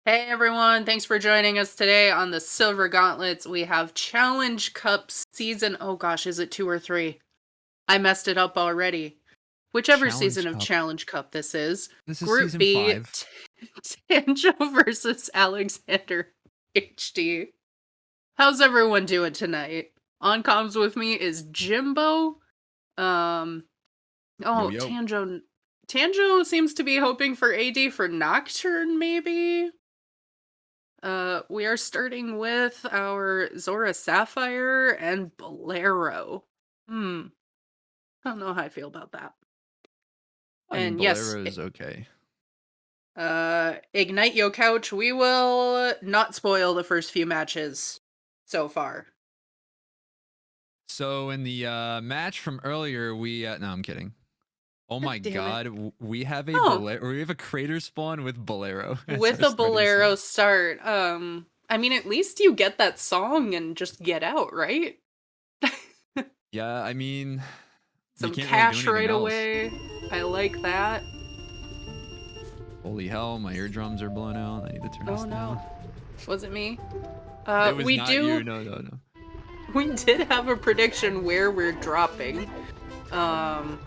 Hey everyone, thanks for joining us today on the Silver Gauntlets. We have Challenge Cup season. Oh gosh, is it 2 or 3? I messed it up already. Whichever season Challenge of Cup. Challenge Cup this is. This is Group season B, 5. Tanjo versus Alexander HD. How's everyone doing tonight? On comms with me is Jimbo. Um, Yo, oh, yo. Tanjo seems to be hoping for AD for Nocturne, maybe? We are starting with our Zora Sapphire and Bolero. Hmm. I don't know how I feel about that. I mean, And yes, Bolero is okay. Ignite Yo Couch. We will not spoil the first few matches so far. So in the match from earlier, we no, I'm kidding. Oh God my damn it. god, we have a Oh, Bolero. We have a crater spawn with Bolero as with our a starting Bolero song. start. I mean, at least you get that song and just get out, right? Yeah, I mean, you Some can't really do cash anything right else. away. I like that. Holy hell, my eardrums are blown out. I need to turn Oh this no. down. Was it me? It was We not you. do. No, no, no. We did have a prediction where we're dropping. Um,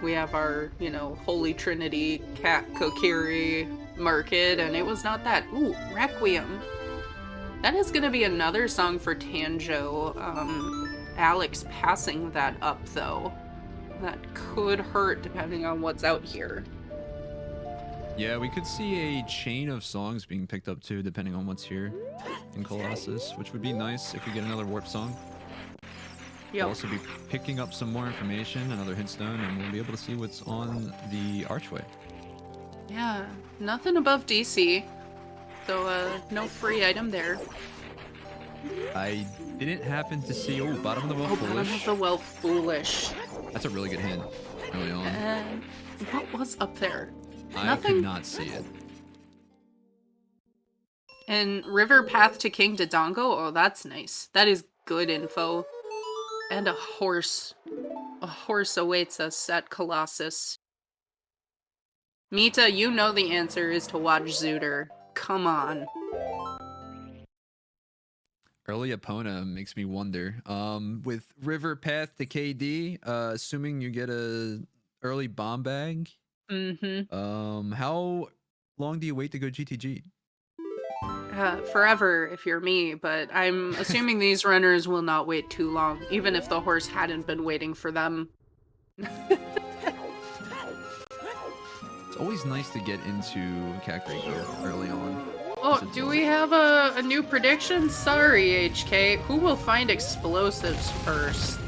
we have our, Holy Trinity, Cat Kokiri market, and it was not that. Ooh, Requiem. That is gonna be another song for Tanjo. Alex passing that up, though. That could hurt depending on what's out here. Yeah, we could see a chain of songs being picked up too, depending on what's here in Colossus, which would be nice if we get another warp song. We'll Yep. also be picking up some more information, another hint stone, and we'll be able to see what's on the archway. Yeah, nothing above DC. So, no free item there. I didn't happen to see. Oh, bottom of the well, Oh, bottom of foolish. the well, foolish. That's a really good hint early on. And what was up there? I could Nothing. not see it. And River Path to King Dodongo? Oh, that's nice. That is good info. And a horse. A horse awaits us at Colossus. Mita, you know the answer is to watch Zooter. Come on. Early Epona makes me wonder. With River Path to KD, assuming you get a early bomb bag, Mm-hmm. how long do you wait to go GTG? Forever, if you're me, but I'm assuming these runners will not wait too long, even if the horse hadn't been waiting for them. It's always nice to get into Kakariko early on. Oh, do we have a new prediction? Sorry, HK. Who will find explosives first?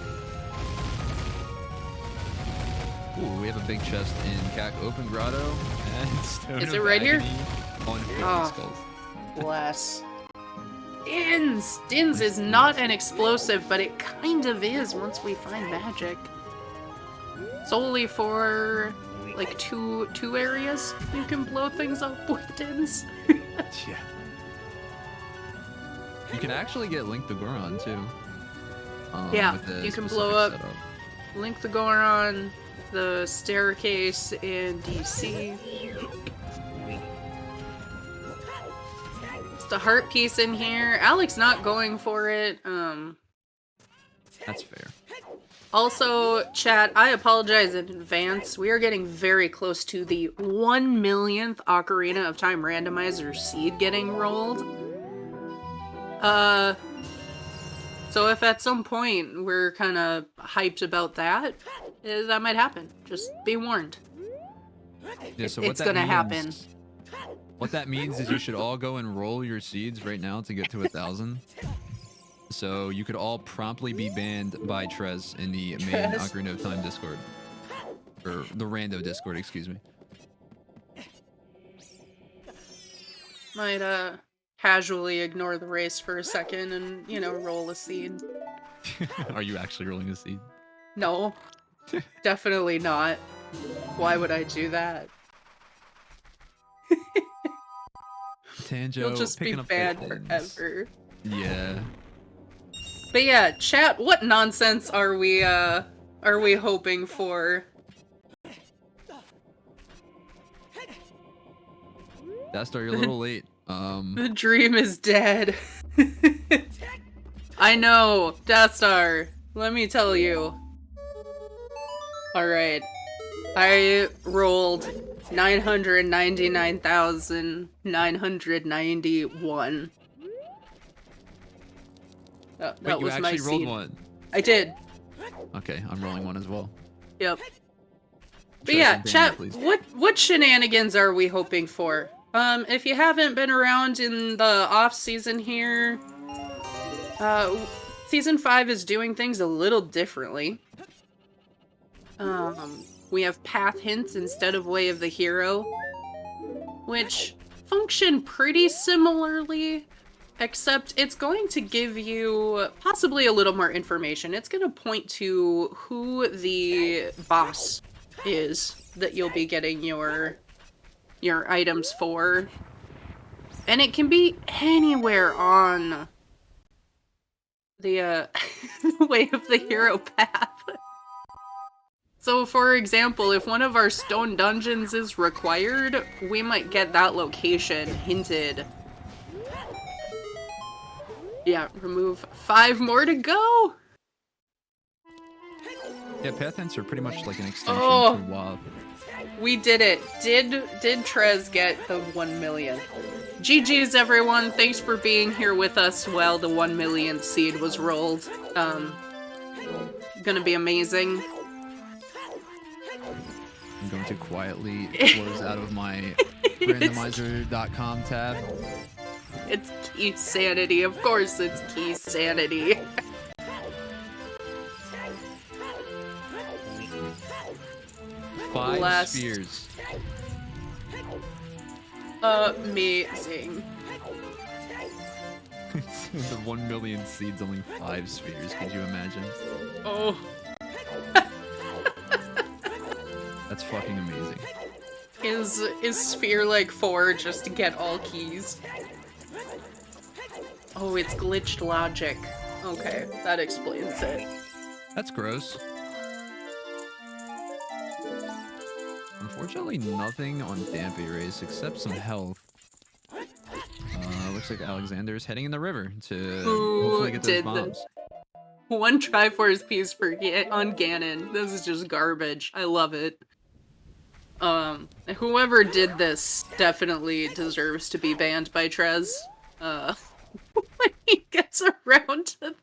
Ooh, we have a big chest in Kak Open Grotto and Stone Is of it right here? Agony on 50 Oh. skulls. Bless. Dins! Dins is not an explosive, but it kind of is once we find magic. Solely for like two areas you can blow things up with Dins. Yeah. You can actually get Link to Goron too. Yeah, with a you can specific blow up setup. Link the Goron, the staircase in DC. It's the heart piece in here. Alex not going for it. That's fair. Also, chat, I apologize in advance. We are getting very close to the 1 millionth Ocarina of Time randomizer seed getting rolled. So if at some point we're kind of hyped about that, that might happen. Just be warned. Yeah, so It's gonna happen. What that means is you should all go and roll your seeds right now to get to 1,000. So you could all promptly be banned by Trez in the main Ocarina of Time Discord. Or the Rando Discord, excuse me. Might casually ignore the race for a second and, roll a seed. Are you actually rolling a seed? No. Definitely not. Why would I do that? Tanjo, You'll just be picking up bad things. forever. Yeah. But yeah, chat, what nonsense are we hoping for? Dastar, you're a little late. The dream is dead. I know, Death Star. Let me tell you. Alright. I rolled 999,991. That Wait, you was my actually rolled seed. one? I did. Okay, I'm rolling one as well. Yep. But Trez, yeah, ban chat, me, please. what shenanigans are we hoping for? If you haven't been around in the off-season here, Season 5 is doing things a little differently. We have path hints instead of Way of the Hero, which function pretty similarly, except it's going to give you possibly a little more information. It's going to point to who the boss is that you'll be getting your items for. And it can be anywhere on the Way of the Hero path. So, for example, if one of our stone dungeons is required, we might get that location hinted. Yeah, remove 5 more to go! Yeah, path hints are pretty much like an extension Oh. to WoW. We did it. Did Trez get the 1 million? GG's everyone, thanks for being here with us while the 1 millionth seed was rolled. Gonna be amazing. I'm going to quietly close out of my randomizer.com tab. It's key sanity, of course it's key sanity. Five spheres. Amazing. The 1 million seeds, only 5 spheres. Could you imagine? Oh. That's fucking amazing. Is sphere like 4 just to get all keys? Oh, it's glitched logic. Okay, that explains it. That's gross. Unfortunately, nothing on Damp Erase except some health. Looks like Alexander is heading in the river to hopefully get those bombs. One Triforce piece for on Ganon. This is just garbage. I love it. Whoever did this definitely deserves to be banned by Trez. When he gets around to that.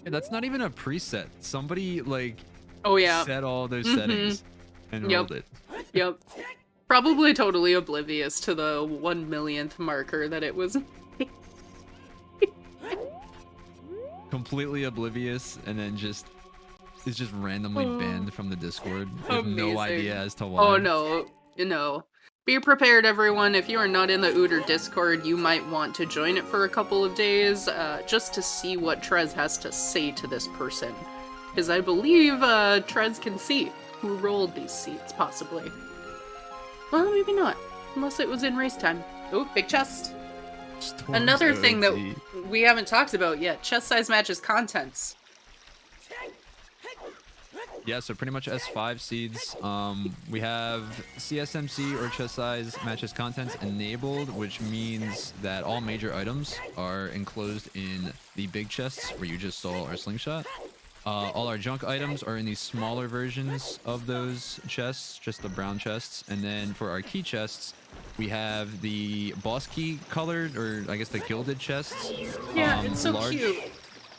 Yeah, that's not even a preset. Somebody, like, oh yeah, set all those settings and rolled it. Yep. Probably totally oblivious to the 1 millionth marker that it was. Completely oblivious, and then is just randomly banned from the Discord with no idea as to why. Oh no, no. Be prepared, everyone. If you are not in the Ooter Discord, you might want to join it for a couple of days, just to see what Trez has to say to this person. Because I believe Trez can see who rolled these seats, possibly. Well, maybe not. Unless it was in race time. Oh, big chest. Another thing that we haven't talked about yet. Chest size matches contents. Yeah, so pretty much S5 seeds. We have CSMC or chest size matches contents enabled, which means that all major items are enclosed in the big chests where you just saw our slingshot. All our junk items are in these smaller versions of those chests, just the brown chests. And then for our key chests, we have the boss key colored, or I guess the gilded chests. Yeah, it's so cute.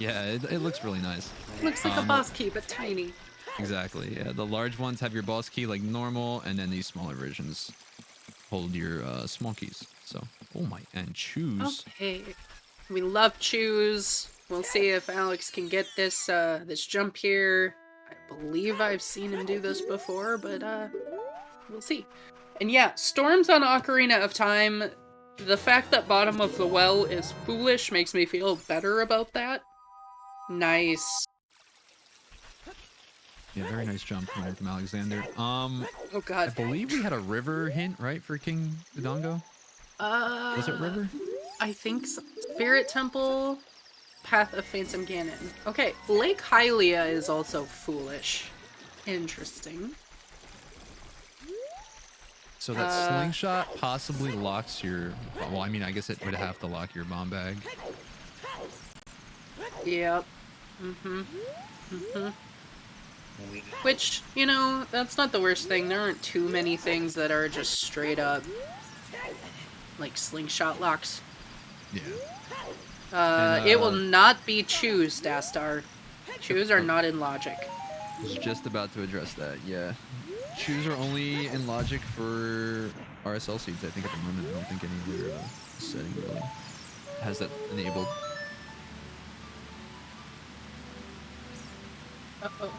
Yeah, it looks really nice. Looks like a boss key, but tiny. Exactly, yeah. The large ones have your boss key like normal, and then these smaller versions hold your small keys. So, oh my, and choose. Okay. We love choose. We'll see if Alex can get this this jump here. I believe I've seen him do this before, but we'll see. And yeah, storms on Ocarina of Time. The fact that bottom of the well is foolish makes me feel better about that. Nice. Yeah, very nice jump from Alexander. Oh god. I believe we had a river hint, right, for King Dodongo? Was it river? I think so. Spirit Temple, Path of Phantom Ganon. Okay, Lake Hylia is also foolish. Interesting. So that slingshot possibly locks your... Well, I mean, I guess it would have to lock your bomb bag. Yep. Which, you know, that's not the worst thing. There aren't too many things that are just straight up, like, slingshot locks. Yeah. It will not be chews, Dastar. Chews are not in logic. I was just about to address that, yeah. Chews are only in logic for RSL seeds, I think, at the moment. I don't think any other setting really has that enabled. Uh-oh.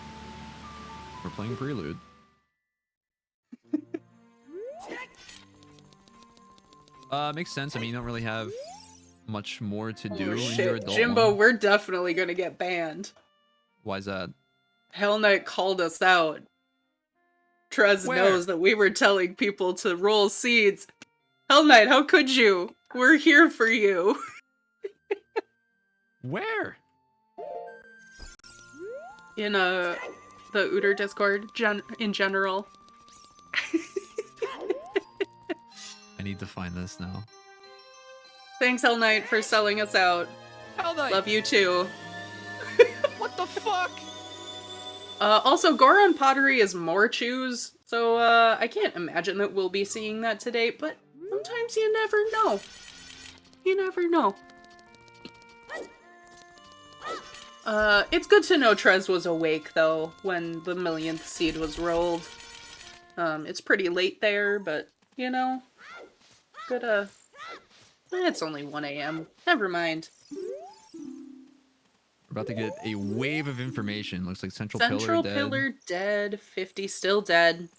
We're playing Prelude. Makes sense. I mean, you don't really have much more to do in your adult Jimbo, one. we're definitely gonna get banned. Why's that? Hell Knight called us out. Trez knows that we were telling people to roll seeds. Hell Knight, how could you? We're here for you. Where? In the Uter Discord in general. I need to find this now. Thanks, Hell Knight, for selling us out. Hell Knight! Love you too. What the fuck? Also, Goron Pottery is more chews, so I can't imagine that we'll be seeing that today, but sometimes you never know. You never know. It's good to know Trez was awake, though, when the millionth seed was rolled. It's pretty late there, but, you know, good, it's only 1 a.m. Never mind. We're about to get a wave of information. Looks like Central Pillar dead, 50 still dead.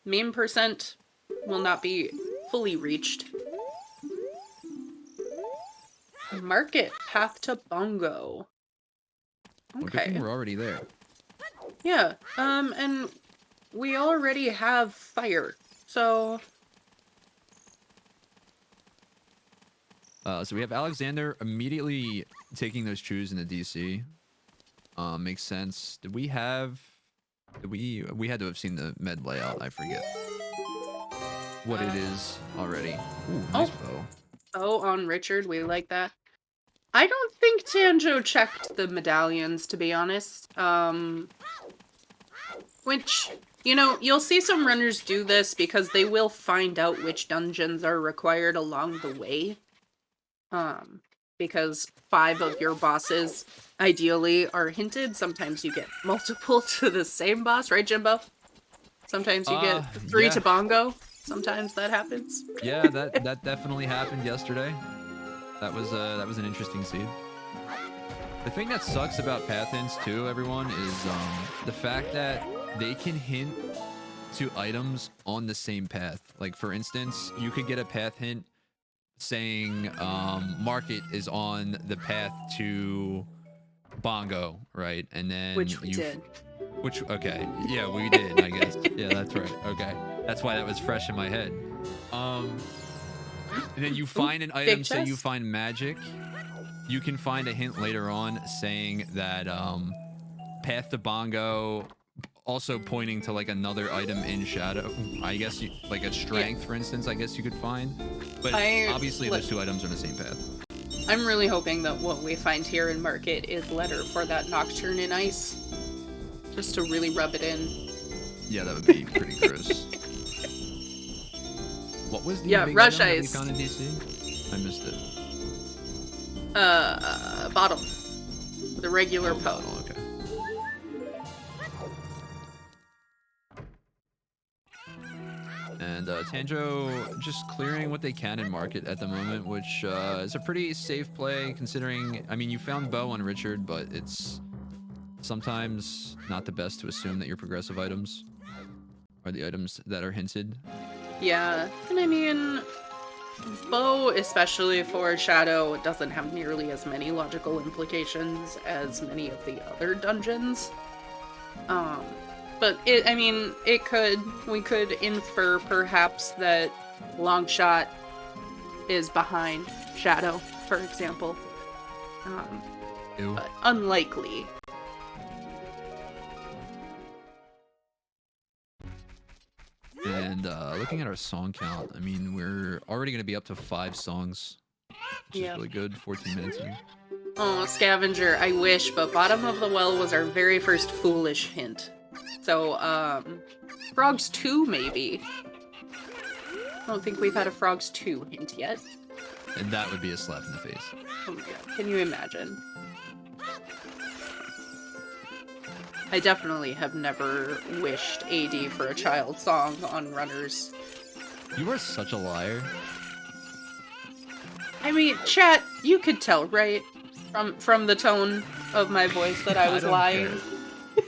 Meme percent will not be fully reached. Market, path to Bongo. Okay. We're already there. Yeah, and we already have fire, so... So we have Alexander immediately taking those chews into DC. Makes sense. Did we have... We had to have seen the med layout, I forget what it is already. Ooh, nice bow. Oh, on Richard, we like that. I don't think Tanjo checked the medallions, to be honest. Which, you know, you'll see some runners do this because they will find out which dungeons are required along the way. Because 5 of your bosses, ideally, are hinted. Sometimes you get multiple to the same boss, right, Jimbo? Sometimes you get 3 to Bongo. Sometimes that happens. Yeah, that definitely happened yesterday. That was an interesting seed. The thing that sucks about path hints too, everyone, is the fact that they can hint to items on the same path. Like, for instance, you could get a path hint saying market is on the path to Bongo, right? And then which we did. Okay, yeah, we did, I guess. Yeah, that's right. Okay, that's why that was fresh in my head. And then you find an item, say you find magic. You can find a hint later on saying that path to Bongo, also pointing to like another item in Shadow. I guess like a strength, for instance, I guess you could find. But obviously those 2 items are on the same path. I'm really hoping that what we find here in Market is letter for that Nocturne in Ice. Just to really rub it in. Yeah, that would be pretty gross. What was the big Rush item Ice. that we found in DC? I missed it. Bottom. The regular Poe. Okay. And Tanjo just clearing what they can in Market at the moment, which is a pretty safe play considering, I mean, you found bow on Richard, but it's sometimes not the best to assume that your progressive items are the items that are hinted. Yeah, and I mean, bow, especially for Shadow, doesn't have nearly as many logical implications as many of the other dungeons. But we could infer perhaps that Longshot is behind Shadow, for example. But unlikely. And And looking at our song count, I mean, we're already going to be up to 5 songs, which is really good. 14 minutes in. Oh, Scavenger, I wish, but Bottom of the Well was our very first foolish hint. So, Frogs 2, maybe. I don't think we've had a Frogs 2 hint yet. And that would be a slap in the face. Oh my god, can you imagine? I definitely have never wished AD for a child song on runners. You are such a liar. I mean, chat, you could tell, right? From the tone of my voice that I was lying.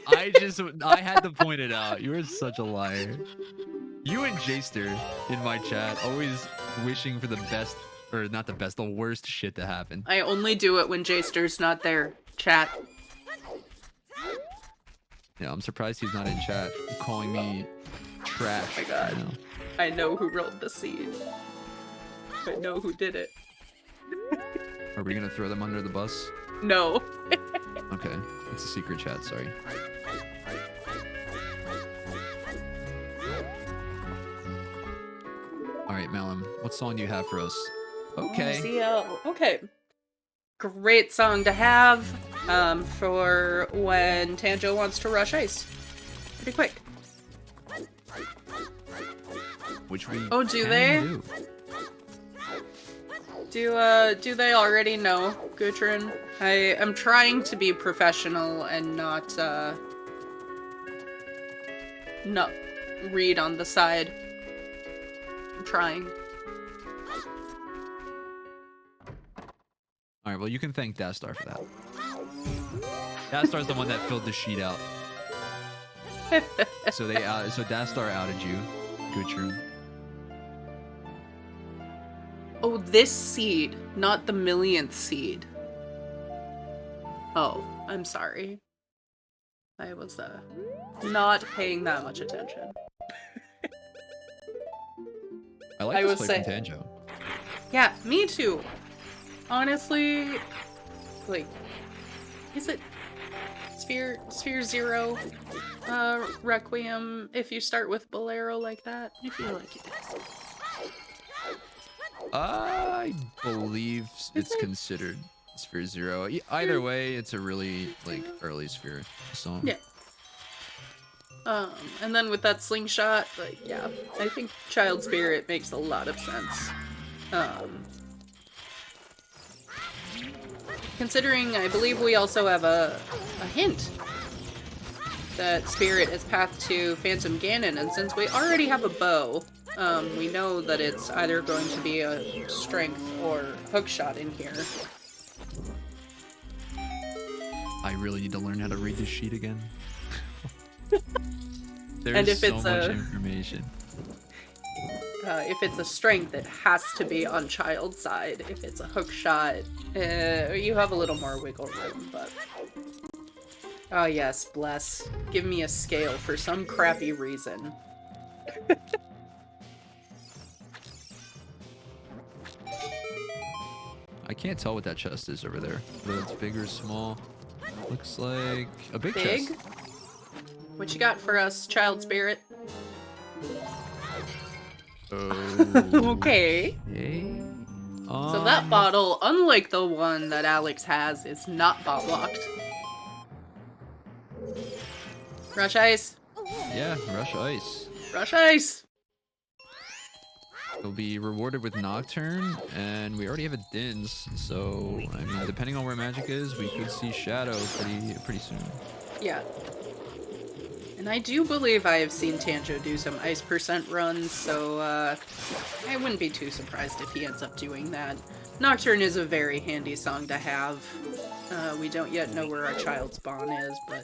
I had to point it out. You are such a liar. You and Jaster in my chat always wishing for the best, or not the best, the worst shit to happen. I only do it when Jaster's not there, chat. Yeah, I'm surprised he's not in chat calling me trash. Oh my god. You know? I know who rolled the seed. I know who did it. Are we gonna throw them under the bus? No. Okay, it's a secret chat, sorry. Alright, Malum, what song do you have for us? Okay. CL. Okay. Great song to have for when Tanjo wants to rush ice. Pretty quick. Which we Oh, do they? Do they already know, Gudrun? I'm trying to be professional and not read on the side. I'm trying. Alright, well you can thank Dastar for that. Dastar's the one that filled the sheet out. So Dastar outed you, Gudrun. Oh, this seed, not the millionth seed. Oh, I'm sorry. I was not paying that much attention. I like this play from Tanjo. Yeah, me too. Honestly, like, is it Sphere 0 Requiem if you start with Bolero like that? I feel like it is. I believe it's considered Sphere 0. Either way, it's a really like early Sphere song. Yeah. And then with that slingshot, like, yeah, I think Child Spirit makes a lot of sense. Considering I believe we also have a hint that Spirit is path to Phantom Ganon, and since we already have a bow, we know that it's either going to be a strength or hookshot in here. I really need to learn how to read this sheet again. There's and if so it's much information. If it's a strength, it has to be on Child's side. If it's a hookshot, you have a little more wiggle room, but... Oh yes, bless. Give me a scale for some crappy reason. I can't tell what that chest is over there. Whether it's big or small. Looks like a big chest. What you got for us, Child Spirit? Okay. So that bottle, unlike the one that Alex has, is not bot locked. Rush ice. Yeah, rush ice. Rush ice. We'll be rewarded with Nocturne, and we already have a Dins, so I mean, depending on where magic is, we could see Shadow pretty soon. Yeah. And I do believe I have seen Tanjo do some ice % runs, so I wouldn't be too surprised if he ends up doing that. Nocturne is a very handy song to have. We don't yet know where our child's spawn is, but...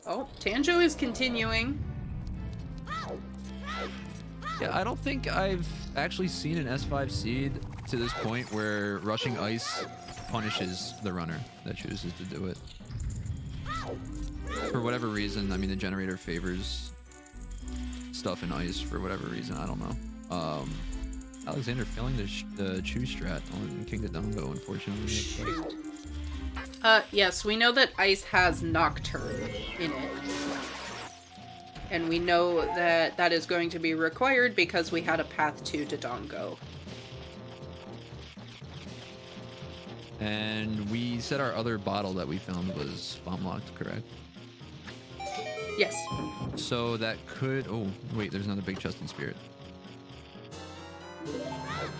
Oh, Tanjo is continuing. Yeah, I don't think I've actually seen an S5 seed to this point where rushing ice punishes the runner that chooses to do it. For whatever reason, I mean, the generator favors stuff in ice for whatever reason, I don't know. Alexander failing the chew strat on King Dodongo, unfortunately. Shoot. Yes, we know that ice has Nocturne in it. And we know that that is going to be required because we had a path to Dodongo. And we said our other bottle that we found was bomb locked, correct? Yes. So that could... Oh, wait, there's another big chest in spirit.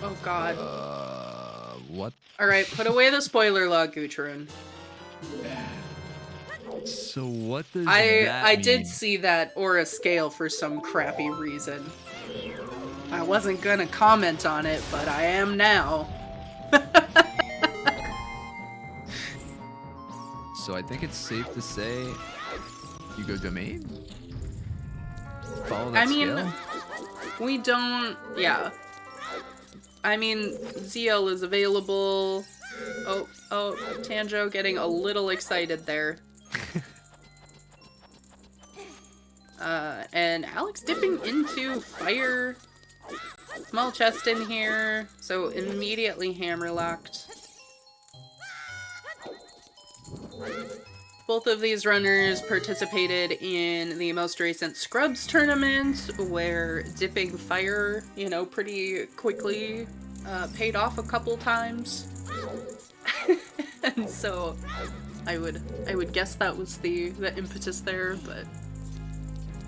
Oh, God. What? Alright, put away the spoiler log, Gutron. So what does I that did mean? see that aura scale for some crappy reason. I wasn't gonna comment on it, but I am now. So I think it's safe to say you go domain? Follow that scale? We don't... Yeah. I mean, ZL is available. Oh, Tanjo getting a little excited there. And Alex dipping into fire. Small chest in here, so immediately hammerlocked. Both of these runners participated in the most recent Scrubs tournament, where dipping fire, you know, pretty quickly paid off a couple times. And so I would guess that was the impetus there, but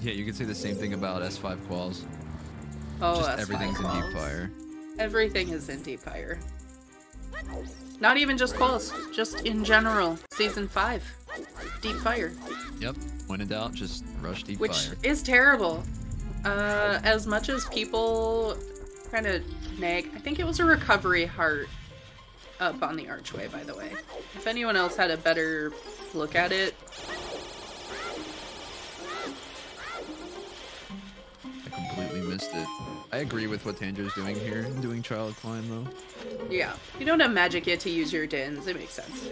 Yeah, you could say the same thing about S5 quals. oh, Just S5 everything's in deep quals. fire. Everything is in deep fire. Not even just quals, just in general. Season 5. Deep fire. Yep. When in doubt, just rush deep Which fire. is terrible. As much as people kind of nag, I think it was a recovery heart up on the archway, by the way. If anyone else had a better look at it. I completely missed it. I agree with what Tanjo's doing here, doing Child Climb though. Yeah. You don't have magic yet to use your dins, it makes sense.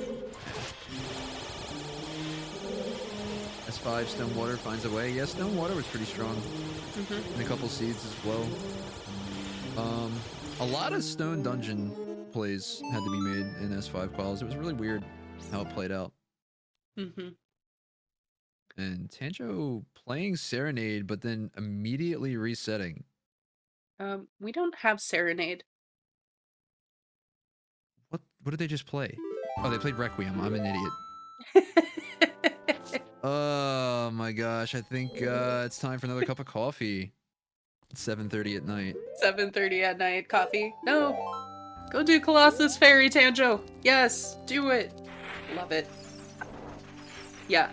S5 Stonewater finds a way. Yeah, Stonewater was pretty strong. And a couple seeds as well. A lot of Stone Dungeon plays had to be made in S5 quals. It was really weird how it played out. And Tanjo playing Serenade, but then immediately resetting. We don't have Serenade. What did they just play? Oh, they played Requiem. I'm an idiot. Oh my gosh, I think it's time for another cup of coffee. It's 7:30 at night. 7:30 at night, coffee. No! Go do Colossus Fairy, Tanjo! Yes! Do it! Love it. Yeah.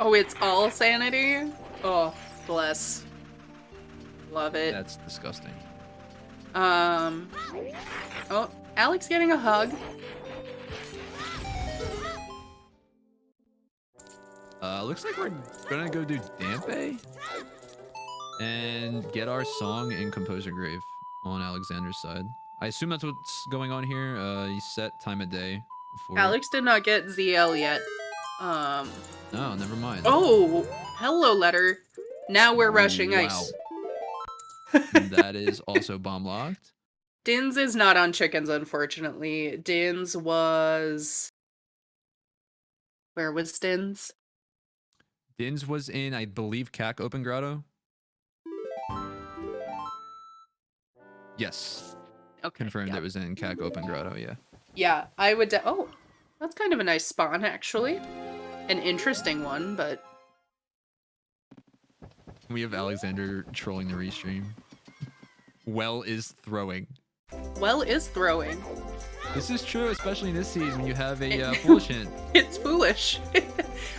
Oh, it's all sanity? Oh, bless. Love it. That's disgusting. Oh, Alex getting a hug. Looks like we're gonna go do Dampe and get our song in Composer Grave on Alexander's side. I assume that's what's going on here. You set time of day for Alex did not get ZL yet. No, never mind. Oh, hello letter. Now we're rushing ice. That is also bomb locked. Dins is not on chickens, unfortunately. Dins was... Where was Dins? Dins was in, I believe, CAC Open Grotto. Yes. Okay. Confirmed yeah. it was in CAC Open Grotto, yeah. Yeah, I would... Oh, that's kind of a nice spawn, actually. An interesting one, but... We have Alexander trolling the restream. Well is throwing. Well is throwing. This is true, especially in this season when you have a foolish hint. It's foolish.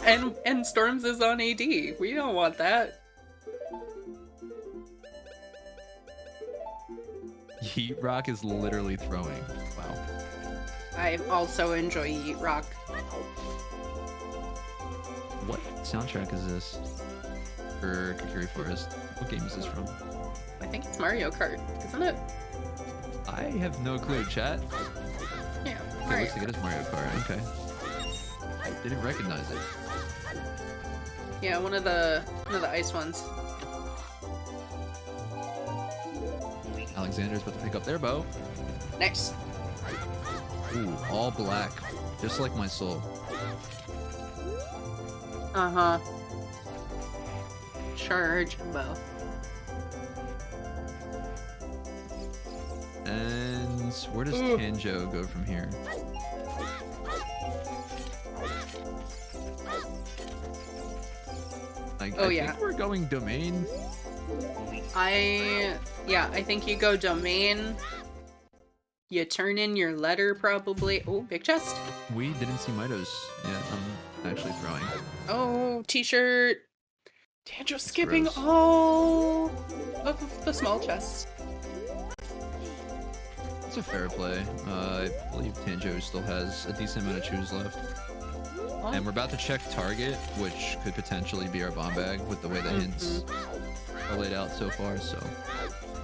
and Storms is on AD. We don't want that. Heat Rock is literally throwing. Wow. I also enjoy Yeet Rock. What soundtrack is this? For Kokiri Forest. What game is this from? I think it's Mario Kart, isn't it? I have no clue, chat. Yeah, It Mario looks like it is Mario Kart, okay. I didn't recognize it. Yeah, one of the ice ones. Alexander's about to pick up their bow. Nice. Ooh, all black. Just like my soul. Uh-huh. Sure, Jimbo. And where does Tanjo go from here? I think we're going domain. I think you go domain. You turn in your letter, probably. Oh, big chest. We didn't see Mitos yet. I'm actually throwing. Oh, t-shirt. Tanjo skipping gross. all of the small chests. It's a fair play. I believe Tanjo still has a decent amount of chews left. Oh. And we're about to check target, which could potentially be our bomb bag with the way the hints are laid out so far, so.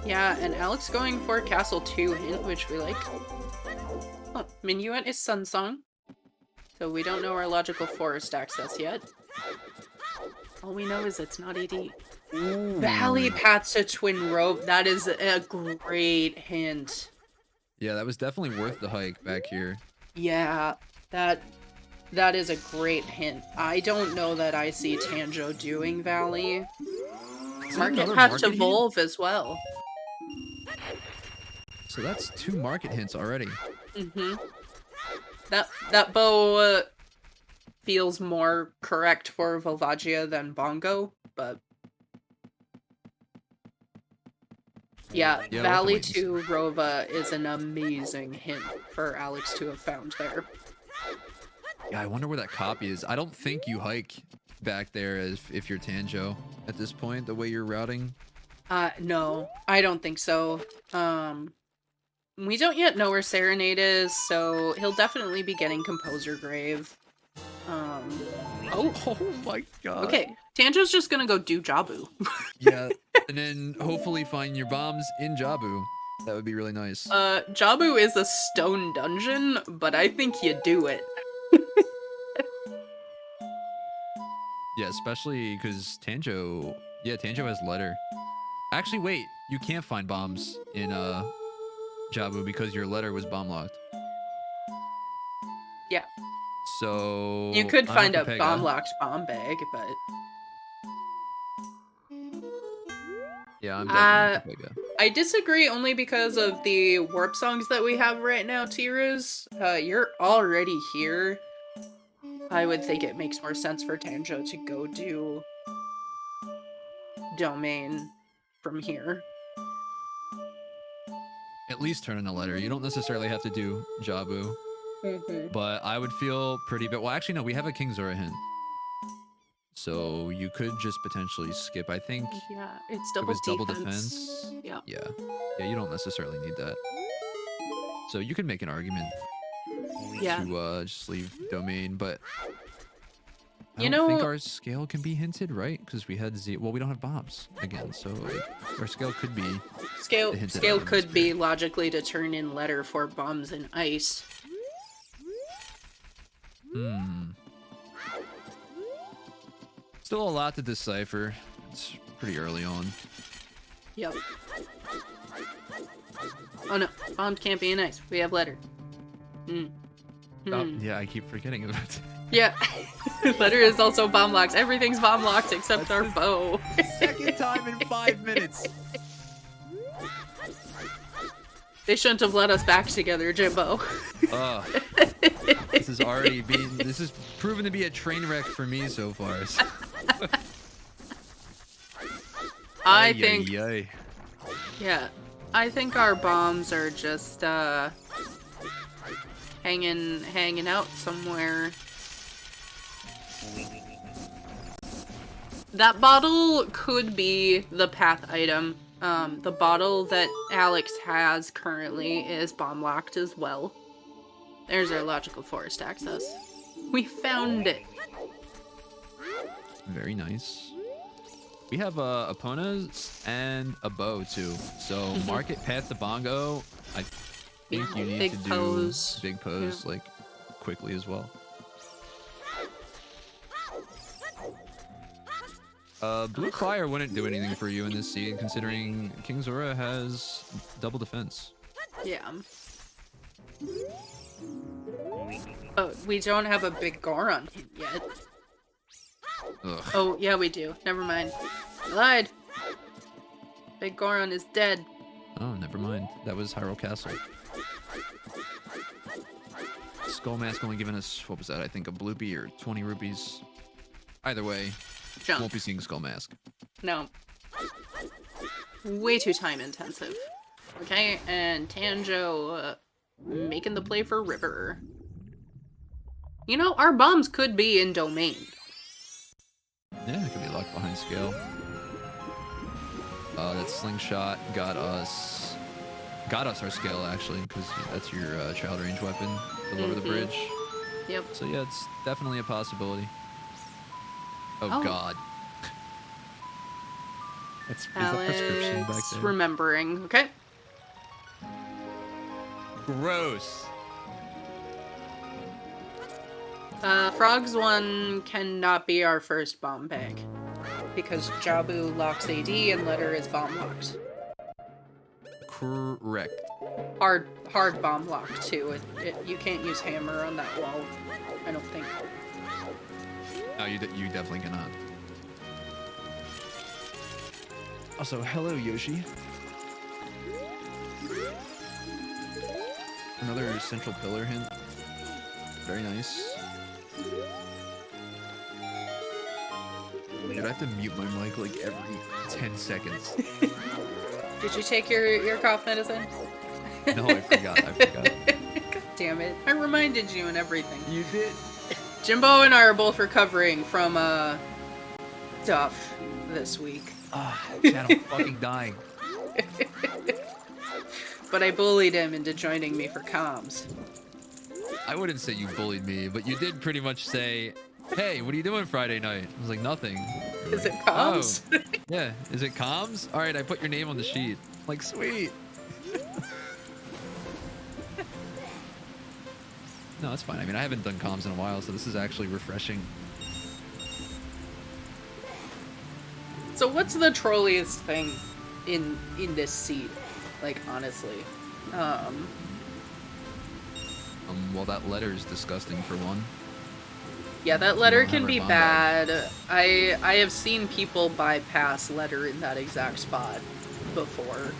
Yeah, and Alex going for Castle 2 hint, which we like. Oh, Minuet is Sunsong. So we don't know our logical forest access yet. All we know is it's not AD. Ooh. Valley Path to Twin Rope. That is a great hint. Yeah, that was definitely worth the hike back here. Yeah, that is a great hint. I don't know that I see Tanjo doing Valley. Market Path to Volve as well. So that's 2 market hints already. Mm-hmm. That bow feels more correct for Volvagia than Bongo, but yeah, Valley to Rova is an amazing hint for Alex to have found there. Yeah, I wonder where that copy is. I don't think you hike back there if you're Tanjo at this point, the way you're routing. No, I don't think so. We don't yet know where Serenade is, so he'll definitely be getting Composer Grave. Oh my god. Okay, Tanjo's just gonna go do Jabu. Yeah, and then hopefully find your bombs in Jabu. That would be really nice. Jabu is a stone dungeon, but I think you do it. Yeah, especially because Tanjo has letter. Actually, wait, you can't find bombs in Jabu because your letter was bomb locked. Yeah. So you could find a bomb locked bomb bag, but yeah, I'm definitely Pepega. I disagree only because of the warp songs that we have right now, Tiruz. You're already here. I would think it makes more sense for Tanjo to go do domain from here. At least turn in a letter. You don't necessarily have to do Jabu. But I would feel pretty bad. Well, actually, no, we have a King Zora hint. So you could just potentially skip, I think. Yeah, it's double defense. Yeah. Yeah, you don't necessarily need that. So you can make an argument to just leave domain, but I don't think our scale can be hinted, right? Because we had well, we don't have bombs again, so like, our scale could be scale could be logically to turn in letter for bombs and ice. Still a lot to decipher. It's pretty early on. Yep. Oh no, bombs can't be an ice. We have letter. Oh, yeah, I keep forgetting about it. Yeah. Letter is also bomb locked. Everything's bomb locked except our bow. Second time in 5 minutes. They shouldn't have let us back together, Jimbo. This is proven to be a train wreck for me so far. I think our bombs are just hanging out somewhere. That bottle could be the path item. The bottle that Alex has currently is bomb locked as well. There's our logical forest access. We found it. Very nice. We have opponents and a bow too. So market path to bongo. I think you need to do big pose like quickly as well. Blue fire wouldn't do anything for you in this seed, considering King Zora has double defense. Yeah. Oh, we don't have a big Goron hint yet. Ugh. Oh, yeah, we do. Never mind. I lied. Big Goron is dead. Oh, never mind. That was Hyrule Castle. Skull Mask only giving us, what was that? I think a bloopy or 20 rupees. Either way, Jump. won't be seeing Skull Mask. No. Way too time intensive. Okay, and Tanjo making the play for River. You know, our bombs could be in Domain. Yeah, it could be locked behind scale. That slingshot got us our scale actually, because that's your child range weapon to lower the bridge. Yep. So yeah, it's definitely a possibility. Oh. God. Is that prescription back Alex there? remembering. Okay. Gross. Frogs 1 cannot be our first bomb bag. Because Jabu locks AD and Letter is bomb locked. Correct. Hard bomb locked too. You can't use hammer on that wall. I don't think. No, you definitely cannot. Also, hello, Yoshi. Another central pillar hint. Very nice. Dude, I have to mute my mic like every 10 seconds. Did you take your cough medicine? No, I forgot. God damn it. I reminded you and everything. You did. Jimbo and I are both recovering from stuff this week. Chad, I'm fucking dying. But I bullied him into joining me for comms. I wouldn't say you bullied me, but you did pretty much say, hey, what are you doing Friday night? I was like, nothing. Is it comms? Oh, yeah. Is it comms? All right, I put your name on the sheet. I'm like, sweet. No, that's fine. I mean, I haven't done comms in a while, so this is actually refreshing. So what's the trolliest thing in this seed? Like, honestly. Well, that letter is disgusting for one. Yeah, that letter don't can have be a bomb bag. bad. I have seen people bypass letter in that exact spot before.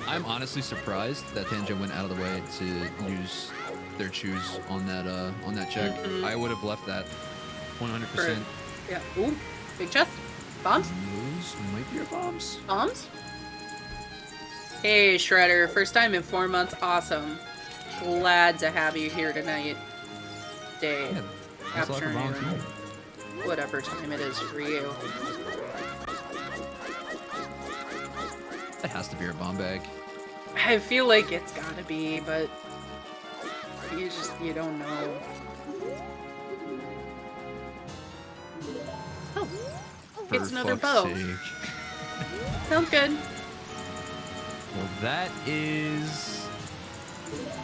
I'm honestly surprised that Tanjo went out of the way to use their choose on that check. I would have left that 100%. Yeah. Ooh, big chest. Bombs? Those might be your bombs. Bombs? Hey, Shredder. First time in 4 months. Awesome. Glad to have you here tonight. Day. Yeah, thanks a lot for Afternoon. volunteering. Whatever time it is for you. That has to be your bomb bag. I feel like it's gotta be, but you don't know. Oh, it's another bow. Sake. Sounds good. Well, that is.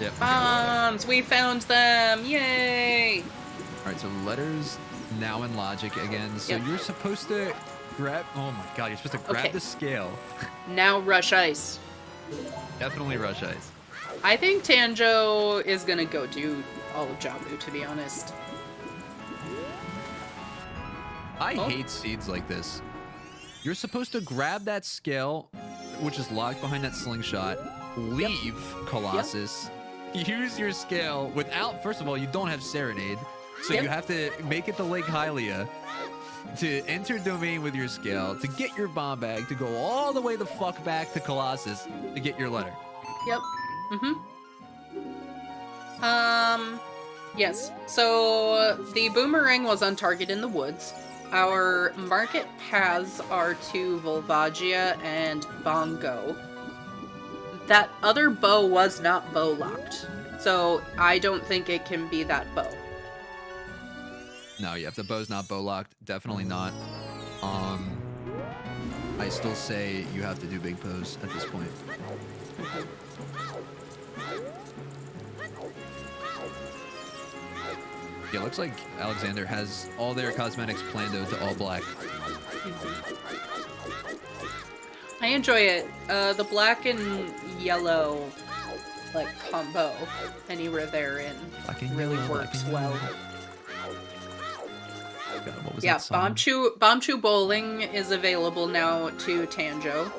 Yep. Bombs! We found them! Yay! All right, so letters now in logic again. So Yep. you're supposed to grab. Oh my god, you're supposed to grab Okay. the scale. Now rush ice. Definitely rush ice. I think Tanjo is gonna go do all of Jabu, to be honest. I Oh. hate seeds like this. You're supposed to grab that scale, which is locked behind that slingshot, leave Colossus, use your scale without, first of all, you don't have Serenade, so Yep. you have to make it to Lake Hylia to enter domain with your scale, to get your bomb bag, to go all the way the fuck back to Colossus to get your letter. Yep. Yes. So the boomerang was on target in the woods. Our market paths are to Volvagia and Bongo. That other bow was not bow locked, so I don't think it can be that bow. No, yeah, if the bow's not bow locked, definitely not. I still say you have to do big pose at this point. Yeah, looks like Alexander has all their cosmetics planned out to all black. I enjoy it. The black and yellow, like, combo anywhere they're in Black and really yellow, black works and well. yellow. God, what was was Yeah, that song? Bombchu Bowling is available now to Tanjo.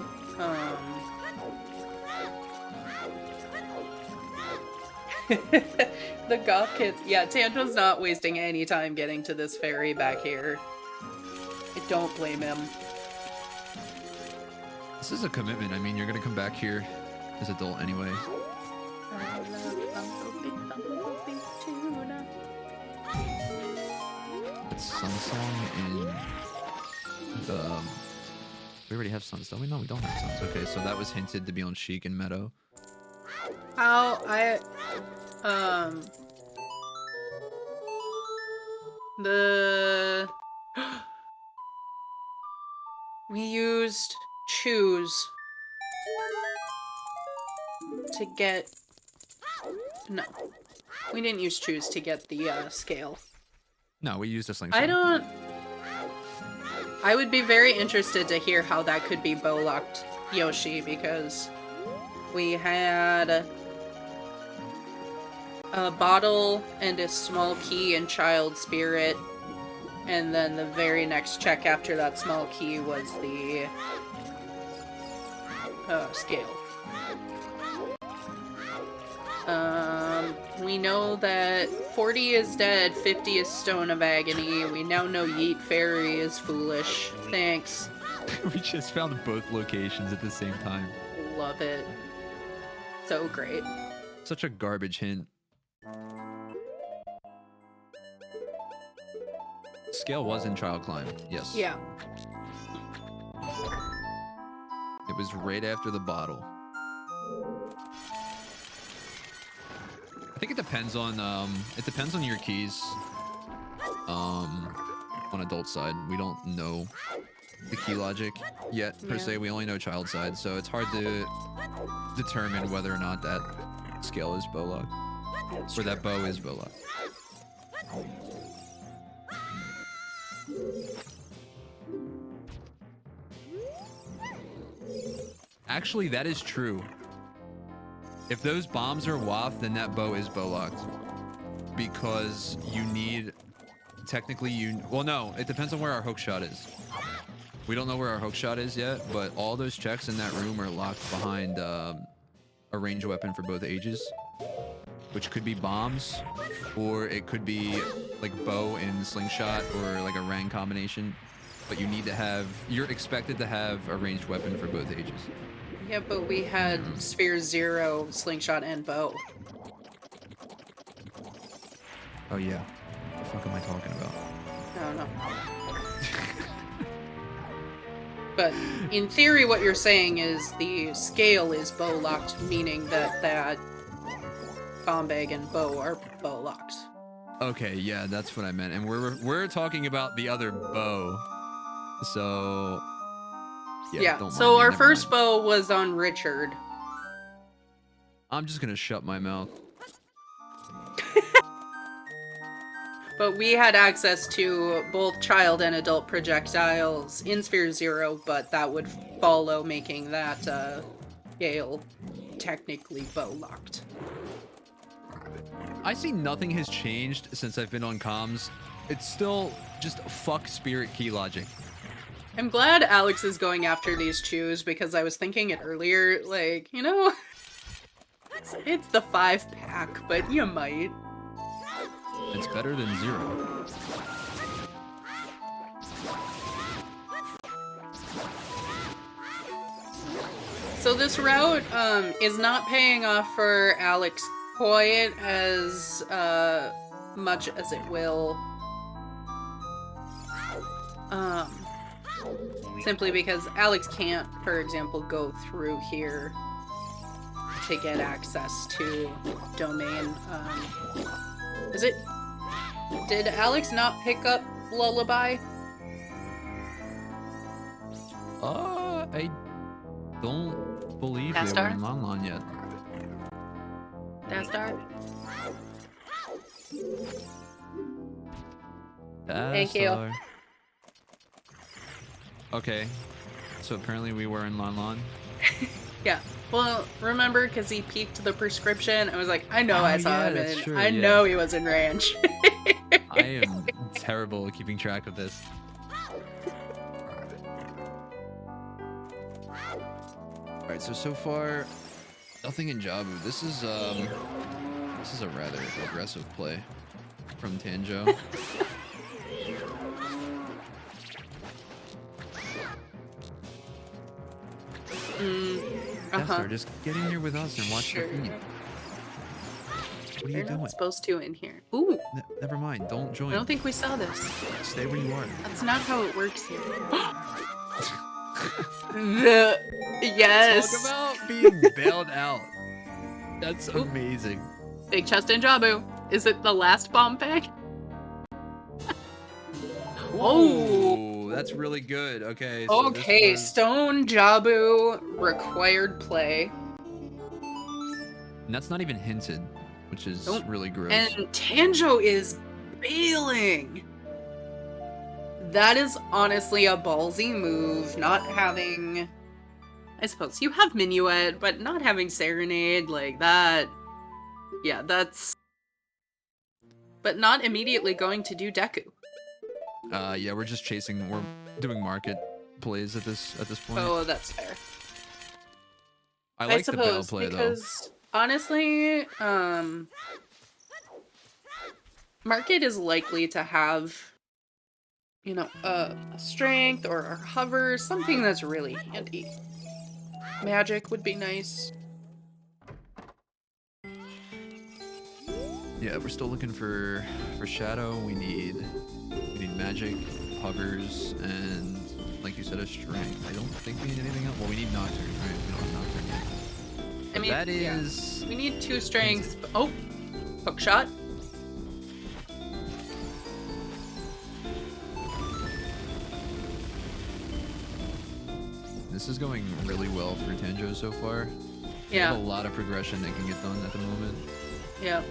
The goth kids. Yeah, Tanjo's not wasting any time getting to this ferry back here. I don't blame him. This is a commitment. I mean, you're gonna come back here as adult anyway. I love Bumblebee tuna. It's Sun Song in the. We already have Suns, don't we? No, we don't have Suns. Okay, so that was hinted to be on Sheik and Meadow. We used choose to get. No, we didn't use choose to get the scale. No, we used a slingshot. I would be very interested to hear how that could be bow-locked Yoshi, because we had a bottle and a small key in Child Spirit, and then the very next check after that small key was the scale. We know that 40 is dead, 50 is Stone of Agony. We now know Yeet Fairy is foolish. Thanks. We just found both locations at the same time. Love it. So great. Such a garbage hint. Scale was in Child Climb, yes. Yeah. It was right after the bottle. I think it depends on your keys. On adult side, we don't know the key logic yet per se. We only know child side, so it's hard to determine whether or not that scale is bow locked or that bow is bow locked. Actually, that is true. If those bombs are waft, then that bow is bow locked. Because you need... Technically, well, no. It depends on where our hook shot is. We don't know where our hook shot is yet, but all those checks in that room are locked behind a ranged weapon for both ages. Which could be bombs, or it could be like bow and slingshot, or like a rang combination. But you need to have... You're expected to have a ranged weapon for both ages. Yeah, but we had Sphere 0, Slingshot, and Bow. Oh yeah. What the fuck am I talking about? I don't know. But in theory, what you're saying is the scale is bow locked, meaning that bomb bag and bow are bow locked. Okay, yeah, that's what I meant. And we're talking about the other bow. So yeah. So our first bow was on Richard. I'm just gonna shut my mouth. But we had access to both child and adult projectiles in Sphere 0, but that would follow making that scale technically bow locked. I see nothing has changed since I've been on comms. It's still just fuck spirit key logic. I'm glad Alex is going after these chews, because I was thinking it earlier, like, you know, it's the 5-pack, but you might. It's better than 0. So this route is not paying off for Alex quite as much as it will. Simply because Alex can't, for example, go through here to get access to domain. Did Alex not pick up Lullaby? I don't believe they were in Lanlan yet. Dastar? Thank you. Okay, so apparently we were in Lanlan. Yeah. Well, remember, because he peaked the prescription, I was like, I know I saw him in. True, I know he was in Ranch. I am terrible at keeping track of this. Alright, so far, nothing in Jabu. This is a rather aggressive play from Tanjo. Esther, just get in here with us and watch the feed. What are you You're doing? not supposed to in here. Ooh, Never mind. Don't join. I don't think we saw this. Stay where you are. That's not how it works here. Yes. Talk about being bailed out. That's amazing. Big chest and Jabu. Is it the last bomb bag? Oh, that's really good. Okay. So Okay, this was... Stone Jabu required play. And that's not even hinted, which is really gross. And Tanjo is bailing. That is honestly a ballsy move, not having... I suppose you have Minuet, but not having Serenade like that. Yeah, that's... But not immediately going to do Deku. Yeah, we're just chasing. We're doing market plays at this point. Oh, that's fair. I like the bail suppose, play because honestly, market is likely to have, you know, a strength or a hover, something that's really handy. Magic would be nice. Yeah, we're still looking for shadow. We need magic, hovers, and like you said, a strength. I don't think we need anything else. Well, we need nocturne, right? We don't have nocturne yet. I mean, that is. Yeah. We need 2 strengths. Oh, hook shot. This is going really well for Tanjo so far. We Yeah. have a lot of progression that can get done at the moment. Yeah.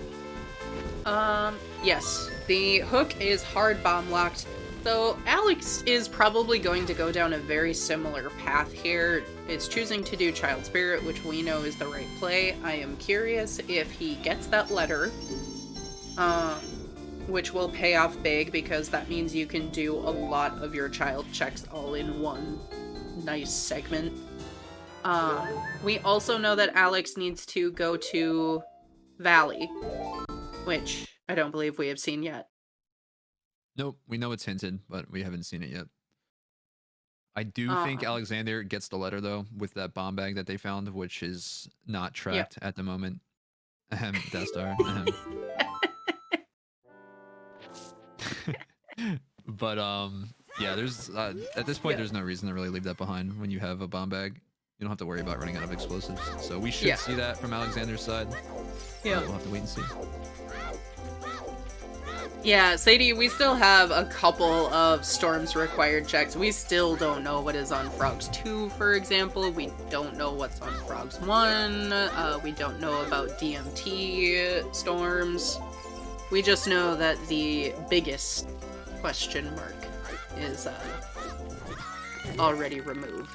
Yes. The hook is hard bomb locked. So Alex is probably going to go down a very similar path here. It's choosing to do Child Spirit, which we know is the right play. I am curious if he gets that letter, which will pay off big because that means you can do a lot of your child checks all in one nice segment. We also know that Alex needs to go to Valley, which I don't believe we have seen yet. Nope, we know it's hinted, but we haven't seen it yet. I do think Alexander gets the letter, though, with that bomb bag that they found, which is not tracked at the moment. Death Star. But, yeah, there's, at this point, there's no reason to really leave that behind when you have a bomb bag. You don't have to worry about running out of explosives. So we should see that from Alexander's side. Yeah. We'll have to wait and see. Yeah, Sadie, we still have a couple of Storm's required checks. We still don't know what is on Frogs 2, for example. We don't know what's on Frogs 1. We don't know about DMT Storms. We just know that the biggest question mark is already removed.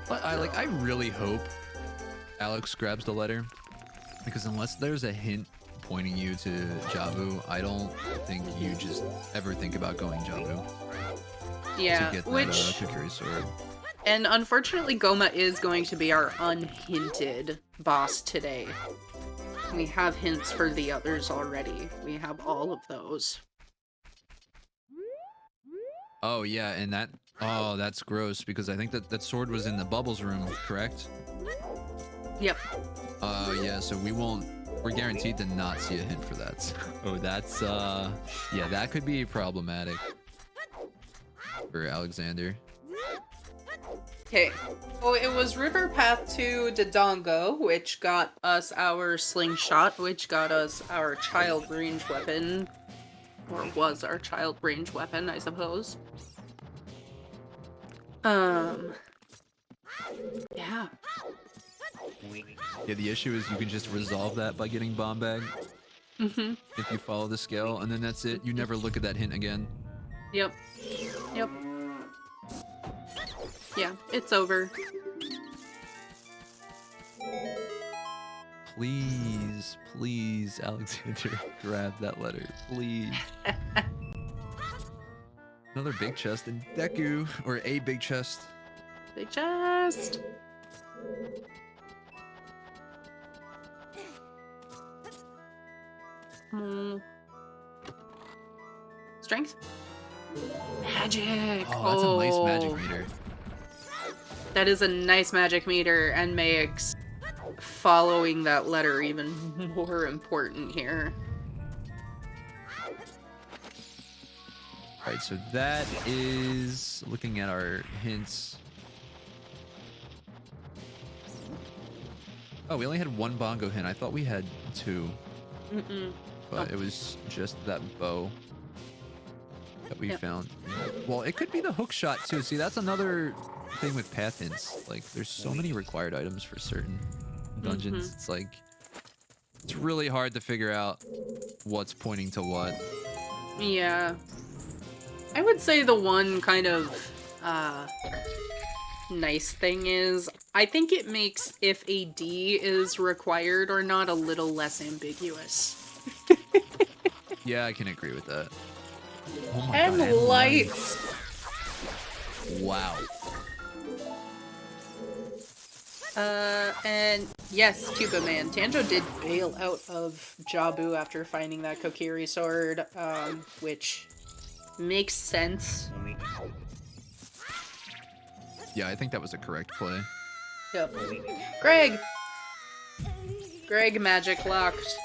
But I really hope Alex grabs the letter, because unless there's a hint pointing you to Jabu, I don't think you just ever think about going Jabu. Yeah, to get that, which Kukuri sword. And unfortunately, Goma is going to be our unhinted boss today. We have hints for the others already. We have all of those. Oh yeah, and that, oh, that's gross, because I think that sword was in the Bubbles room, correct? Yep. Yeah, so we're guaranteed to not see a hint for that. Oh, that's, yeah, that could be problematic for Alexander. Okay, so it was River Path to Dodongo, which got us our slingshot, which got us our child range weapon. Or was our child range weapon, I suppose. Yeah. Yeah, the issue is you can just resolve that by getting bomb bag. Mm-hmm. If you follow the scale, and then that's it. You never look at that hint again. Yep. Yep. Yeah, it's over. Please, please, Alexander, grab that letter, please. Another big chest in Deku, or a big chest. Big chest. Strength. Magic. Oh, that's a nice magic meter. That is a nice magic meter, and makes following that letter even more important here. Alright, so that is looking at our hints. Oh, we only had one bongo hint. I thought we had two. But it was just that bow that we found. Well, it could be the hook shot too. See, that's another thing with path hints. Like, there's so many required items for certain dungeons. It's like, it's really hard to figure out what's pointing to what. Yeah. I would say the one kind of nice thing is, I think it makes if a D is required or not a little less ambiguous. Yeah, I can agree with that. Oh my And God, lights. Wow. And yes, Tuba Man. Tanjo did bail out of Jabu after finding that Kokiri sword, which makes sense. Yeah, I think that was a correct play. Yep. Greg! Greg magic locked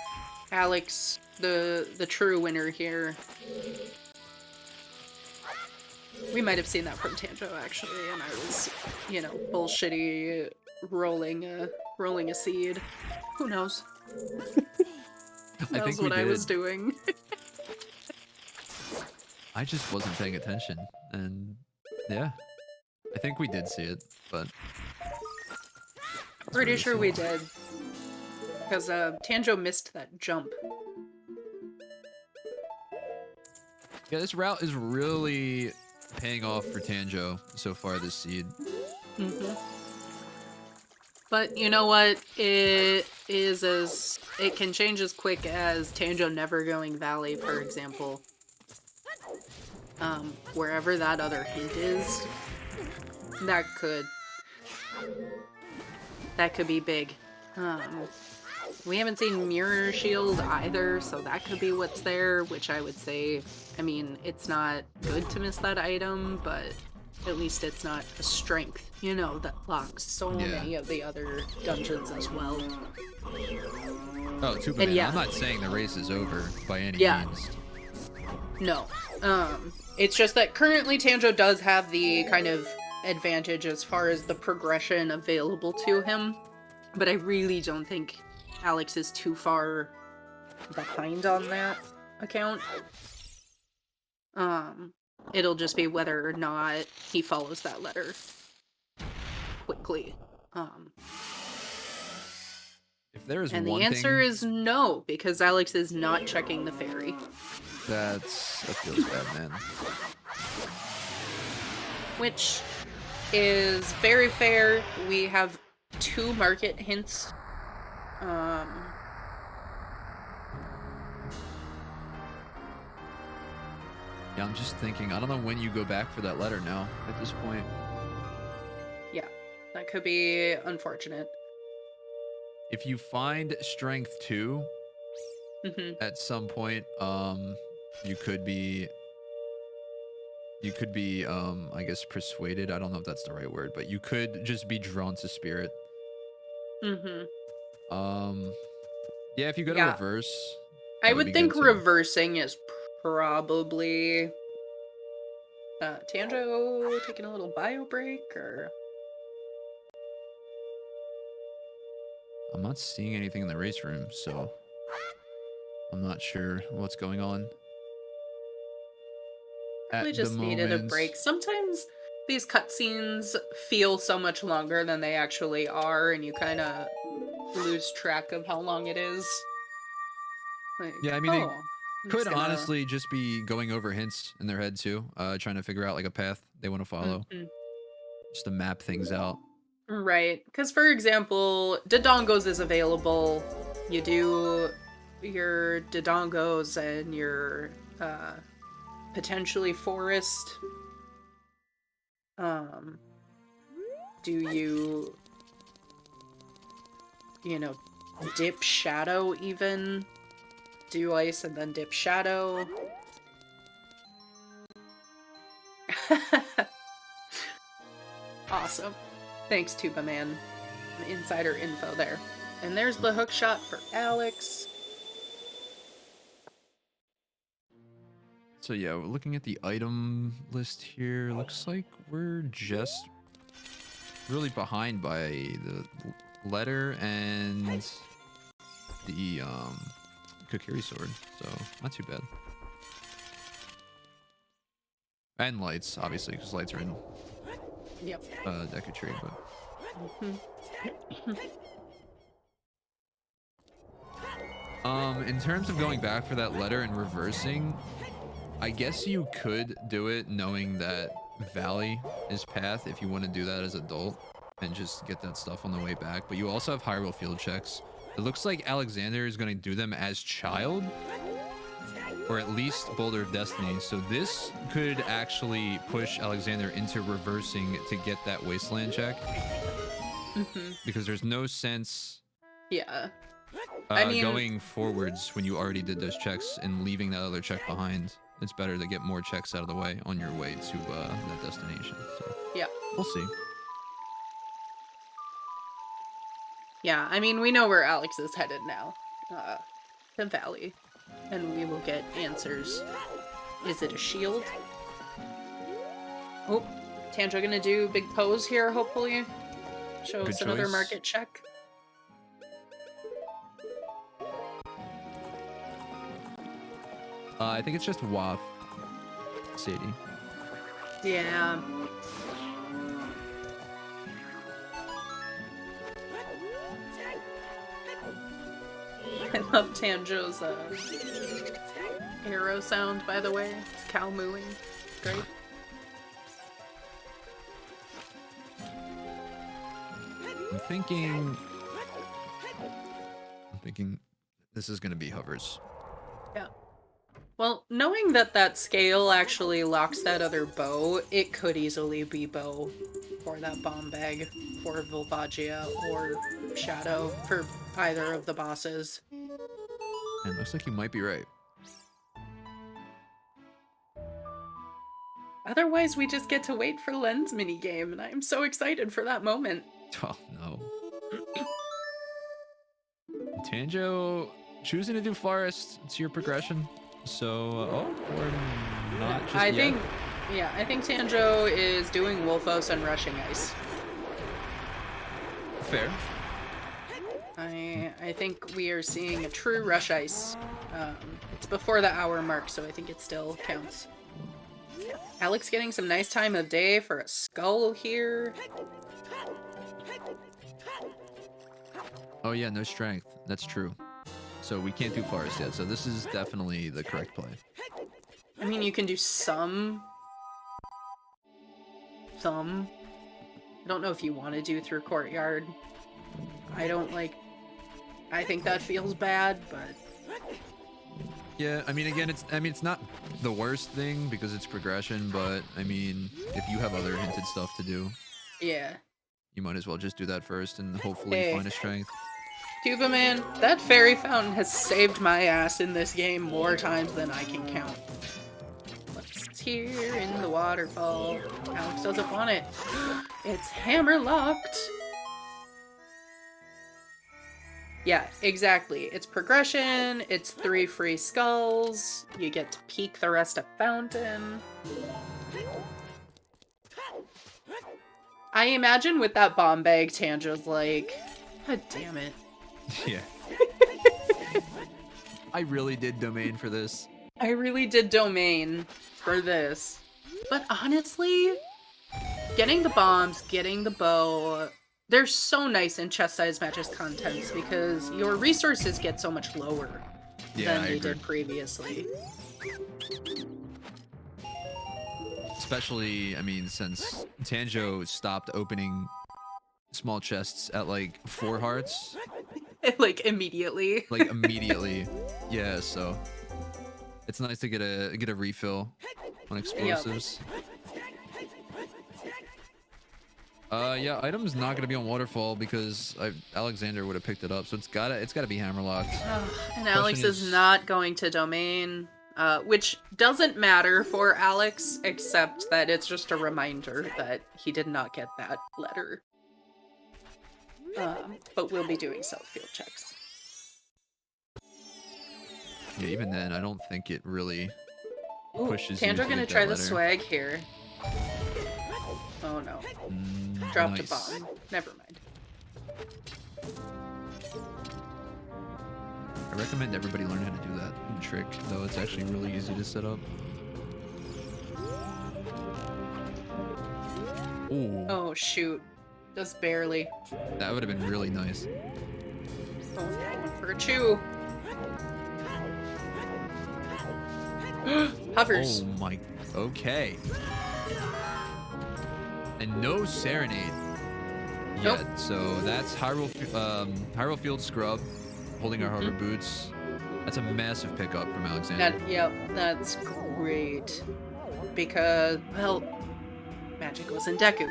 Alex, the true winner here. We might have seen that from Tanjo, actually, and I was, you know, bullshitty rolling a seed. Who knows? Who knows what I was doing? I just wasn't paying attention, and yeah, I think we did see it, but Pretty sure we did, because Tanjo missed that jump. Yeah, this route is really paying off for Tanjo so far this seed. But you know what? It can change as quick as Tanjo never going Valley, for example. Wherever that other hint is, that could be big. We haven't seen Mirror Shield either, so that could be what's there, which I would say, I mean, it's not good to miss that item, but at least it's not a strength, you know, that locks so many of the other dungeons as well. Oh, Tuba Man, I'm not saying the race is over by any means. No. It's just that currently Tanjo does have the kind of advantage as far as the progression available to him, but I really don't think Alex is too far behind on that account. It'll just be whether or not he follows that letter quickly. If there is and one the answer thing, is no, because Alex is not checking the ferry. that feels bad, man. Which is very fair. We have 2 market hints. Yeah, I'm just thinking, I don't know when you go back for that letter now, at this point. Yeah, that could be unfortunate. If you find Strength 2, at some point, you could be, I guess, persuaded. I don't know if that's the right word, but you could just be drawn to Spirit. Yeah, if you go to reverse, I would think reversing is probably Tanjo taking a little bio break, or I'm not seeing anything in the race room, so I'm not sure what's going on. Probably just needed a break. Sometimes these cutscenes feel so much longer than they actually are, and you kind of lose track of how long it is. Like, yeah, I mean, they could honestly just be going over hints in their head too, trying to figure out like a path they want to follow, just to map things out. Right. Because, for example, Dodongos is available. You do your Dodongos and your potentially forest. Um, do you know, dip shadow even? Do ice and then dip shadow? Awesome. Thanks, Tuba Man. Insider info there. And there's the hook shot for Alex. So yeah, we're looking at the item list here. Looks like we're just really behind by the letter and the Kokiri sword, so not too bad. And lights, obviously, because lights are in Yep. Deku Tree, but in terms of going back for that letter and reversing, I guess you could do it knowing that Valley is path if you want to do that as adult and just get that stuff on the way back. But you also have Hyrule field checks. It looks like Alexander is going to do them as child, or at least Boulder of Destiny. So this could actually push Alexander into reversing to get that Wasteland check. Because there's no sense Yeah. I mean, going forwards when you already did those checks and leaving that other check behind. It's better to get more checks out of the way on your way to that destination. So yeah. we'll see. Yeah, I mean, we know where Alex is headed now. The Valley. And we will get answers. Is it a shield? Oh, Tanjo gonna do big pose here, hopefully. Show Good us another choice. market check. I think it's just WAF, Sadie. Yeah. I love Tanjo's arrow sound, by the way. It's cow mooing. Great. I'm thinking this is gonna be hovers. Yeah. Well, knowing that that scale actually locks that other bow, it could easily be bow for that bomb bag for Volvagia or Shadow for either of the bosses. And looks like you might be right. Otherwise, we just get to wait for Len's minigame, and I'm so excited for that moment. Oh no. Tanjo choosing to do forest. It's your progression. So, or not just I yet. think, yeah, I think Tanjo is doing Wolfos and rushing ice. Fair. I think we are seeing a true rush ice. It's before the hour mark, so I think it still counts. Alex getting some nice time of day for a skull here. Oh yeah, no strength. That's true. So we can't do forest yet. So this is definitely the correct play. I mean, you can do some. I don't know if you want to do through courtyard. I think that feels bad, but Yeah, I mean, again, it's not the worst thing because it's progression, but I mean, if you have other hinted stuff to do, yeah. you might as well just do that first and hopefully find a strength. Tuba Man, that fairy fountain has saved my ass in this game more times than I can count. What's here in the waterfall? Alex doesn't want it. It's hammer locked. Yeah, exactly. It's progression, it's 3 free skulls, you get to peek the rest of Fountain. I imagine with that bomb bag, Tanjo's like, God damn it. Yeah. I really did domain for this. I really did domain for this. But honestly, getting the bombs, getting the bow, they're so nice in chest-sized matches contents because your resources get so much lower than they did previously. Especially, I mean, since Tanjo stopped opening small chests at like 4 hearts, Like immediately. like immediately. Yeah, so it's nice to get a refill on explosives. Yeah, item's not gonna be on waterfall because Alexander would have picked it up, so it's gotta be hammerlocked. And Alex is not going to domain, which doesn't matter for Alex, except that it's just a reminder that he did not get that letter. But we'll be doing self-field checks. Yeah, even then, I don't think it really pushes Ooh, you to Tanjo gonna get try that the letter. swag here. Oh no. Dropped Nice. a bomb. Never mind. I recommend everybody learn how to do that trick, though it's actually really easy to set up. Ooh, Oh shoot. Just barely. that would have been really nice. Oh no. For a chew. Hovers. Oh my, okay. And no serenade Nope. yet, so that's Hyrule Field Scrub holding our hover boots. That's a massive pickup from Alexander. Yep, that's great. Because, well, magic was in Deku.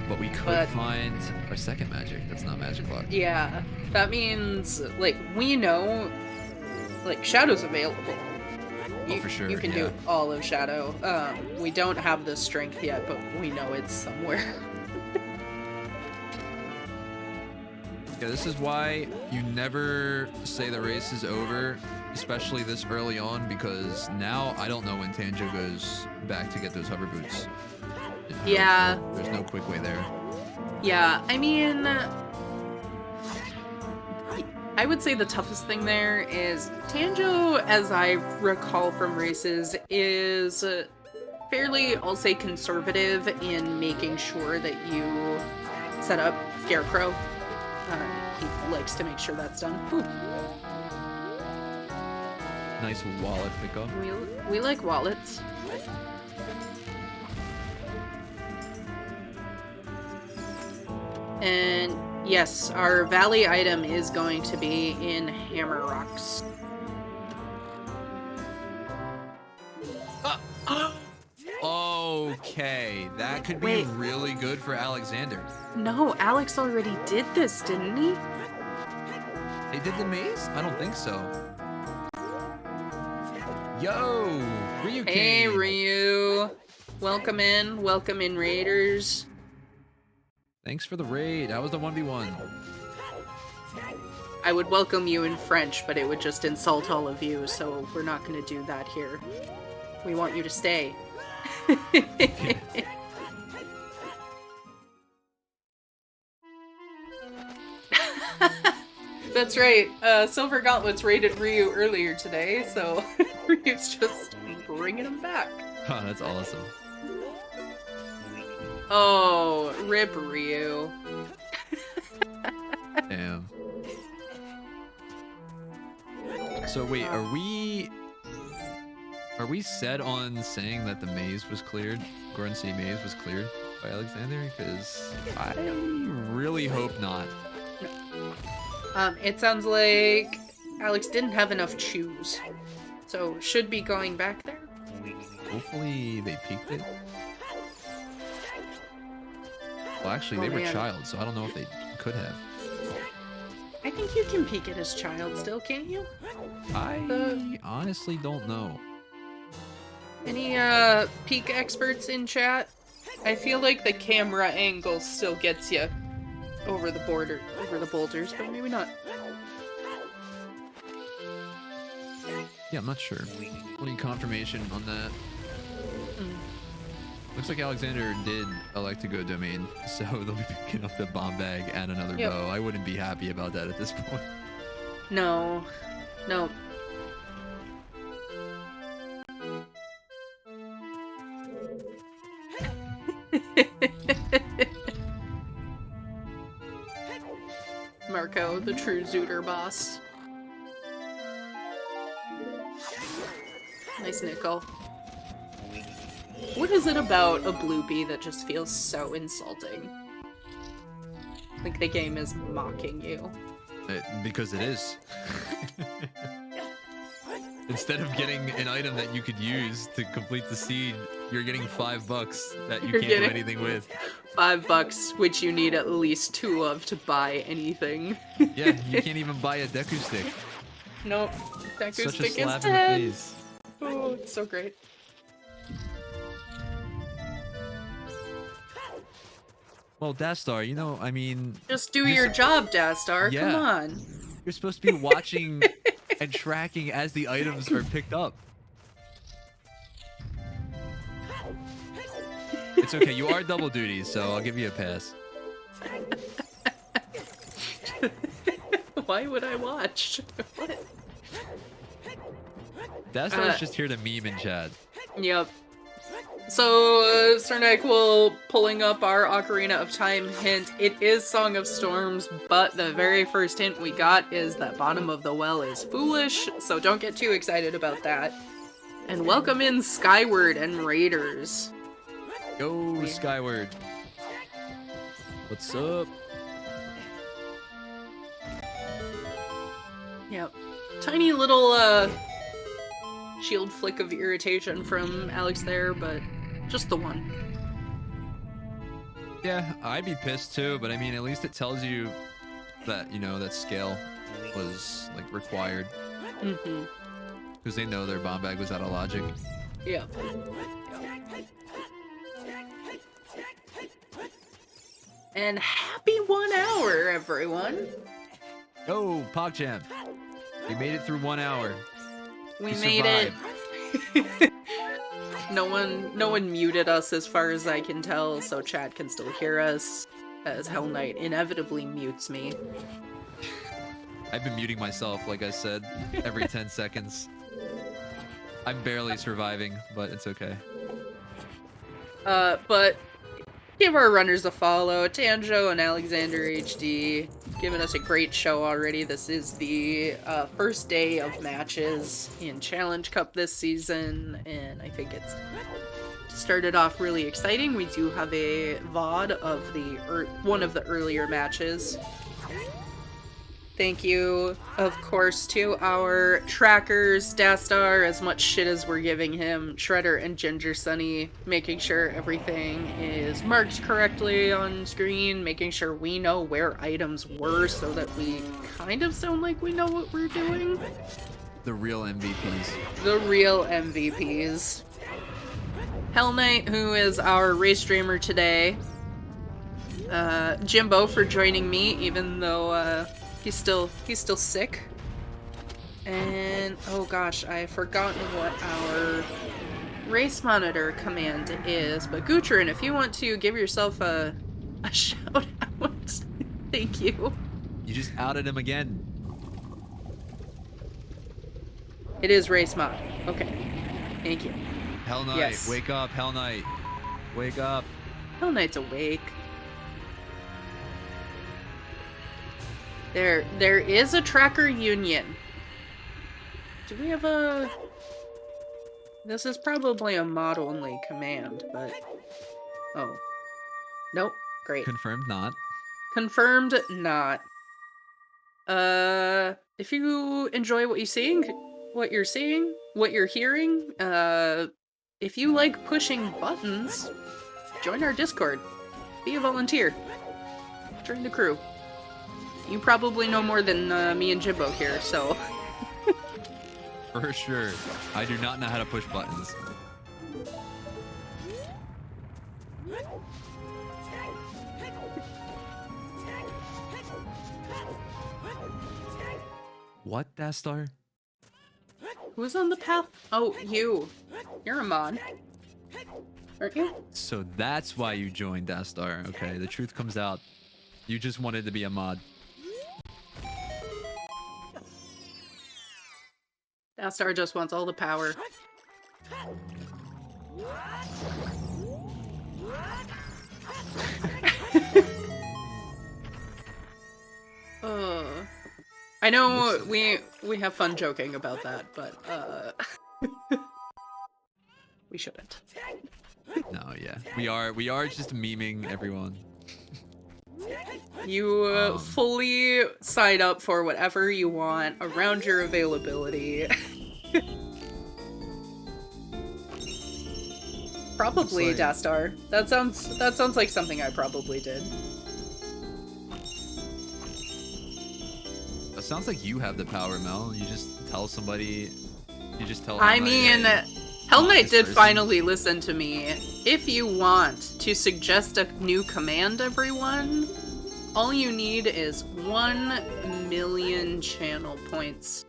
But we could find our second magic that's not magic locked. Yeah, that means, like, we know, like, Shadow's available. Oh, for sure, You can do all of Shadow. We don't have the strength yet, but we know it's somewhere. Yeah, this is why you never say the race is over, especially this early on, because now I don't know when Tanjo goes back to get those hover boots. Yeah. There's no quick way there. Yeah, I mean, I would say the toughest thing there is Tanjo, as I recall from races, is fairly, I'll say, conservative in making sure that you set up Scarecrow. He likes to make sure that's done. Ooh. Nice wallet pickup. We like wallets. And yes, our valley item is going to be in Hammer Rocks. Okay, that could be really good for Alexander. No, Alex already did this, didn't he? They did the maze? I don't think so. Yo, Ryu King. Hey, Ryu. Welcome in, Raiders. Thanks for the raid. How was the 1v1? I would welcome you in French, but it would just insult all of you, so we're not going to do that here. We want you to stay. That's right. Silver Gauntlets raided Ryu earlier today, so Ryu's just bringing him back. Oh, that's awesome. Oh, rip Ryu. Damn. So wait, are we set on saying that the maze was cleared? Garden City maze was cleared by Alexander? Because I really hope not. It sounds like Alex didn't have enough chews, so should be going back there. Hopefully they peeked it. Well, actually, they were child, so I don't know if they could have. I think you can peek at his child still, can't you? I honestly don't know. Any peek experts in chat? I feel like the camera angle still gets you over the boulders, but maybe not. Yeah, I'm not sure. We'll need confirmation on that. Looks like Alexander did elect to go domain, so they'll be picking up the bomb bag and another bow. I wouldn't be happy about that at this point. No. No. Marco, the true Zooter boss. Nice nickel. What is it about a Bloopy that just feels so insulting? Like the game is mocking you. Because it is. Instead of getting an item that you could use to complete the seed, you're getting $5 that you You're can't do getting- anything with. $5, which you need at least 2 of to buy anything. Yeah, you can't even buy a Deku stick. Nope. Deku Such a stick slap is in the dead. face. Oh, it's so great. Well, Dastar, you know, I mean, Just do You're your so- job, Dastar. Yeah. Come on. you're supposed to be watching and tracking as the items are picked up. It's okay, you are double duty, so I'll give you a pass. Why would I watch? What? Dastar's just here to meme in chat. Yep. So, Sir Nyquil pulling up our Ocarina of Time hint. It is Song of Storms, but the very first hint we got is that bottom of the well is foolish, so don't get too excited about that. And welcome in Skyward and Raiders. Go Skyward. What's up? Yep. Tiny little, shield flick of irritation from Alex there, but just the one. Yeah, I'd be pissed too, but I mean, at least it tells you that, you know, that scale was, like, required. Mm-hmm. Because they know their bomb bag was out of logic. Yeah. And happy 1 hour, everyone! Go, PogChamp! We made it through 1 hour. We We made it. survived. No one muted us as far as I can tell, so chat can still hear us, as Hell Knight inevitably mutes me. I've been muting myself, like I said, every 10 seconds. I'm barely surviving, but it's okay. But give our runners a follow. Tanjo and AlexanderHD giving us a great show already. This is the first day of matches in Challenge Cup this season, and I think it's started off really exciting. We do have a VOD of one of the earlier matches. Thank you, of course, to our trackers, Dastar, as much shit as we're giving him, Shredder and Ginger Sunny, making sure everything is marked correctly on screen, making sure we know where items were so that we kind of sound like we know what we're doing. The real MVPs. The real MVPs. Hell Knight, who is our race streamer today. Jimbo for joining me, even though, he's still sick. And, oh gosh, I've forgotten what our race monitor command is. But Gutrin, if you want to give yourself a shout out, thank you. You just outed him again. It is race mod. Okay. Thank you. Hell Knight, Yes. wake up, Hell Knight. Wake up. Hell Knight's awake. There is a tracker union. Do we have a... This is probably a mod-only command, but... Oh. Nope. Great. Confirmed not. Confirmed not. If you enjoy what you're seeing, what you're hearing, if you like pushing buttons, join our Discord. Be a volunteer. Join the crew. You probably know more than me and Jimbo here, so... For sure. I do not know how to push buttons. What, Dastar? Who's on the path? Oh, you. You're a mod. Aren't you? So that's why you joined Dastar. Okay, the truth comes out. You just wanted to be a mod. Dastar just wants all the power. I know we have fun joking about that, but we shouldn't. No, yeah. We are just memeing everyone. You fully sign up for whatever you want around your availability. Probably Looks like- Dastar. That sounds like something I probably did. It sounds like you have the power, Mel. You just tell somebody. You just tell. I Hell Knight, mean, hey, Hell mod Knight this did person. finally listen to me. If you want to suggest a new command, everyone, all you need is 1,000,000 channel points.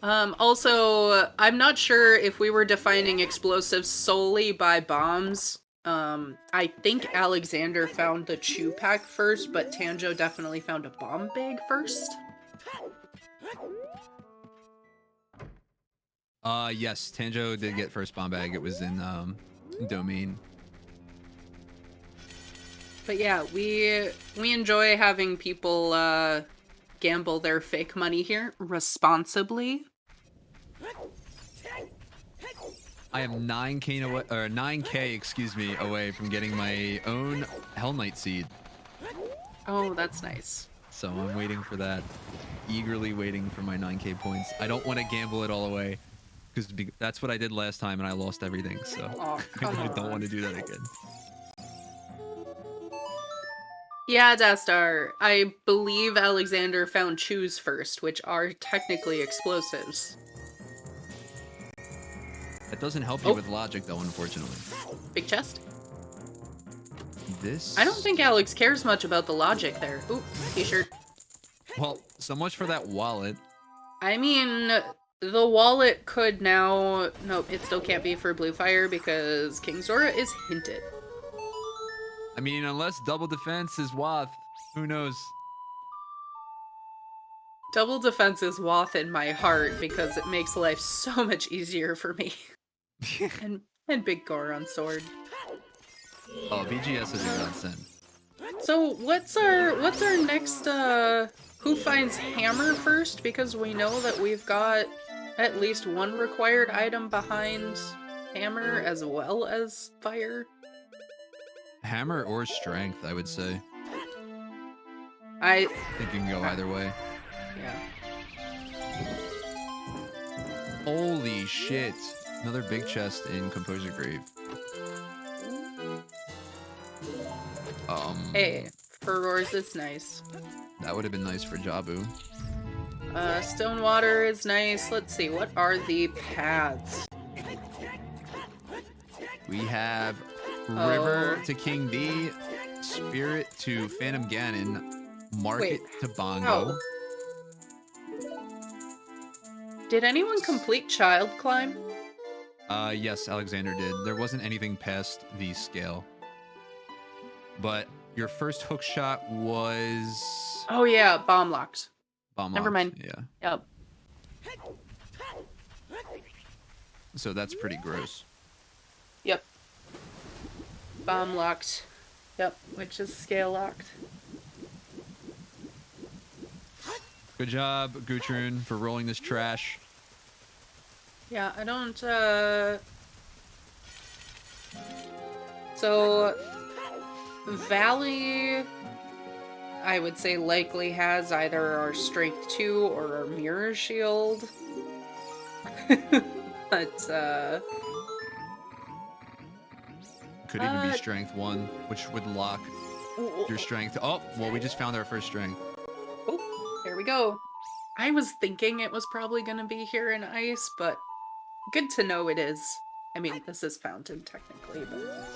Also, I'm not sure if we were defining explosives solely by bombs. I think Alexander found the chew pack first, but Tanjo definitely found a bomb bag first. Yes, Tanjo did get first bomb bag. It was in domain. But yeah, we enjoy having people gamble their fake money here responsibly. I am 9K away, or 9K, excuse me, away from getting my own Hell Knight seed. Oh, that's nice. So I'm waiting for that. Eagerly waiting for my 9K points. I don't want to gamble it all away, because that's what I did last time and I lost everything. So Oh, I come really don't on. want to do that again. Yeah, Dastar. I believe Alexander found chews first, which are technically explosives. That doesn't help you with logic, though, unfortunately. Big chest? This... I don't think Alex cares much about the logic there. Ooh, t-shirt. Well, so much for that wallet. I mean, the wallet could now... Nope, it still can't be for Blue Fire because King Zora is hinted. I mean, unless double defense is Wath, who knows? Double defense is Wath in my heart because it makes life so much easier for me. and Big Gore on sword. Oh, BGS is a godsend. So what's our next who finds hammer first? Because we know that we've got at least one required item behind hammer as well as fire. Hammer or strength, I would say. I think you can go either way. Yeah. Holy shit. Another big chest in Composer Grave. Hey, Furrours is nice. That would have been nice for Jabu. Stonewater is nice. Let's see, what are the paths? We have River to King D, Spirit to Phantom Ganon, Market to Bongo. Did anyone complete Child Climb? Yes, Alexander did. There wasn't anything past the scale. But your first hook shot was... Oh yeah, bomb locked. Bomb Never locked, mind. yeah. Yep. So that's pretty gross. Yep. Bomb locked. Yep, which is scale locked. Good job, Gutrun, for rolling this trash. Yeah, I don't, So, Valley, I would say likely has either our Strength 2 or our Mirror Shield. But, Could even be Strength 1, which would lock your Strength. Oh, well, we just found our first Strength. Oh, there we go. I was thinking it was probably gonna be here in Ice, but good to know it is. I mean, this is Fountain, technically, but...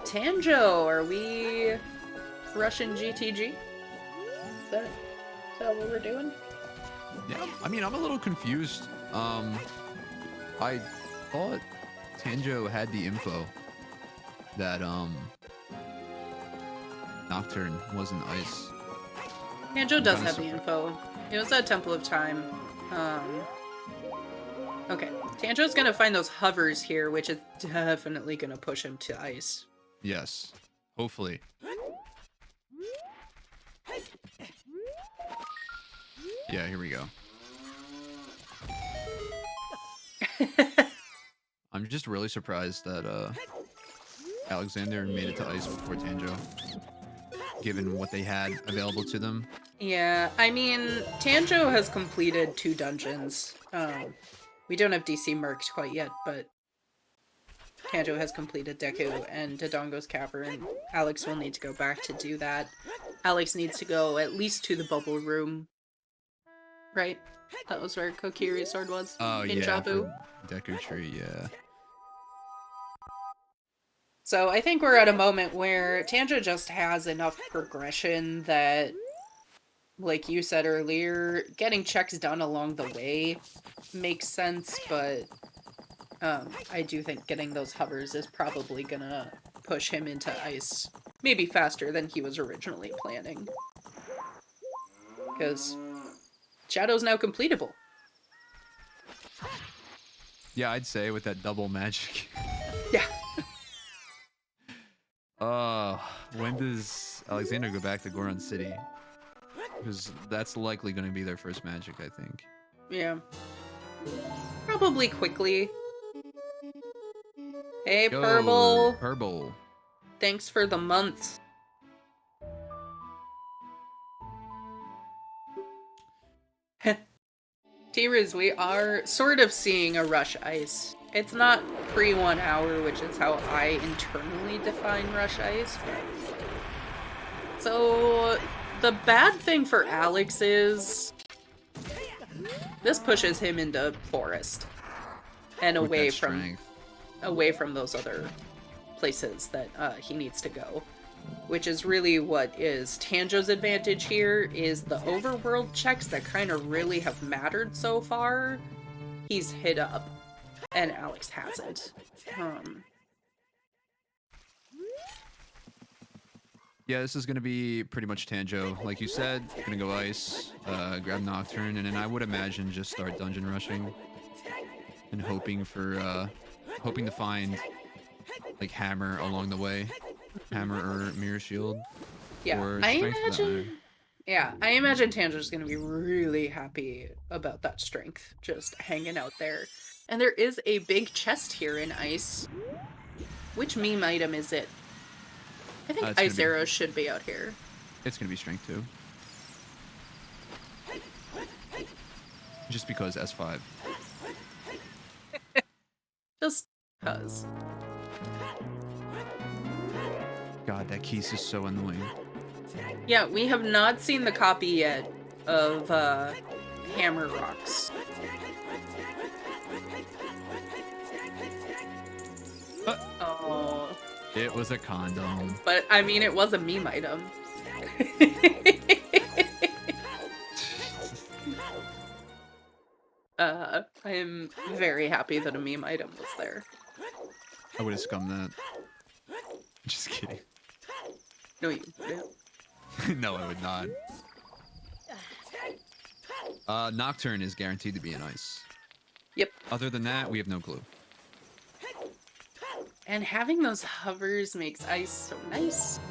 Tanjo, are we rushing GTG? Is that what we're doing? Yeah, I mean, I'm a little confused. I thought Tanjo had the info that, Nocturne wasn't Ice. Tanjo does have the info. It was at Temple of Time. Okay, Tanjo's gonna find those hovers here, which is definitely gonna push him to Ice. Yes, hopefully. Yeah, here we go. I'm just really surprised that Alexander made it to ice before Tanjo, given what they had available to them. Yeah, I mean, Tanjo has completed 2 dungeons. We don't have DC Mercs quite yet, but Tanjo has completed Deku and Dodongo's Cavern. Alex will need to go back to do that. Alex needs to go at least to the bubble room. Right? That was where Kokiri's sword was. Oh in yeah, Jabu. for Deku Tree, yeah. So I think we're at a moment where Tanjo just has enough progression that, like you said earlier, getting checks done along the way makes sense, but I do think getting those hovers is probably gonna push him into ice maybe faster than he was originally planning. Because Shadow's now completable. Yeah, I'd say with that double magic. Yeah. When does Alexander go back to Goron City? Because that's likely going to be their first magic, I think. Yeah. Probably quickly. Hey, Yo, Purple. Purple. Thanks for the months. T-Riz, we are sort of seeing a rush ice. It's not pre 1 hour, which is how I internally define rush ice. So, the bad thing for Alex is this pushes him into forest and With away that from those other places that he needs to go. Which is really what is Tanjo's advantage here, is the overworld checks that kind of really have mattered so far. He's hit up, and Alex hasn't. Yeah, this is going to be pretty much Tanjo. Like you said, going to go ice, grab Nocturne, and then I would imagine just start dungeon rushing and hoping to find like Hammer along the way. Hammer or Mirror Shield. Yeah, or I Strength for that matter. imagine. Yeah, I imagine Tanjo's gonna be really happy about that strength, just hanging out there. And there is a big chest here in ice. Which meme item is it? I think Ice Arrow should be out here. It's gonna be Strength too. Just because S5. Just cause. God, that Keese is so annoying. Yeah, we have not seen the copy yet of Hammer Rocks. Oh. It was a condom. But, I mean, it was a meme item. I am very happy that a meme item was there. I would have scummed that. Just kidding. No, you wouldn't. No, I would not. Nocturne is guaranteed to be in ice. Yep. Other than that, we have no clue. And having those hovers makes ice so nice.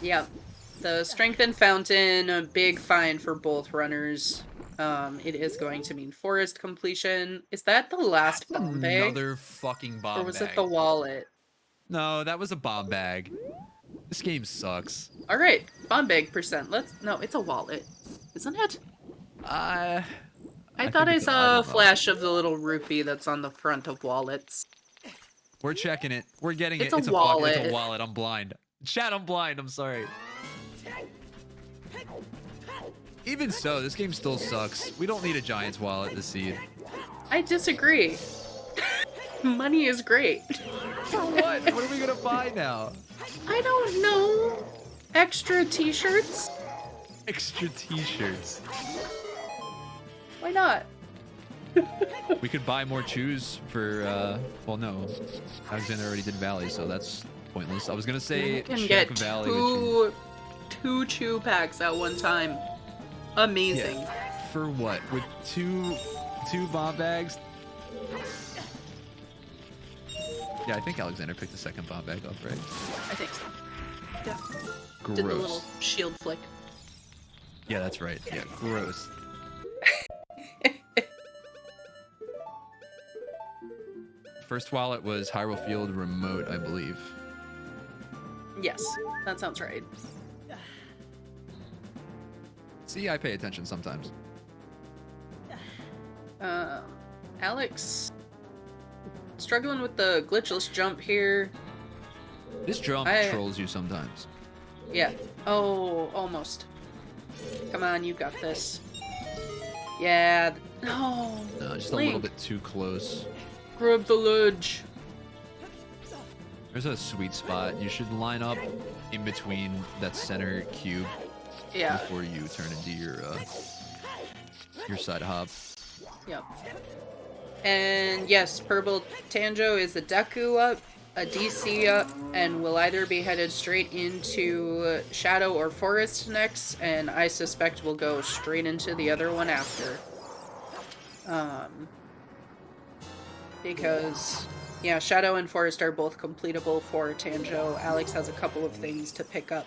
Yep. The Strengthened Fountain, a big find for both runners. It is going to mean forest completion. Is that the last bomb bag? Another fucking bomb bag. Or was it the wallet? No, that was a bomb bag. This game sucks. Alright, bomb bag percent. No, it's a wallet. Isn't it? I thought I think it's saw a either flash of the little rupee that's on the front of wallets. We're checking it. We're getting It's it. a wallet. It's a wallet. I'm blind. Chat, I'm blind. I'm sorry. Even so, this game still sucks. We don't need a Giant's wallet to seed. I disagree. Money is great. For what? What are we gonna buy now? I don't know. Extra t-shirts? Extra t-shirts. Why not? We could buy more chews for, well, no. Alexander already did Valley, so that's pointless. I was gonna say You can check get Valley with two chew packs at one time. Amazing. Yeah. For what? With two bomb bags? Yeah, I think Alexander picked the second bomb bag up, right? I think so. Yeah. Gross. Did the little shield flick. Yeah, that's right. Yeah, gross. first wallet was Hyrule Field Remote, I believe. Yes, that sounds right. See, I pay attention sometimes. Alex, struggling with the glitchless jump here. This jump trolls you sometimes. Yeah. Oh, almost. Come on, you got this. Yeah. No. No, just Link. a little bit too close. Grab the ledge. There's a sweet spot. You should line up in between that center cube before you turn into your side hop. Yep. And yes, Purple Tanjo is a Deku up, a DC up, and will either be headed straight into Shadow or Forest next, and I suspect we'll go straight into the other one after. Because, yeah, Shadow and Forest are both completable for Tanjo. Alex has a couple of things to pick up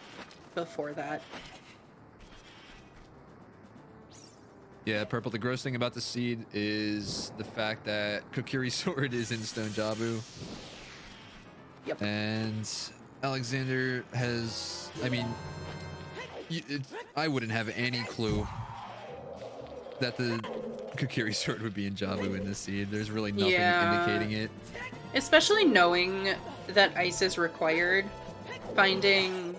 before that. Yeah, Purple, the gross thing about the seed is the fact that Kokiri's sword is in Stone Jabu. Yep. And Alexander has, I mean, I wouldn't have any clue that the Kokiri sword would be in Jabu in this seed. There's really nothing indicating it. Especially knowing that ice is required, finding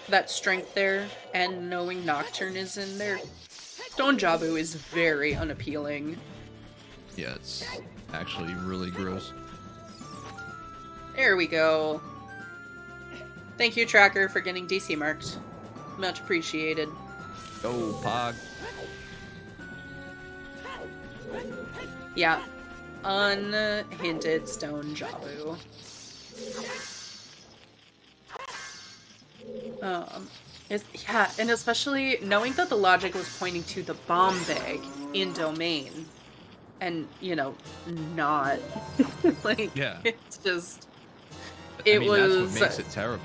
that strength there, and knowing Nocturne is in there. Stone Jabu is very unappealing. Yeah, it's actually really gross. There we go. Thank you, Tracker, for getting DC marked. Much appreciated. Oh, Pog. Yeah. Unhinted Stone Jabu. Yeah, and especially knowing that the logic was pointing to the bomb bag in Domain, and, you know, not. Like, yeah. It's just... I mean, that's what makes it terrible.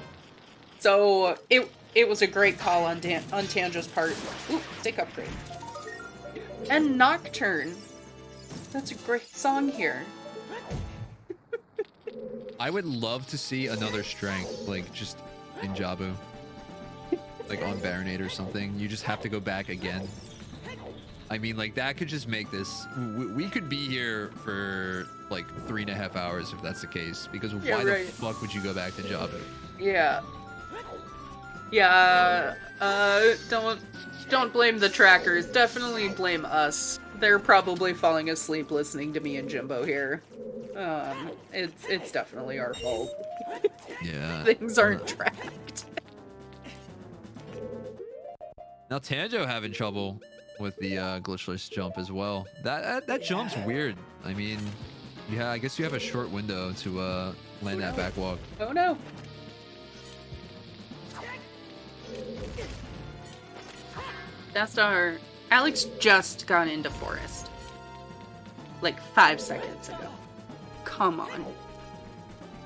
So, it was a great call on Tanjo's part. Ooh, stick upgrade. And Nocturne. That's a great song here. I would love to see another strength, like, just in Jabu. Like, on Baronade or something. You just have to go back again. I mean, like, that could just make this... We could be here for, like, 3.5 hours if that's the case. Because why the fuck would you go back to Jabu? Yeah. Yeah, don't blame the trackers. Definitely blame us. They're probably falling asleep listening to me and Jimbo here. It's definitely our fault. Yeah. Things aren't tracked. Now Tanjo having trouble with the glitchless jump as well. That jump's weird. I mean, yeah, I guess you have a short window to land that back walk. Oh no. That's our... Alex just got into Forest. Like 5 seconds ago. Come on.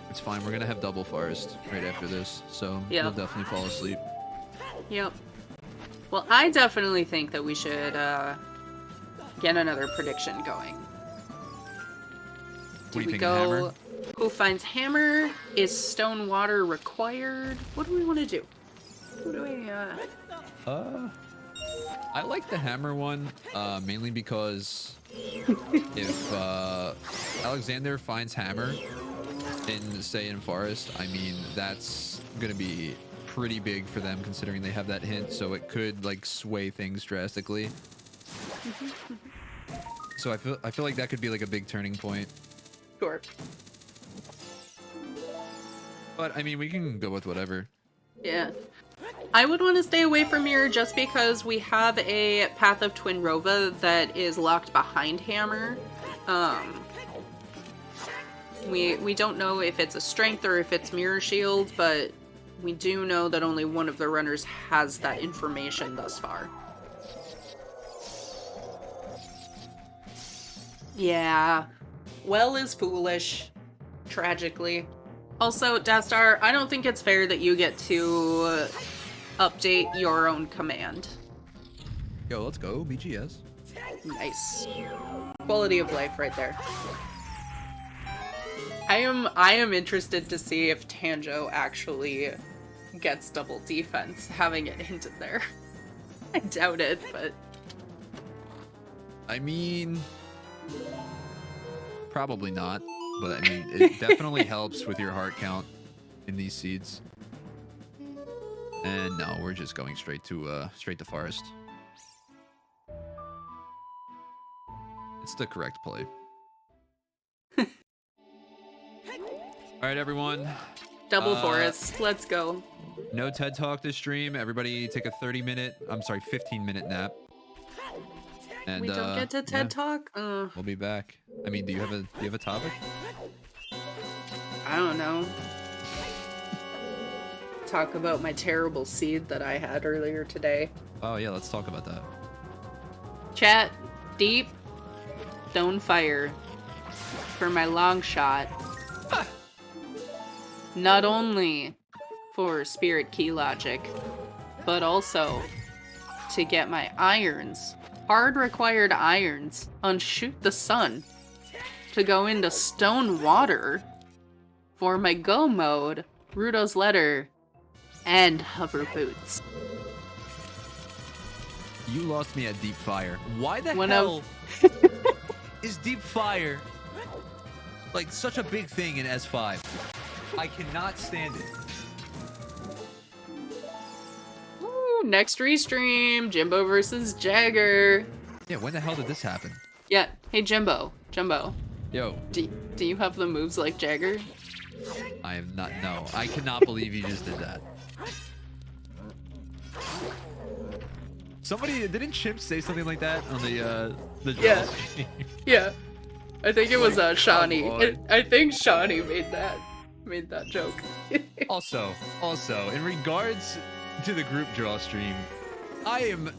It's fine. We're gonna have double forest right after this, so you'll definitely fall asleep. Yep. Well, I definitely think that we should get another prediction going. Do we go? Hammer? Who finds hammer? Is stone water required? What do we want to do? Who do we I like the hammer one, mainly because if Alexander finds hammer in, say, in Forest, I mean, that's gonna be pretty big for them considering they have that hint, so it could, like, sway things drastically. So I feel like that could be, like, a big turning point. Sure. But, I mean, we can go with whatever. Yeah. I would want to stay away from here just because we have a Path of Twin Rova that is locked behind Hammer. We don't know if it's a strength or if it's Mirror Shield, but we do know that only one of the runners has that information thus far. Yeah. Well is foolish. Tragically. Also, Dastar, I don't think it's fair that you get to update your own command. Yo, let's go, BGS. Nice. Quality of life right there. I am interested to see if Tanjo actually gets double defense, having it hinted there. I doubt it, but I mean, probably not. But I mean, it definitely helps with your heart count in these seeds. And no, we're just going straight to forest. It's the correct play. All right, everyone. double forest. Let's go. No TED Talk this stream. Everybody take a 15-minute nap. And We don't get to TED Talk? We'll be back. I mean, do you have a topic? I don't know. Talk about my terrible seed that I had earlier today. Oh yeah, let's talk about that. Chat, deep, stone fire for my long shot. Not only for spirit key logic, but also to get my irons, hard required irons, on Shoot the Sun to go into stone water for my go mode, Rudo's Letter, and hover boots. You lost me at deep fire. Why the One hell is deep fire like such a big thing in S5? I cannot stand it. Ooh, next restream, Jimbo versus Jagger. Yeah, when the hell did this happen? Yeah, hey Jimbo, Yo, do you have the moves like Jagger? I am not. No, I cannot believe you just did that. Somebody didn't Chimp say something like that on the Yeah. stream? Yeah, I think it was Like, Shawnee. come on. I think Shawnee made that joke. Also, in regards to the group draw stream, I am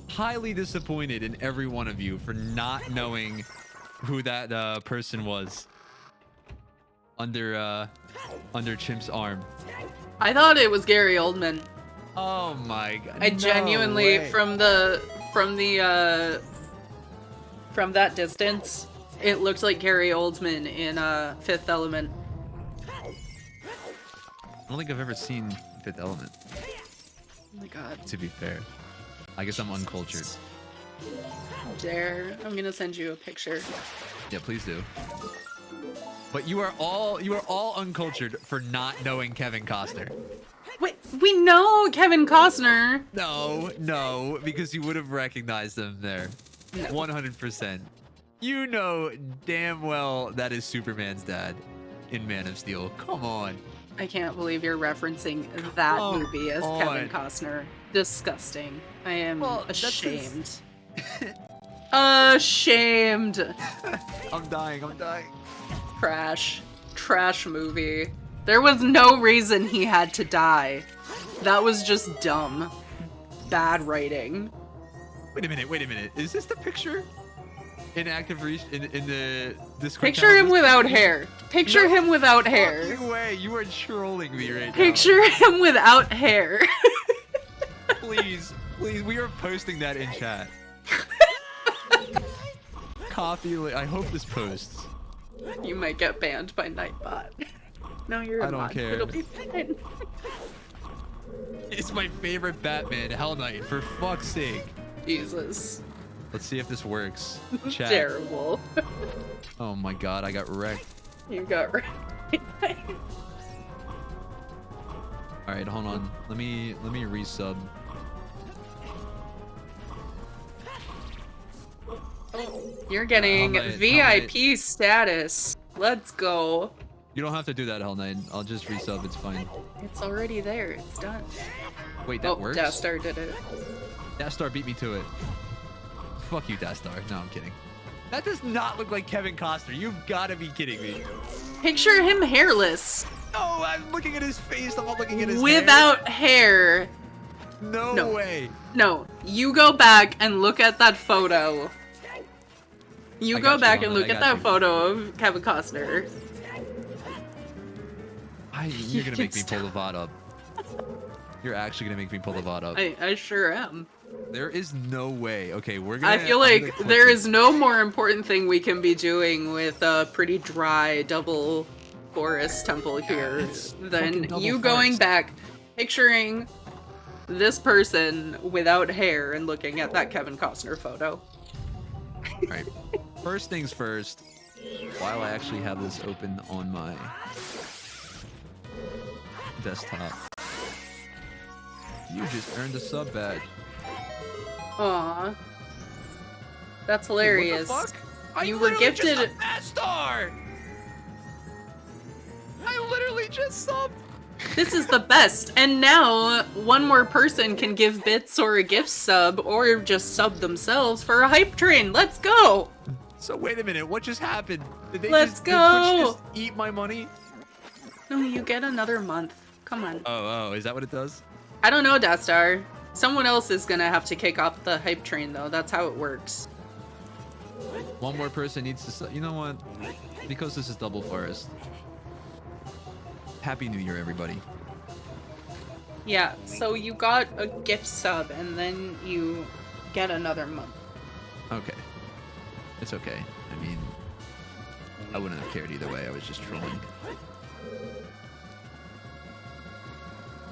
highly disappointed in every one of you for not knowing who that person was under Chimp's arm. I thought it was Gary Oldman. Oh my god! I genuinely, way. from that distance, it looked like Gary Oldman in Fifth Element. I don't think I've ever seen Fifth Element. Oh my god. To be fair, I guess I'm uncultured. Dare. I'm gonna send you a picture. Yeah, please do. But you are all uncultured for not knowing Kevin Costner. Wait, we know Kevin Costner. No, because you would have recognized him there. No. 100%. You know damn well that is Superman's dad in Man of Steel. Come on. I can't believe you're referencing that Come movie as on. Kevin Costner. Disgusting. I am That's ashamed. Ashamed. I'm dying. Trash movie. There was no reason he had to die. That was just dumb. Bad writing. Wait a minute. Is this the picture in active reach in the Discord? Picture him without hair. Picture him without hair. Fucking way. You are trolling me right now. Picture him without hair. Please, we are posting that in chat. Copy. I hope this posts. You might get banned by Nightbot. No, you're I not. don't care. It'll be fine. It's my favorite Batman, Hell Knight, for fuck's sake. Jesus. Let's see if this works. Chat. Terrible. Oh my god, I got wrecked. You got right. Alright, hold on. Let me resub. Oh, you're getting Hell Knight, VIP status. Let's go. You don't have to do that, Hell Knight. I'll just resub, it's fine. It's already there. It's done. Wait, that works? Dastar did it. Dastar beat me to it. Fuck you, Dastar. No, I'm kidding. That does not look like Kevin Costner. You've got to be kidding me. Picture him hairless. No, I'm looking at his face. I'm not looking at his Without hair. hair. No way. No, you go back and look at that photo. You I go got back you, and Lana, look I at got that you. photo of Kevin Costner. You're gonna make me pull the VOD up. You're actually gonna make me pull the VOD up. I sure am. There is no way. Okay, we're gonna. I feel I'm like gonna click there it. is no more important thing we can be doing with a pretty dry double forest temple here it's than fucking double you going forest. back, picturing this person without hair and looking at that Kevin Costner photo. Alright. First things first, while I actually have this open on my desktop, you just earned a sub badge. Aw. That's hilarious. What the fuck? You were gifted. Just a star. I literally just subbed. This is the best. And now one more person can give bits or a gift sub or just sub themselves for a hype train. Let's go. So wait a minute, what just happened? Did they Let's just, go. Did Twitch just eat my money? No, you get another month. Come on. Oh, is that what it does? I don't know, Dastar. Someone else is gonna have to kick off the hype train, though. That's how it works. One more person needs to. You know what? Because this is Double Forest. Happy New Year, everybody. Yeah, so you got a gift sub, and then you get another month. Okay. It's okay. I mean, I wouldn't have cared either way. I was just trolling.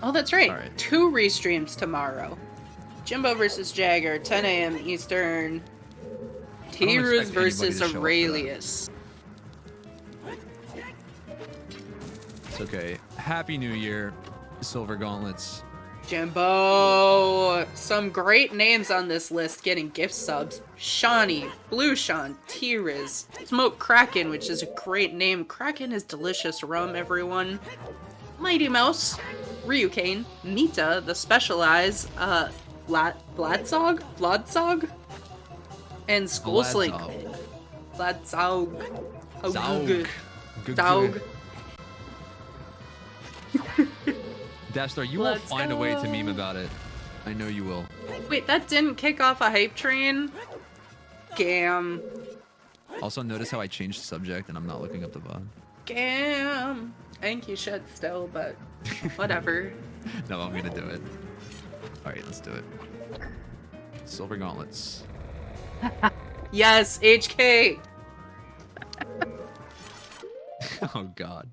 Oh, that's right. All right. 2 restreams tomorrow. Jimbo versus Jagger, 10 a.m. Eastern. T-Ruz expect anybody versus to show up for that. Aurelius. It's okay. Happy New Year, Silver Gauntlets. Jimbo! Some great names on this list getting gift subs. Shawnee, Blue Sean, T-Riz, Smoke Kraken, which is a great name. Kraken is delicious rum, everyone. Mighty Mouse, Ryukane, Mita, the Specialize, Vladsog? And Skullslink. Vladsog. Zaug. Zaug. Deathstar, you will Let's find a way to go. meme about it. I know you will. Wait, that didn't kick off a hype train? Gam. Also, notice how I changed the subject and I'm not looking up the VOD. Gam. I think you should still, but whatever. No, I'm gonna do it. Alright, let's do it. Silver Gauntlets. Yes, HK. Oh god.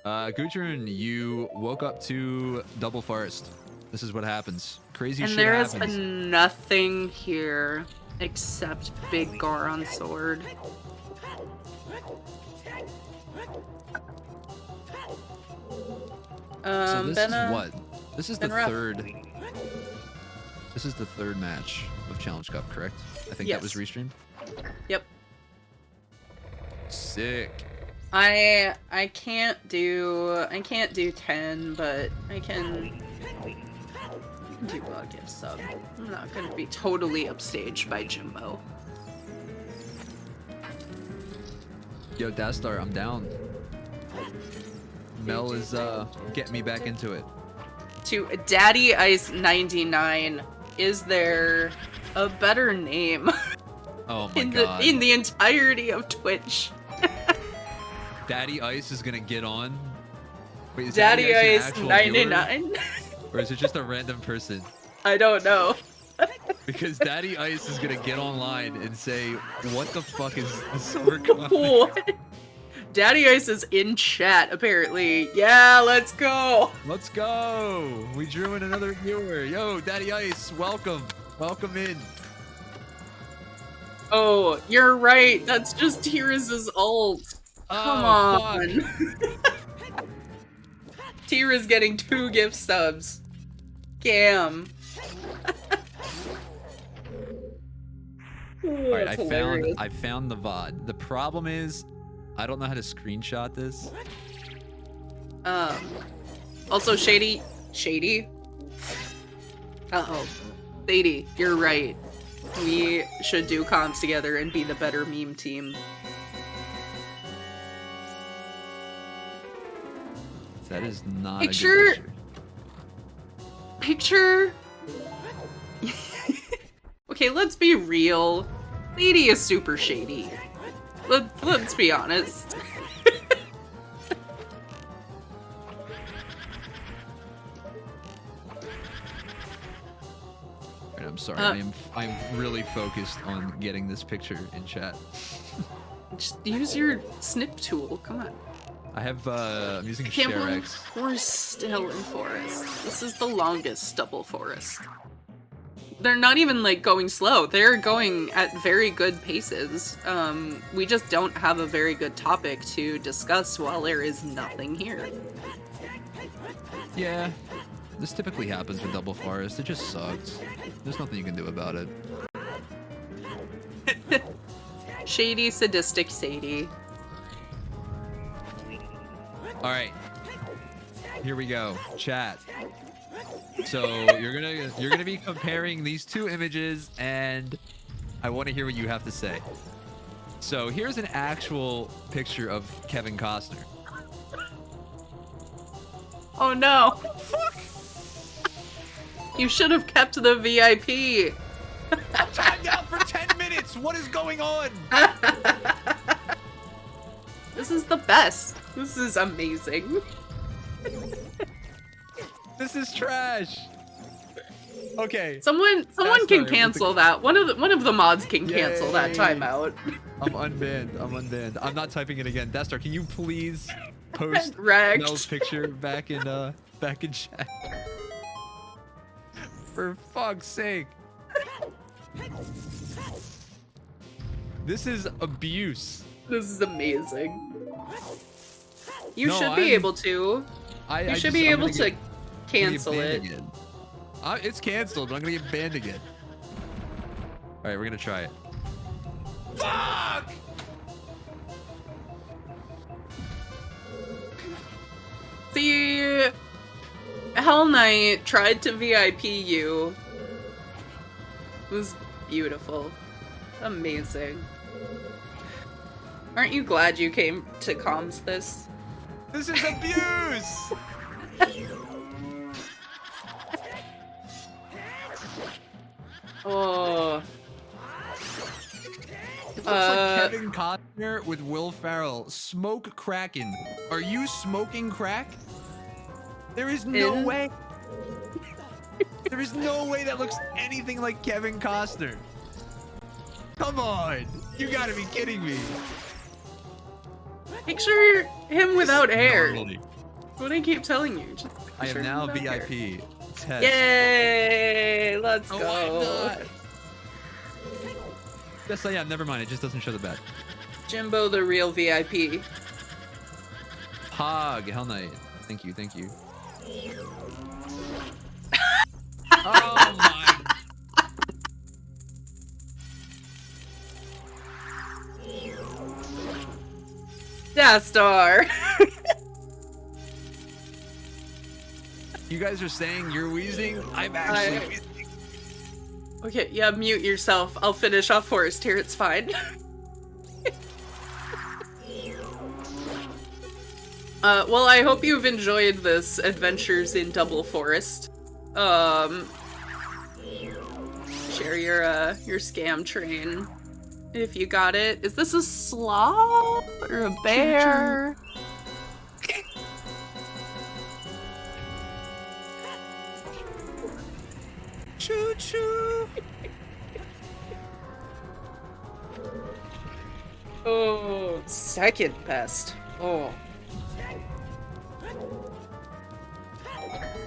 Gudrun, you woke up to Double Forest. This is what happens. Crazy And shit there has happens. been nothing here except Big Goron Sword. So this Benna, is what? This is the been rough. third. This is the third match of Challenge Cup, correct? I think that was Yes. restreamed. Yep. Sick. I can't do 10, but I can do a gift sub. I'm not gonna be totally upstaged by Jimbo. Yo, Dastar, I'm down. Mel is getting me back into it. To Daddy Ice 99, is there a better name Oh my god. in the entirety of Twitch? Daddy Ice is gonna get on. Wait, is Daddy an Ice actual viewer, 99? or is it just a random person? I don't know. Because Daddy Ice is gonna get online and say, "What the fuck is the Silver Gauntlet?" What? Daddy Ice is in chat, apparently. Yeah, let's go. Let's go! We drew in another viewer. Yo, Daddy Ice, welcome. Welcome in. Oh, you're right. That's just T-Riz's ult. Come on. T-Riz getting 2 gift subs. Gam. Alright, That's hilarious. I found the VOD. The problem is, I don't know how to screenshot this. Also, Shady. Uh-oh. Sadie, you're right. We should do comms together and be the better meme team. That is not Picture- a good picture. Picture. Okay, let's be real. Sadie is super shady. Let's be honest. Alright, I'm sorry. I'm really focused on getting this picture in chat. Just use your snip tool. Come on. I have, I'm using I can't Share believe X. we're still in forest. This is the longest double forest. They're not even, like, going slow. They're going at very good paces. We just don't have a very good topic to discuss while there is nothing here. Yeah, this typically happens with Double Forest. It just sucks. There's nothing you can do about it. Shady, sadistic Sadie. Alright. Here we go. Chat. So you're gonna be comparing these two images, and I want to hear what you have to say. So here's an actual picture of Kevin Costner. Oh no! Fuck! You should have kept the VIP. I'm timed out for 10 minutes. What is going on? This is the best. This is amazing. This is trash. Okay. Someone can cancel that. One of the mods can cancel that Yay. timeout. I'm unbanned. I'm unbanned. I'm not typing it again. Dastar, can you please post Wrecked. Mel's picture back in chat? For fuck's sake. This is abuse. This is amazing. You No, should be able to. You should be able to cancel it. Again. It's canceled, but I'm gonna get banned again. Alright, we're gonna try it. Fuck! See, Hell Knight tried to VIP you. It was beautiful. Amazing. Aren't you glad you came to comms this? This is abuse! Oh. It looks like Kevin Costner with Will Ferrell. Smoke cracking. Are you smoking crack? There is no way. There is no way that looks anything like Kevin Costner. Come on. You gotta be kidding me. Picture him without hair. Gnarly. What do I keep telling you? Just I picture am him now without hair. VIP. Test. Yay! Let's Oh, go. why not? Yes, I am. Never mind. It just doesn't show the badge. Jimbo, the real VIP. Hog. Hell Knight. Thank you. Thank you. Oh my. Dastar. You guys are saying you're wheezing? I'm actually wheezing. Okay, yeah, mute yourself. I'll finish off Forest here, it's fine. Well, I hope you've enjoyed this Adventures in Double Forest. Share your scam train if you got it. Is this a sloth or a bear? Choo choo. Oh, second best. Oh.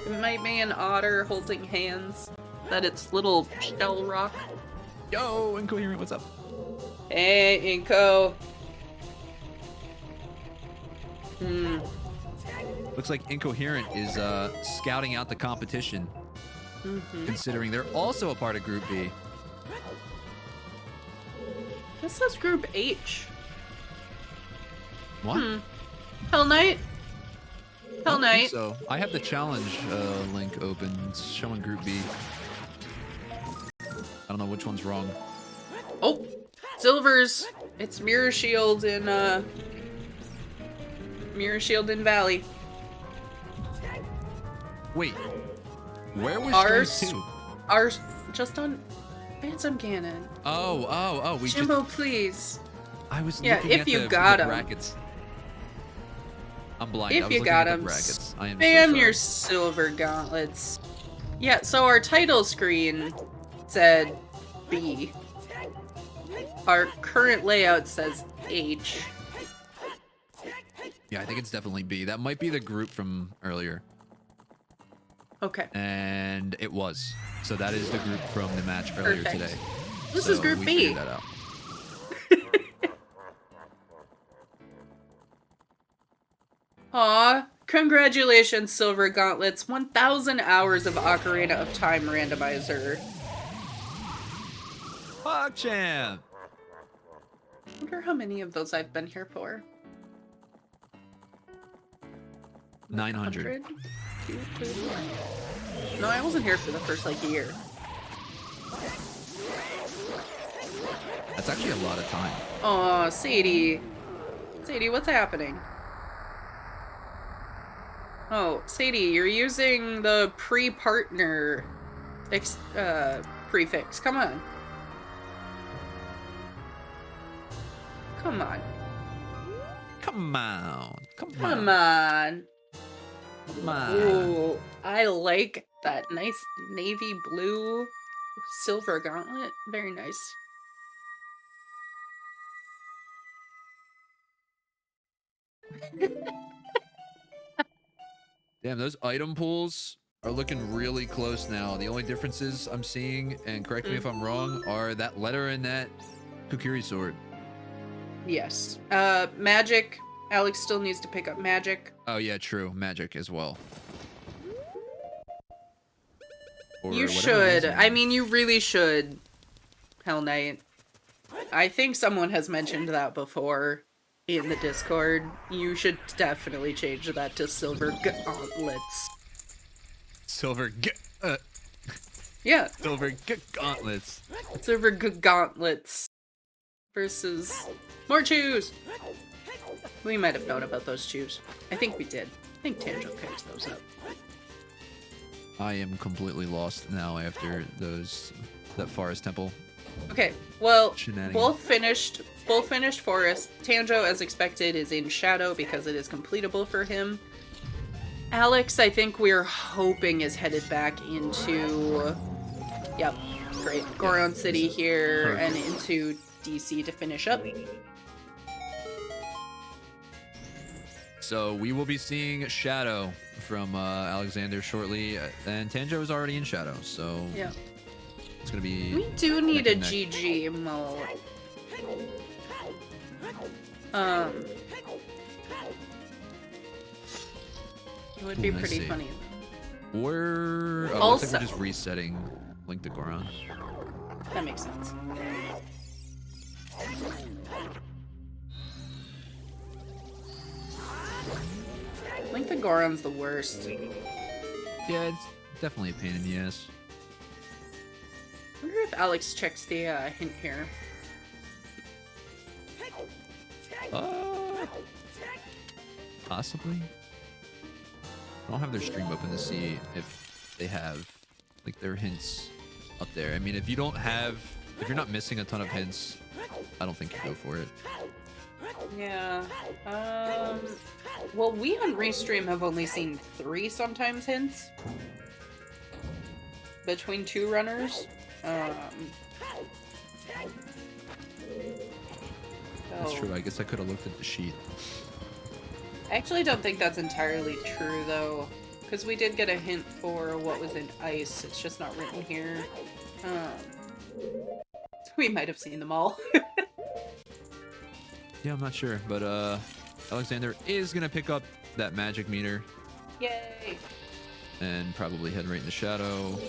It might be an otter holding hands. That its little shell rock. Yo, Incoherent, what's up? Hey, Inco. Looks like Incoherent is scouting out the competition, considering they're also a part of Group B. This says Group H. What? Hell Knight? Hell I don't think Knight. So I have the challenge link open. It's showing Group B. I don't know which one's wrong. Oh, Silver's. It's Mirror Shield in Valley. Wait, where was Ours. Stream 2? Ours just on Phantom Cannon. Oh, we Jimbo, just. please. I was Yeah, looking if at you the got 'em. brackets. I'm blind. I If was you looking got at the 'em, brackets. I am so spam sorry. your silver gauntlets. Yeah, so our title screen said B. Our current layout says H. Yeah, I think it's definitely B. That might be the group from earlier. Okay. And it was. So that is the group from the match earlier Perfect. today. This So is Group we B. figured that out. Aw, congratulations, Silver Gauntlets. 1,000 hours of Ocarina of Time Randomizer. Fuck champ! I wonder how many of those I've been here for. 900. 2, 3, 4. No, I wasn't here for the first, like, year. That's actually a lot of time. Aw, Sadie. Sadie, what's happening? Oh, Sadie, you're using the pre-partner prefix. Come on. Come on. Come on. Come on. Come on. Come on. Ooh, I like that nice navy blue silver gauntlet. Very nice. Damn, those item pools are looking really close now. The only differences I'm seeing, and correct me if I'm wrong, are that letter and that Kokiri sword. Yes. Magic. Alex still needs to pick up magic. Oh yeah, true. Magic as well. Or You whatever it is, should. man. I mean, you really should, Hell Knight. I think someone has mentioned that before in the Discord. You should definitely change that to silver gauntlets. Silver Yeah, silver gauntlets. silver gauntlets versus more chews. We might have known about those chews. I think we did. I think Tanjo picks those up. I am completely lost now after that forest temple. Okay, well, Shenanigans. both finished forest. Tanjo, as expected, is in shadow because it is completable for him. Alex, I think we're hoping, is headed back into... Yep, great. Goron City here, Perfect. and into DC to finish up. So we will be seeing Shadow from Alexander shortly, and Tanjo is already in Shadow, so Yeah. it's gonna be. We do need a neck and neck. GG mode. It would be Let's pretty see. funny. We're looks like Also- we're just resetting Link to Goron. That makes sense. Link to Goron's the worst. Yeah, it's definitely a pain in the ass. I wonder if Alex checks the hint here. Possibly. I don't have their stream open to see if they have like their hints up there. I mean, if you're not missing a ton of hints, I don't think you go for it. Yeah. Well, we on Restream have only seen 3 sometimes hints between 2 runners. That's so- true. I guess I could have looked at the sheet. I actually don't think that's entirely true, though, because we did get a hint for what was in ice. It's just not written here. We might have seen them all. Yeah, I'm not sure, but Alexander is gonna pick up that magic meter Yay! and probably head right into Shadow.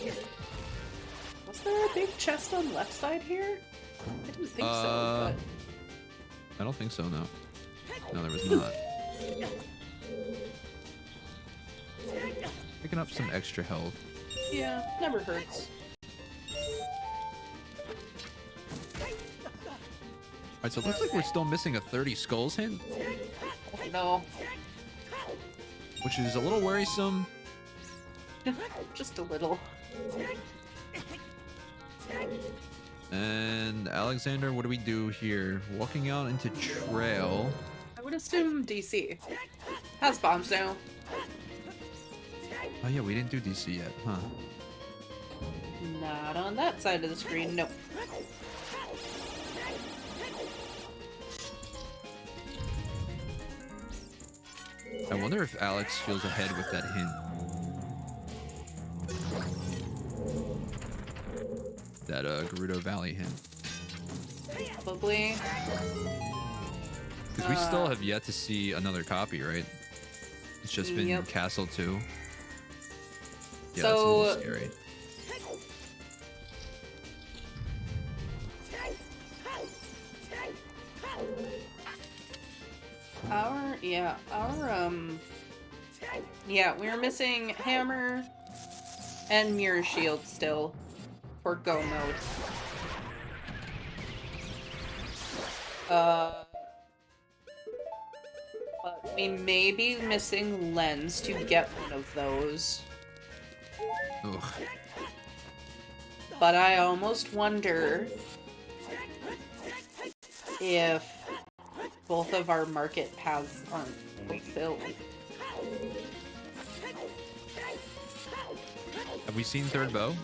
Was there a big chest on left side here? I didn't think so, I don't think so. No, no, there was not. Picking up some extra health. but yeah, never hurts. Alright, so it looks like we're still missing a 30 skulls hint, No, which is a little worrisome. just a little. And Alexander, what do we do here? Walking out into trail. I would assume DC. Has bombs now. Oh yeah, we didn't do DC yet, huh? Not on that side of the screen, nope. I wonder if Alex feels ahead with that hint. That Gerudo Valley hint. Probably. Because we still have yet to see another copy, right? It's just been Castle 2. Yeah, that's a little scary. We're missing hammer and mirror shield still for go mode. But we may be missing lens to get one of those. Ugh. But I almost wonder if both of our market paths aren't fulfilled. Have we seen third bow?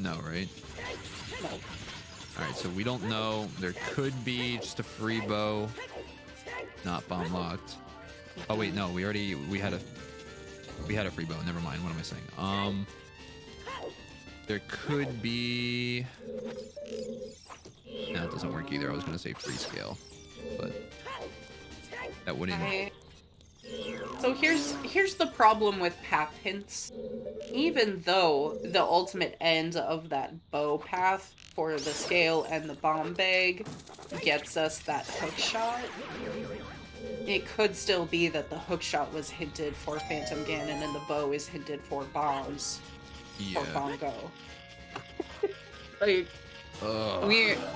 No, right? No. Alright, so we don't know. There could be just a free bow. Not bomb locked. Oh wait, no, we had a free bow. Never mind. What am I saying? There could be. No, it doesn't work either. I was gonna say free scale, but that wouldn't. So here's the problem with path hints. Even though the ultimate end of that bow path for the scale and the bomb bag gets us that hook shot, it could still be that the hook shot was hinted for Phantom Ganon and the bow is hinted for bombs for Bongo. Like,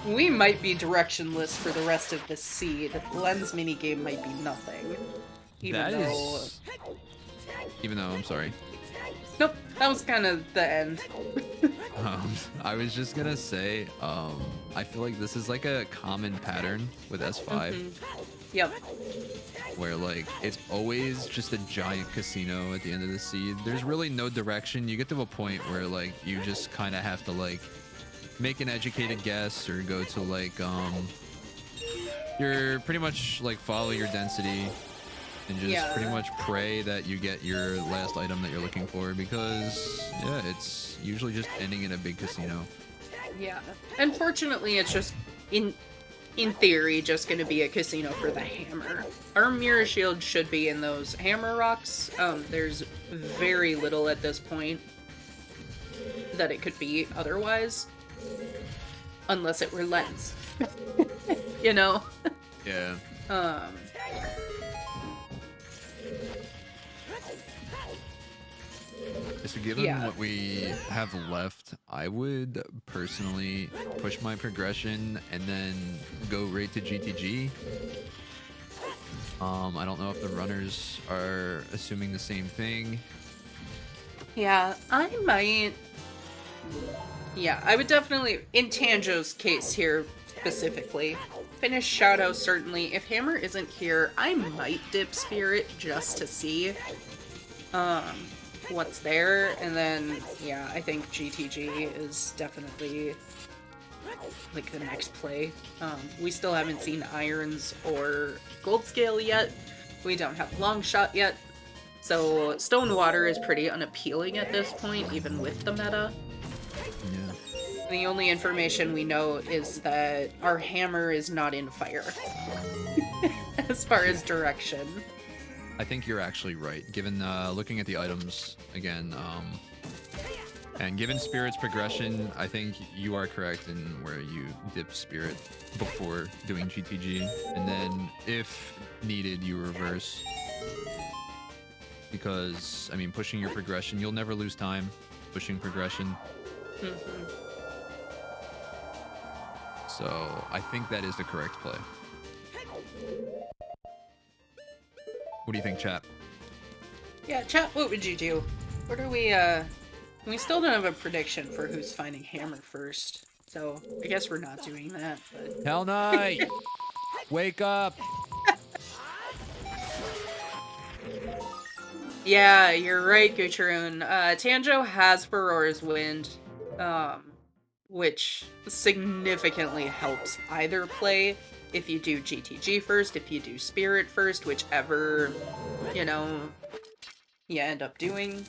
we might be directionless for the rest of this seed. Lens minigame might be nothing. Even though, I'm sorry. Nope, that was kind of the end. I was just gonna say, I feel like this is like a common pattern with S5. Yep. Where like it's always just a giant casino at the end of the seed. There's really no direction. You get to a point where like you just kind of have to like make an educated guess or go to like you're pretty much like follow your density and just pretty much pray that you get your last item that you're looking for, because it's usually just ending in a big casino. Yeah. Unfortunately, it's just in theory just going to be a casino for the hammer. Our mirror shield should be in those hammer rocks. There's very little at this point that it could be otherwise. Unless it were lens. You know? Yeah. So given what we have left, I would personally push my progression and then go right to GTG. I don't know if the runners are assuming the same thing. Yeah, I might. Yeah, I would definitely, in Tanjo's case here specifically, finish Shadow certainly. If Hammer isn't here, I might dip Spirit just to see what's there, and then I think GTG is definitely like the next play. We still haven't seen Irons or Gold Scale yet. We don't have Long Shot yet, so Stone Water is pretty unappealing at this point, even with the meta. Yeah. The only information we know is that our hammer is not in fire as far as direction. I think you're actually right, given looking at the items again, and given Spirit's progression, I think you are correct in where you dip Spirit before doing GTG, and then if needed, you reverse. Because, I mean, pushing your progression, you'll never lose time pushing progression. Mm-hmm. So, I think that is the correct play. What do you think, chat? Yeah, chat, what would you do? What are we still don't have a prediction for who's finding Hammer first, so I guess we're not doing that, but... Hell Knight! Wake up! Yeah, you're right, Gucharoon. Tanjo has Barora's Wind. which significantly helps either play. If you do GTG first, if you do Spirit first, whichever, you know, you end up doing.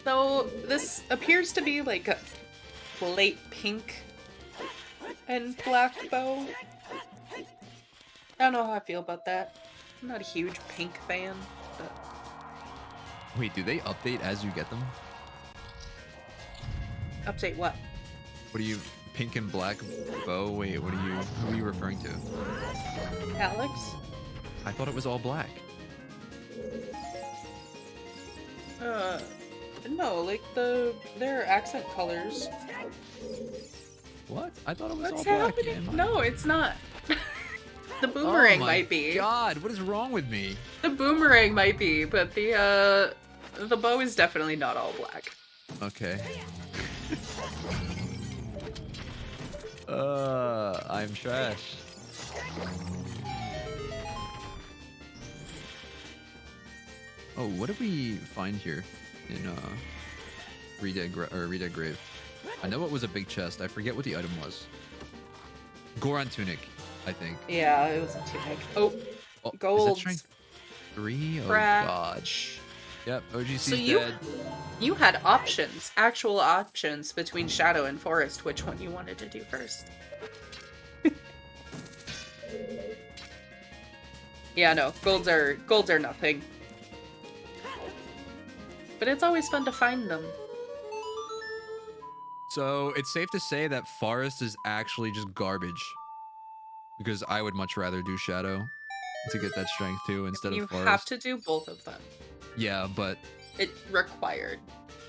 So this appears to be like a light pink and black bow. I don't know how I feel about that. I'm not a huge pink fan, but... Wait, do they update as you get them? Update what? What do you... Pink and black bow? Wait, what are you... Who are you referring to? Alex? I thought it was all black. No, like their accent colors. What? I thought it was What's all black. happening? No, it's not. The boomerang oh might be. God, what is wrong with me? The boomerang might be, but the bow is definitely not all black. Okay. I'm trash. Oh, what did we find here in Redead Grave? I know it was a big chest. I forget what the item was. Goron tunic, I think. Yeah, it was a tunic. Oh, Oh, gold. Is that strength 3? Oh God. Yep, OGC's So dead. you had options, actual options between Shadow and Forest. Which one you wanted to do first? Yeah, no, golds are nothing. But it's always fun to find them. So it's safe to say that Forest is actually just garbage. Because I would much rather do Shadow to get that strength too instead You of Forest. have to do both of them. Yeah, but... It required.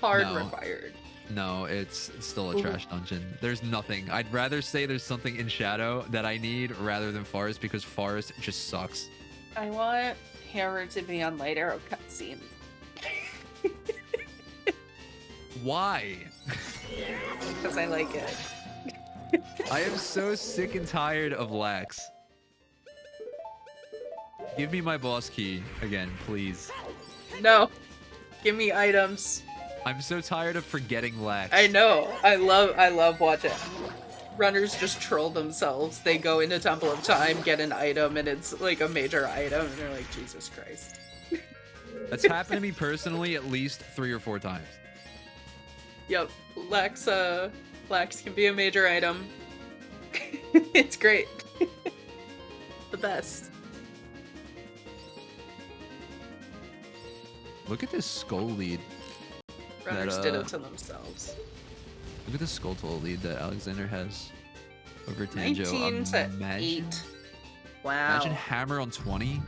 Hard No. required. No, it's still a trash dungeon. There's nothing. I'd rather say there's something in Shadow that I need rather than Forest because Forest just sucks. I want Hammer to be on Light Arrow cutscene. Why? Because I like it. I am so sick and tired of Lax. Give me my boss key again, please. No. Give me items. I'm so tired of forgetting Lax. I know. I love watching. Runners just troll themselves. They go into Temple of Time, get an item, and it's like a major item, and they're like, Jesus Christ. That's happened to me personally at least 3 or 4 times. Yep. Lax can be a major item. It's great. The best. Look at this skull lead. Runners did it to themselves. Look at the skull toll lead that Alexander has over Tanjo. 19 to 8. Wow. Imagine Hammer on 20.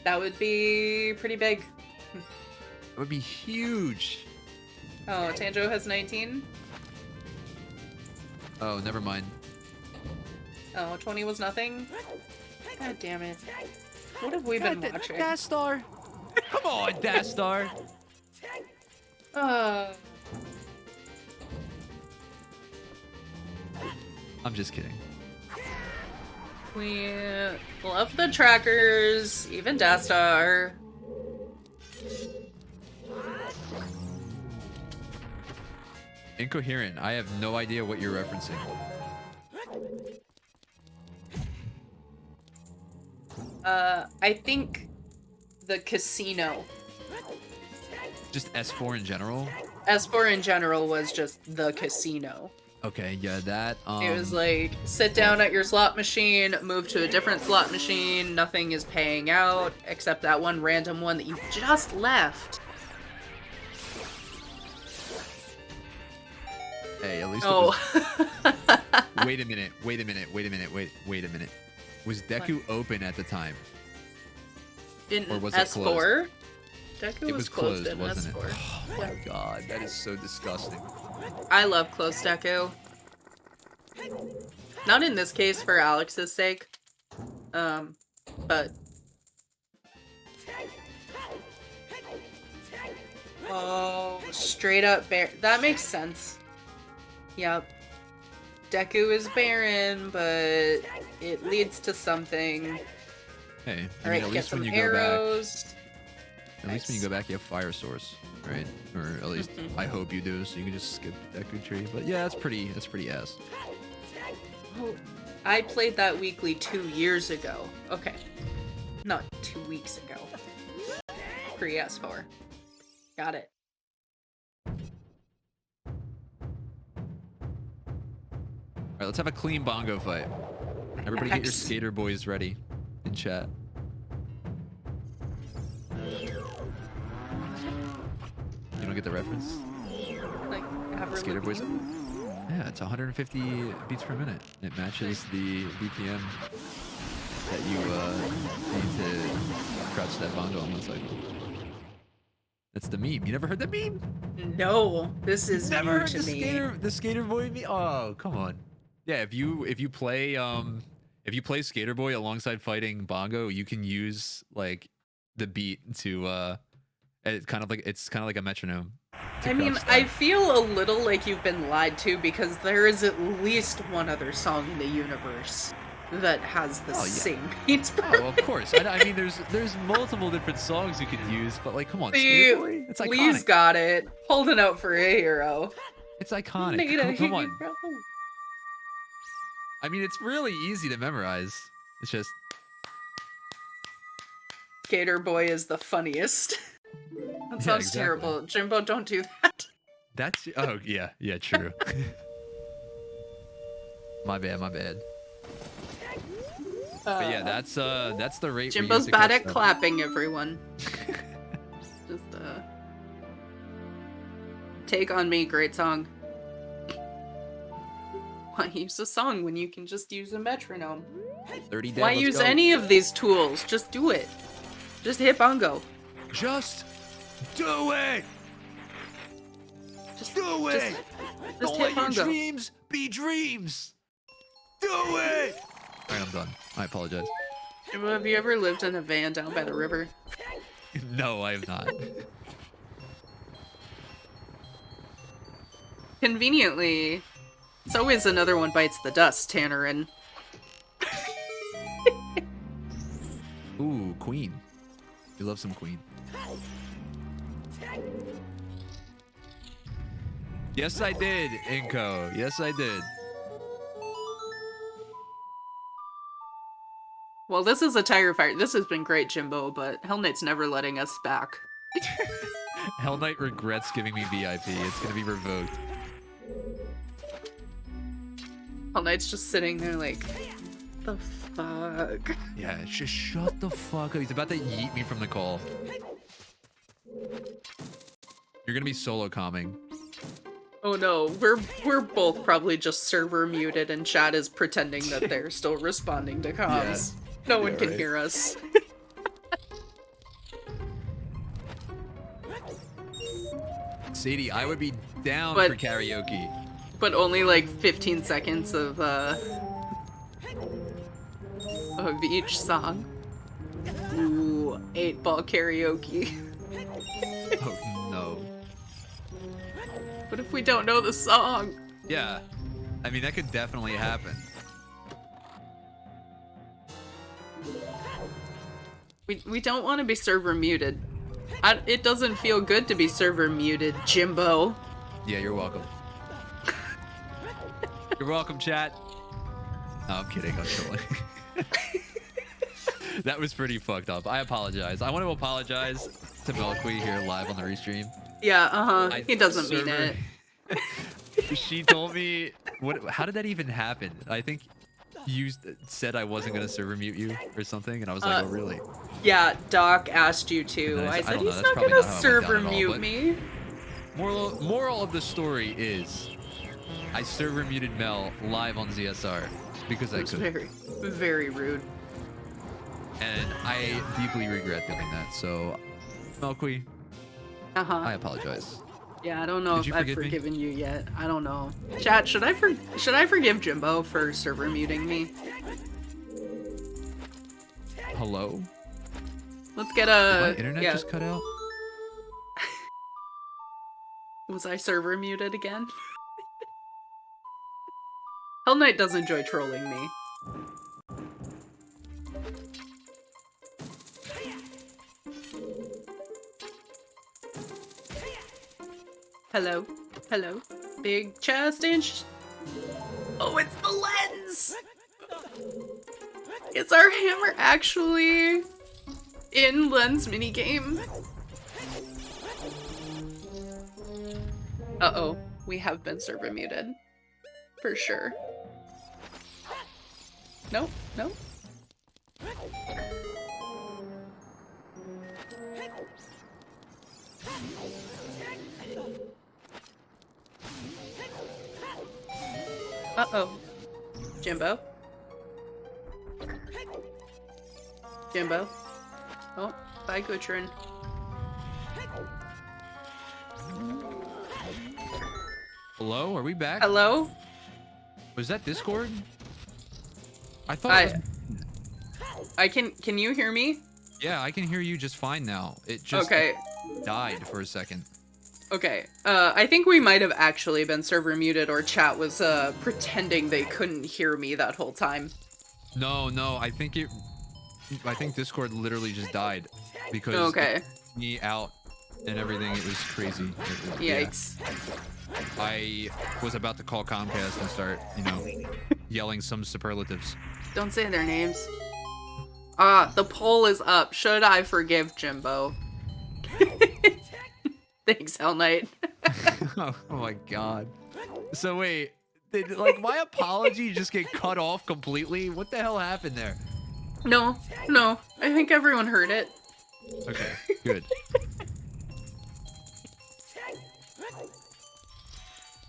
That would be pretty big. That would be huge. Oh, Tanjo has 19? Oh, never mind. Oh, 20 was nothing? God damn it. What have we been watching? Dastar! Come on, Dastar! I'm just kidding. We love the trackers, even Dastar. Incoherent. I have no idea what you're referencing. I think the casino. Just S4 in general? S4 in general was just the casino. Okay, yeah, that, It was like, sit down at your slot machine, move to a different slot machine, nothing is paying out, except that one random one that you just left. Hey, at least Oh. Wait a minute. Wait a minute. Was Deku open at the time? In Or was it S4? closed? Deku It was closed in wasn't S4. it? Oh my god, that is so disgusting. I love closed Deku. Not in this case for Alex's sake. But... Oh, straight up bear. That makes sense. Yep. Deku is barren, but it leads to something. Hey, I mean, Alright, at get least when some you go back, arrows. at least when you go back, you have fire source, right? Or at least Mhm. I hope you do, so you can just skip that good tree. But yeah, that's pretty ass. Oh, I played that weekly 2 years ago. Okay. Not 2 weeks ago. Pre-S4. Got it. All right, let's have a clean bongo fight. Everybody get your Nice. skater boys ready in chat. You don't get the reference? Like, Avril Skater boys. Lavigne? Yeah, it's 150 beats per minute. It matches the BPM that you need to crouch that bongo on one cycle. That's the meme. You never heard the meme? No, this is Never new heard to me. the skater boy meme? Oh, come on. Yeah, if you play Skater Boy alongside fighting bongo, you can use like the beat to it's kind of like a metronome. I mean, I feel a little like you've been lied to because there is at least one other song in the universe that has the same beats. Oh, of course. I mean, there's multiple different songs you could use, but like, come on, Skater Boy, it's iconic. Lee's got it. Holding out for a hero. It's iconic. Need a Come on. hero. I mean, it's really easy to memorize. It's just Skater Boy is the funniest. That sounds terrible. Jimbo, don't do that. That's yeah, true. My bad. But yeah, that's the rate. Jimbo's bad at clapping, everyone. Just Take on Me, great song. Why use a song when you can just use a metronome? 30 dead, Why use any of these tools? Just do it. Just hit bongo. Just do it. Just do it. Just Don't let your dreams be dreams. Do it. All right, I'm done. I apologize. Jimbo, have you ever lived in a van down by the river? No, I have not. Conveniently, it's always another one bites the dust, Tannerin. Ooh, Queen. You love some Queen. Yes, I did, Inko. Yes, I did. Well, this is a tire fire. This has been great, Jimbo, but Hell Knight's never letting us back. Hell Knight regrets giving me VIP. It's gonna be revoked. Hell Knight's just sitting there like, the fuck? Yeah, just shut the fuck up. He's about to yeet me from the call. You're gonna be solo calming. Oh no, we're both probably just server muted and chat is pretending that they're still responding to comms. Yeah. No one can hear us. Sadie, I would be down for karaoke. But only like 15 seconds of each song. Ooh, 8-ball karaoke. Oh no. What if we don't know the song? Yeah. I mean, that could definitely happen. We don't want to be server muted. It doesn't feel good to be server muted, Jimbo. Yeah, you're welcome. You're welcome, chat. No, I'm kidding. I'm trolling. That was pretty fucked up. I apologize. I want to apologize to Melqui here live on the restream. Yeah, he doesn't mean it. She told me, how did that even happen? I think you said I wasn't going to server mute you or something, and I was like, oh, really? Yeah, Doc asked you to. I said, he's not going to server mute me. Moral of the story is, I server muted Mel live on ZSR because I could. Very, very rude. And I deeply regret doing that, so, Melqui, I apologize. Yeah, I don't know if I've forgiven you yet. I don't know. Chat, should I forgive Jimbo for server muting me? Hello? Let's get a... Did my internet just cut out? Was I server muted again? Hell Knight does enjoy trolling me. Hello. Hello. Big chest inch. Oh, it's the lens! Is our hammer actually in lens minigame? Uh-oh. We have been server muted. For sure. Nope. Nope. Uh-oh. Jimbo? Jimbo? Oh, bye, Gutrin. Hello? Are we back? Hello? Was that Discord? I thought it was... Can you hear me? Yeah, I can hear you just fine now. It just died for a second. Okay. I think we might have actually been server muted, or chat was pretending they couldn't hear me that whole time. No, I think Discord literally just died because okay. Me out and everything. It was crazy. Yikes. Yeah. I was about to call Comcast and start, yelling some superlatives. Don't say their names. The poll is up. Should I forgive Jimbo? Thanks, Hell Knight. Oh my god. So wait, did my apology just get cut off completely? What the hell happened there? No. I think everyone heard it. Okay, good.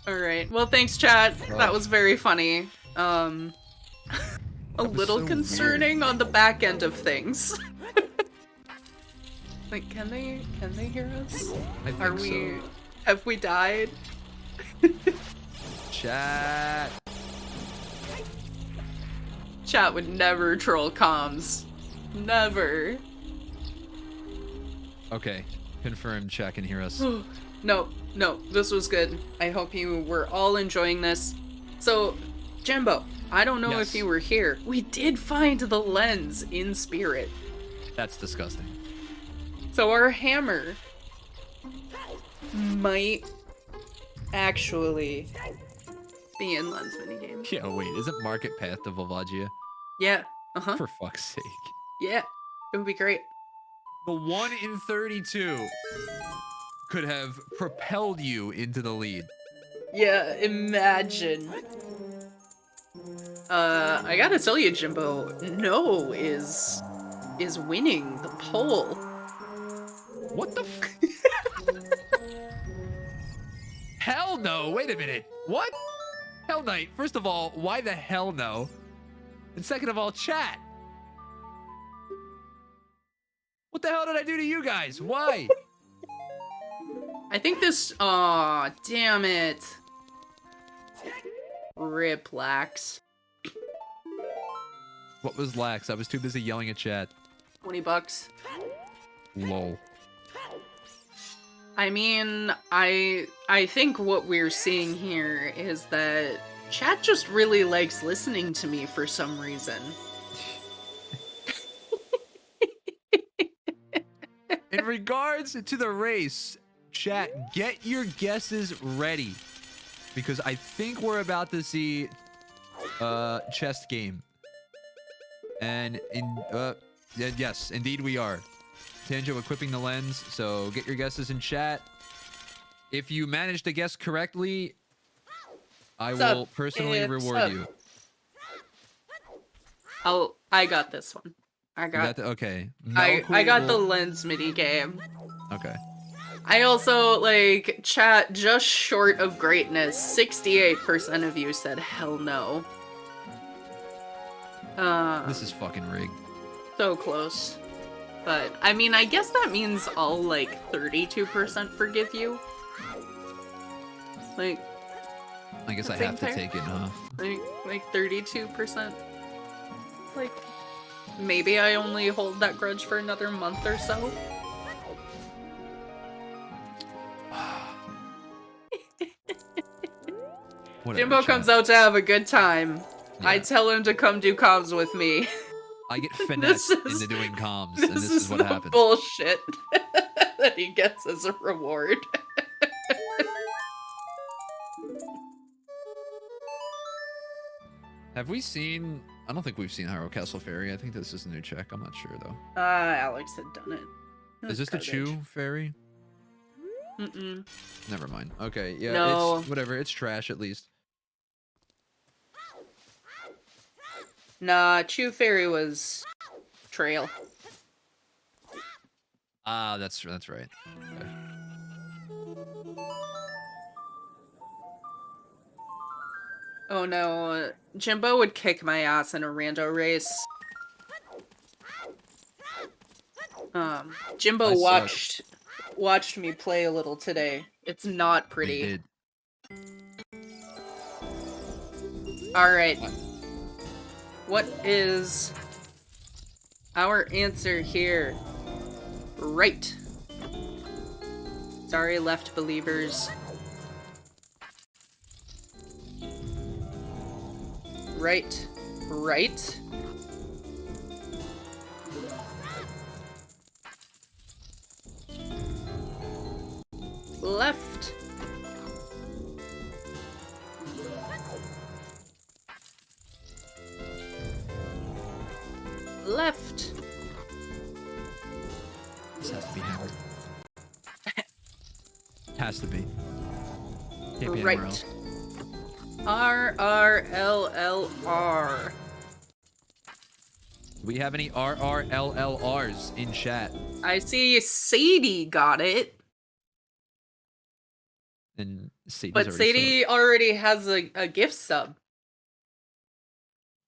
Alright. Well, thanks, chat. That was very funny. A little so concerning on the back end of things. Like, can they hear us? I think so. Have we died? Chat. Chat would never troll comms. Never. Okay, confirmed. Chat can hear us. No, this was good. I hope you were all enjoying this. So, Jimbo, I don't know if you were here. We did find the lens in spirit. That's disgusting. So our hammer might actually be in lens minigame. Yeah, wait, isn't Market Path to Volvagia? Yeah, For fuck's sake. Yeah, it would be great. The 1 in 32 could have propelled you into the lead. Yeah, imagine. I gotta tell you, Jimbo, no is winning the poll. What the f- Hell no! Wait a minute. What? Hell Knight, first of all, why the hell no? And second of all, chat. What the hell did I do to you guys? Why? I think this... Aw, damn it. Rip, Lax. What was lax? I was too busy yelling at chat. $20. Lol. I mean, I think what we're seeing here is that chat just really likes listening to me for some reason. In regards to the race, chat, get your guesses ready. Because I think we're about to see chest game. And yes, indeed we are. Tanjo equipping the lens, so get your guesses in chat. If you manage to guess correctly, I will personally reward you. I got this one. Okay. I got the lens mini game. Okay. I also, chat just short of greatness. 68% of you said hell no. This is fucking rigged. So close. But, I mean, I guess that means I'll, 32% forgive you. I guess I have to take it, huh? 32%. Maybe I only hold that grudge for another month or so. Jimbo comes out to have a good time. Yeah. I tell him to come do comms with me. I get finessed into doing comms, and this is what happens. Bullshit that he gets as a reward. Have we seen? I don't think we've seen Hyrule Castle Fairy. I think this is a new check. I'm not sure though. Alex had done it. Is this the Chew Fairy? Mm-mm. Never mind. Okay, yeah, No. it's whatever. It's trash at least. Nah, Chew Fairy was Trail. Ah, that's right. Okay. Oh no, Jimbo would kick my ass in a rando race. Jimbo watched me play a little today. It's not pretty. It did. Alright. What is our answer here? Right. Sorry, left believers. Right. Right. Left. Left. This has to be Hammer. Has to be. Can't be anywhere else. RRLLR. Do we have any RRLLRs in chat? I see Sadie got it. And Sadie's But Sadie already has a gift sub.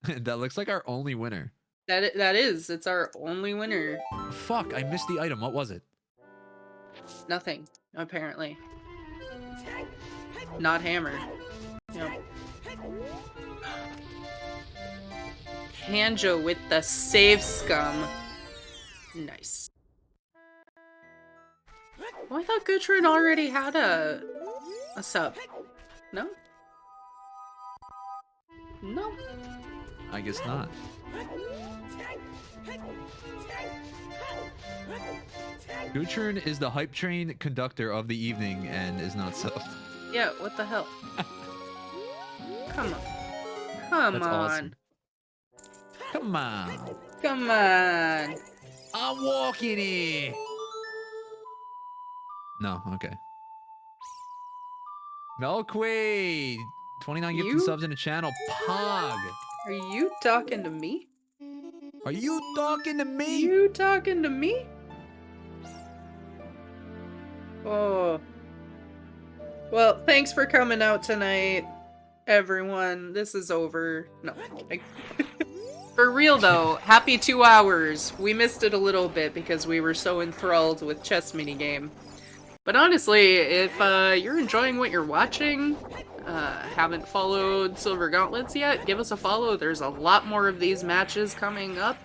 That looks like our only winner. That is. It's our only winner. Fuck, I missed the item. What was it? Nothing, apparently. Not hammer. Yep. Tanjo with the save scum. Nice. Oh, I thought Gutrin already had a sub. No? No. I guess not. Gutrin is the hype train conductor of the evening and is not subbed. Yeah, what the hell? Come on. Come That's on. awesome. Come on. Come on. I'm walking here. No, okay. Milkweed. 29 gifted subs in the channel. Pog. Are you talking to me? Are you talking to me? You talking to me? Oh. Well, thanks for coming out tonight, everyone. This is over. No. For real though, happy 2 hours. We missed it a little bit because we were so enthralled with chess minigame. But honestly, if you're enjoying what you're watching, haven't followed Silver Gauntlets yet, give us a follow. There's a lot more of these matches coming up.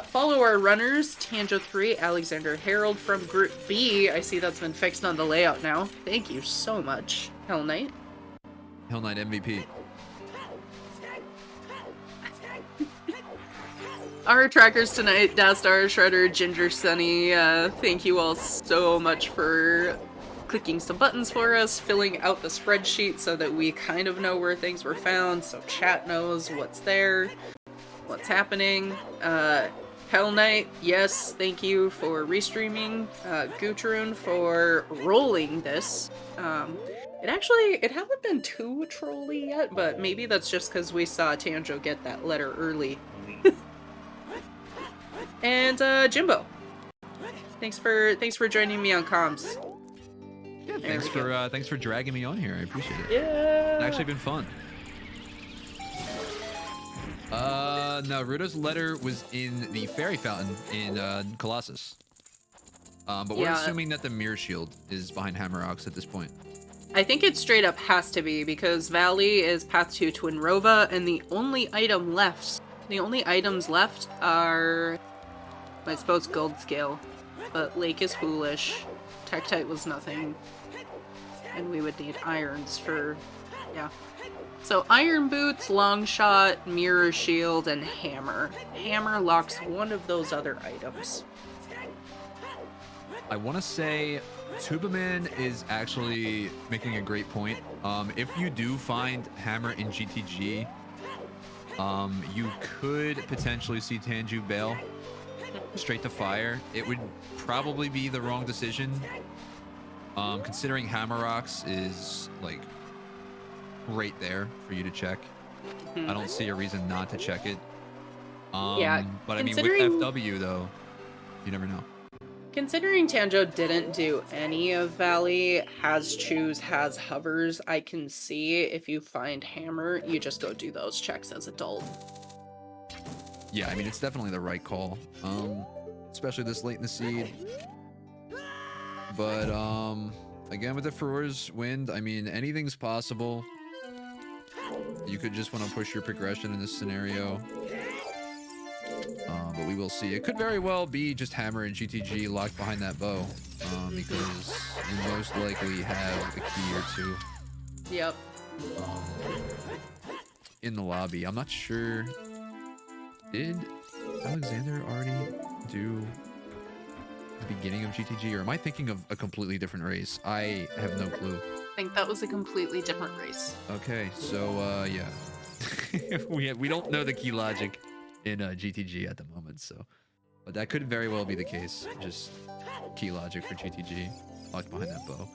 Follow our runners, tanjo3, Alexander Harold from Group B. I see that's been fixed on the layout now. Thank you so much, Hell Knight. Hell Knight MVP. Our trackers tonight, Dastar, Shredder, Ginger Sunny, thank you all so much for clicking some buttons for us, filling out the spreadsheet so that we kind of know where things were found, so chat knows what's there, what's happening. Hell Knight, yes, thank you for restreaming. Gutrin for rolling this. It hasn't been too trolly yet, but maybe that's just because we saw Tanjo get that letter early. And Jimbo, thanks for joining me on comms. Yeah, thanks for dragging me on here. I appreciate it. Yeah, it's actually been fun. Naruto's letter was in the fairy fountain in Colossus. But we're assuming that the mirror shield is behind Hammerocks at this point. I think it straight up has to be because Valley is path to Twinrova, and the only items left are, I suppose, Gold Scale, but Lake is foolish, Tektite was nothing, and we would need irons for, yeah. So Iron Boots, Long Shot, Mirror Shield, and Hammer. Hammer locks one of those other items. I want to say Tubaman is actually making a great point. If you do find Hammer in GTG, You could potentially see Tanju bail straight to fire. It would probably be the wrong decision. Considering Hammer Rocks is like right there for you to check. I don't see a reason not to check it. Yeah, but I mean, with FW though, you never know. Considering Tanjo didn't do any of Valley, has choose, has hovers, I can see if you find Hammer, you just go do those checks as adult. Yeah, I mean, it's definitely the right call. Especially this late in the seed. But again, with the Furor's Wind, I mean, anything's possible. You could just want to push your progression in this scenario. But we will see. It could very well be just Hammer and GTG locked behind that bow. Because you most likely have a key or two. Yep. In the lobby. I'm not sure. Did Alexander already do the beginning of GTG, or am I thinking of a completely different race? I have no clue. I think that was a completely different race. Okay, so yeah. we don't know the key logic in GTG at the moment, so but that could very well be the case. Just key logic for GTG locked behind that bow.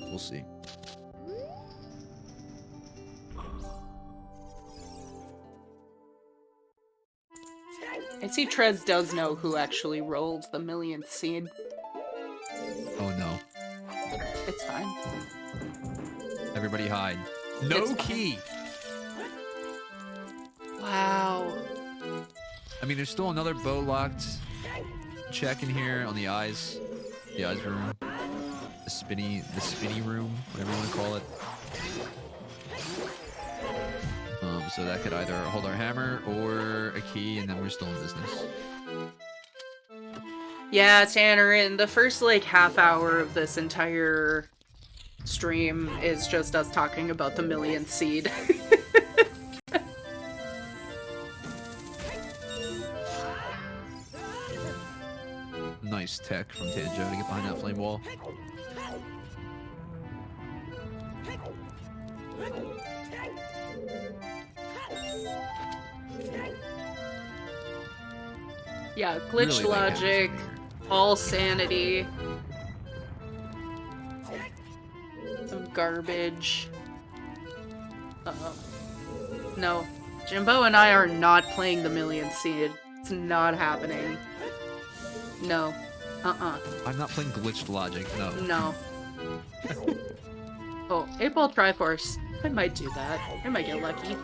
We'll see. I see Trez does know who actually rolled the millionth seed. Oh no. It's fine. Everybody hide. No It's key! Wow. I mean, there's still another bow locked check in here on the eyes. The eyes room. The spinny room, whatever you want to call it. So that could either hold our hammer or a key, and then we're still in business. Yeah, Tanner, in the first, like, half hour of this entire stream is just us talking about the millionth seed. Nice tech from Tanjo to get behind that flame wall. Yeah, glitch Really big logic, damage all sanity. Some garbage. No. Jimbo and I are not playing the millionth seed. It's not happening. No. I'm not playing glitched logic, no. No. Oh, 8-ball Triforce. I might do that. I might get lucky.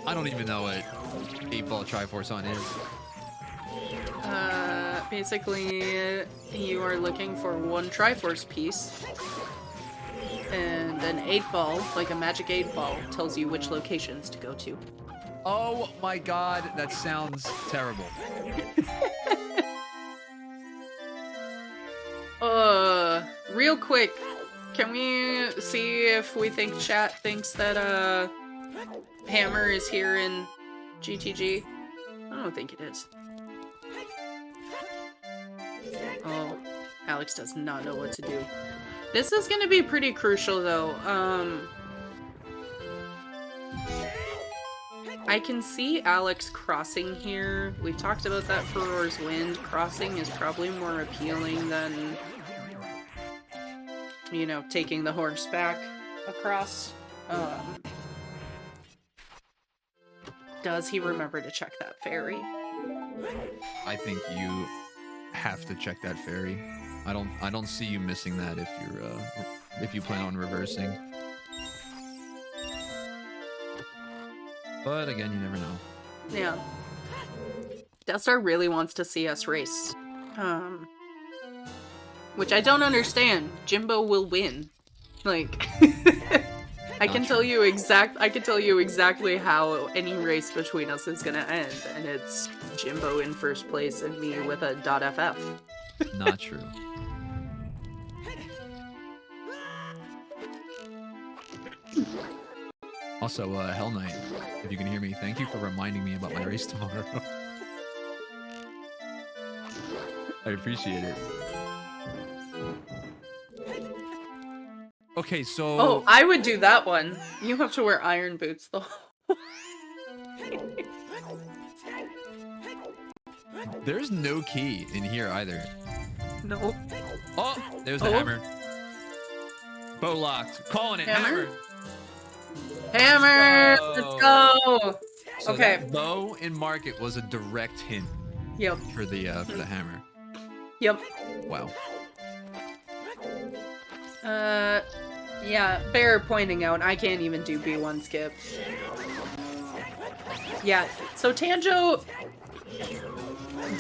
I don't even know what 8-ball Triforce on is. Basically, you are looking for one Triforce piece, and an 8-ball, like a magic 8-ball, tells you which locations to go to. Oh my god, that sounds terrible. Real quick, can we see if we think chat thinks that, Hammer is here in GTG? I don't think it is. Oh, Alex does not know what to do. This is gonna be pretty crucial, though. I can see Alex crossing here. We've talked about that for Roar's Wind. Crossing is probably more appealing than, you know, taking the horseback across. Does he remember to check that ferry? I think you have to check that ferry. I don't see you missing that if you plan on reversing. But again, you never know. Yeah. Deathstar really wants to see us race. Which I don't understand. Jimbo will win. Like, I can tell you exactly how any race between us is gonna end, and it's Jimbo in first place and me with a .ff. Not true. Also, Hell Knight, if you can hear me, thank you for reminding me about my race tomorrow. I appreciate it. Okay, so Oh, I would do that one. You have to wear iron boots though. there's no key in here either. No. Oh, there's the Oh. hammer. Bow locked. Calling it hammer. Hammer! Oh. Let's go! So Okay. that bow in market was a direct hint Yep. for the hammer. Yep. Wow. Yeah, bear pointing out, I can't even do B1 skip. Yeah, so Tanjo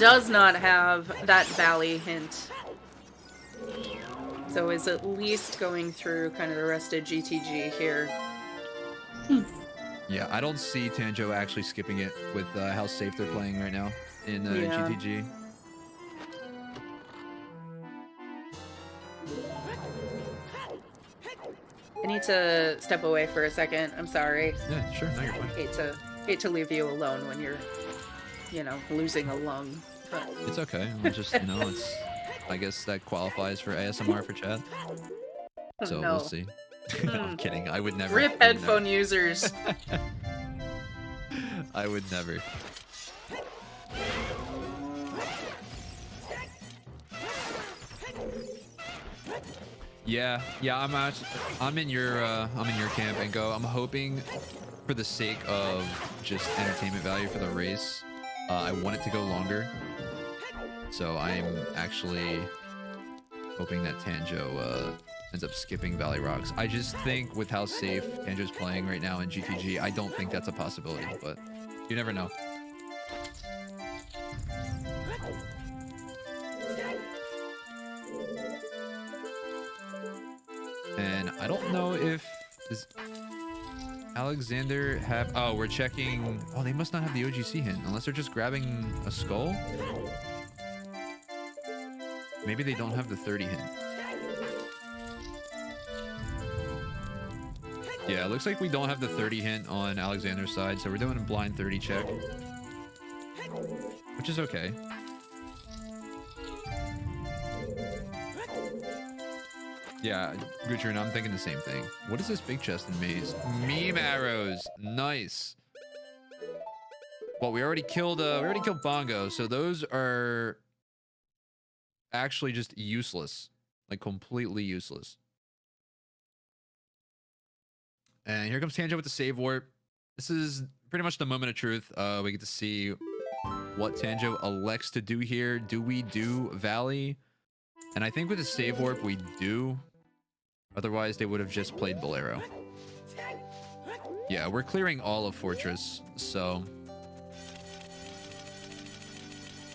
does not have that valley hint. So is at least going through kind of the rest of GTG here. Yeah, I don't see Tanjo actually skipping it with how safe they're playing right now in Yeah. GTG. I need to step away for a second. I'm sorry. Yeah, sure. No, you're fine. Hate to leave you alone when you're, you know, losing a lung. But It's okay. I'm just, you know, it's. I guess that qualifies for ASMR for chat. So no. we'll see. No, I'm kidding. I would never. Rip headphone users. I would never. Yeah, I'm in your camp and go. I'm hoping, for the sake of just entertainment value for the race, I want it to go longer. So I'm actually hoping that Tanjo ends up skipping Valley Rocks. I just think with how safe Tanjo's playing right now in GTG, I don't think that's a possibility, but you never know. And I don't know if does Alexander have. Oh, we're checking. Oh, they must not have the OGC hint unless they're just grabbing a skull. Maybe they don't have the 30 hint. Yeah, it looks like we don't have the 30 hint on Alexander's side, so we're doing a blind 30 check, which is okay. Yeah, Gucci, I'm thinking the same thing. What is this big chest in maze? Meme arrows, nice. Well, we already killed Bongo, so those are actually just useless, like completely useless. And here comes Tanjo with the save warp. This is pretty much the moment of truth. We get to see what Tanjo elects to do here. Do we do Valley? And I think with the save warp, we do. Otherwise, they would have just played Bolero. Yeah, we're clearing all of Fortress, so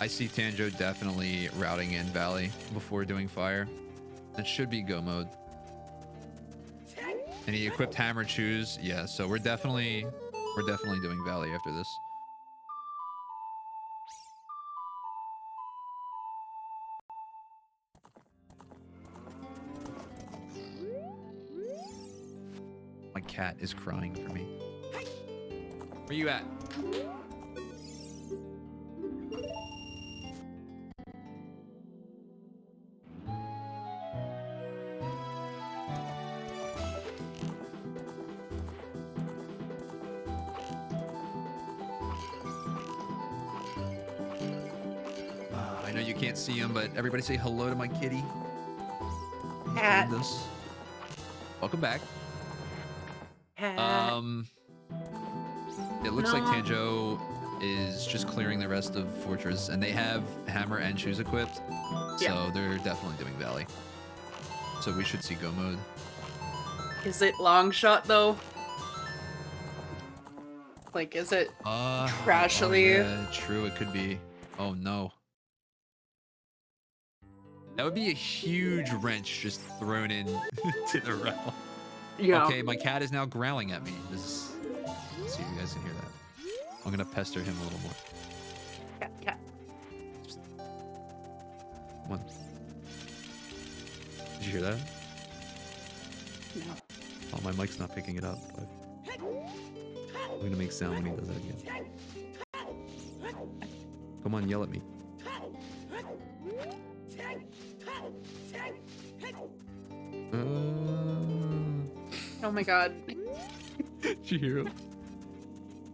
I see Tanjo definitely routing in Valley before doing Fire. That should be go mode. And he equipped Hammer Choose. Yeah, so we're definitely doing Valley after this. My cat is crying for me. Where you at? I know you can't see him, but everybody say hello to my kitty. Cat. Welcome back. Cat. It looks like Tanjo is just clearing the rest of Fortress, and they have Hammer and Shoes equipped, so they're definitely doing Valley. So we should see go mode. Is it long shot though? Like, is it crashly? Oh, yeah, true, it could be. Oh no. That would be a huge wrench just thrown in to the realm. Yeah. Okay, my cat is now growling at me. This is... Let's see if you guys can hear that. I'm gonna pester him a little more. Cat. Come on. Did you hear that? No. Oh, my mic's not picking it up. But I'm gonna make sound when he does that again. Come on, yell at me. Oh my god. Chihiro.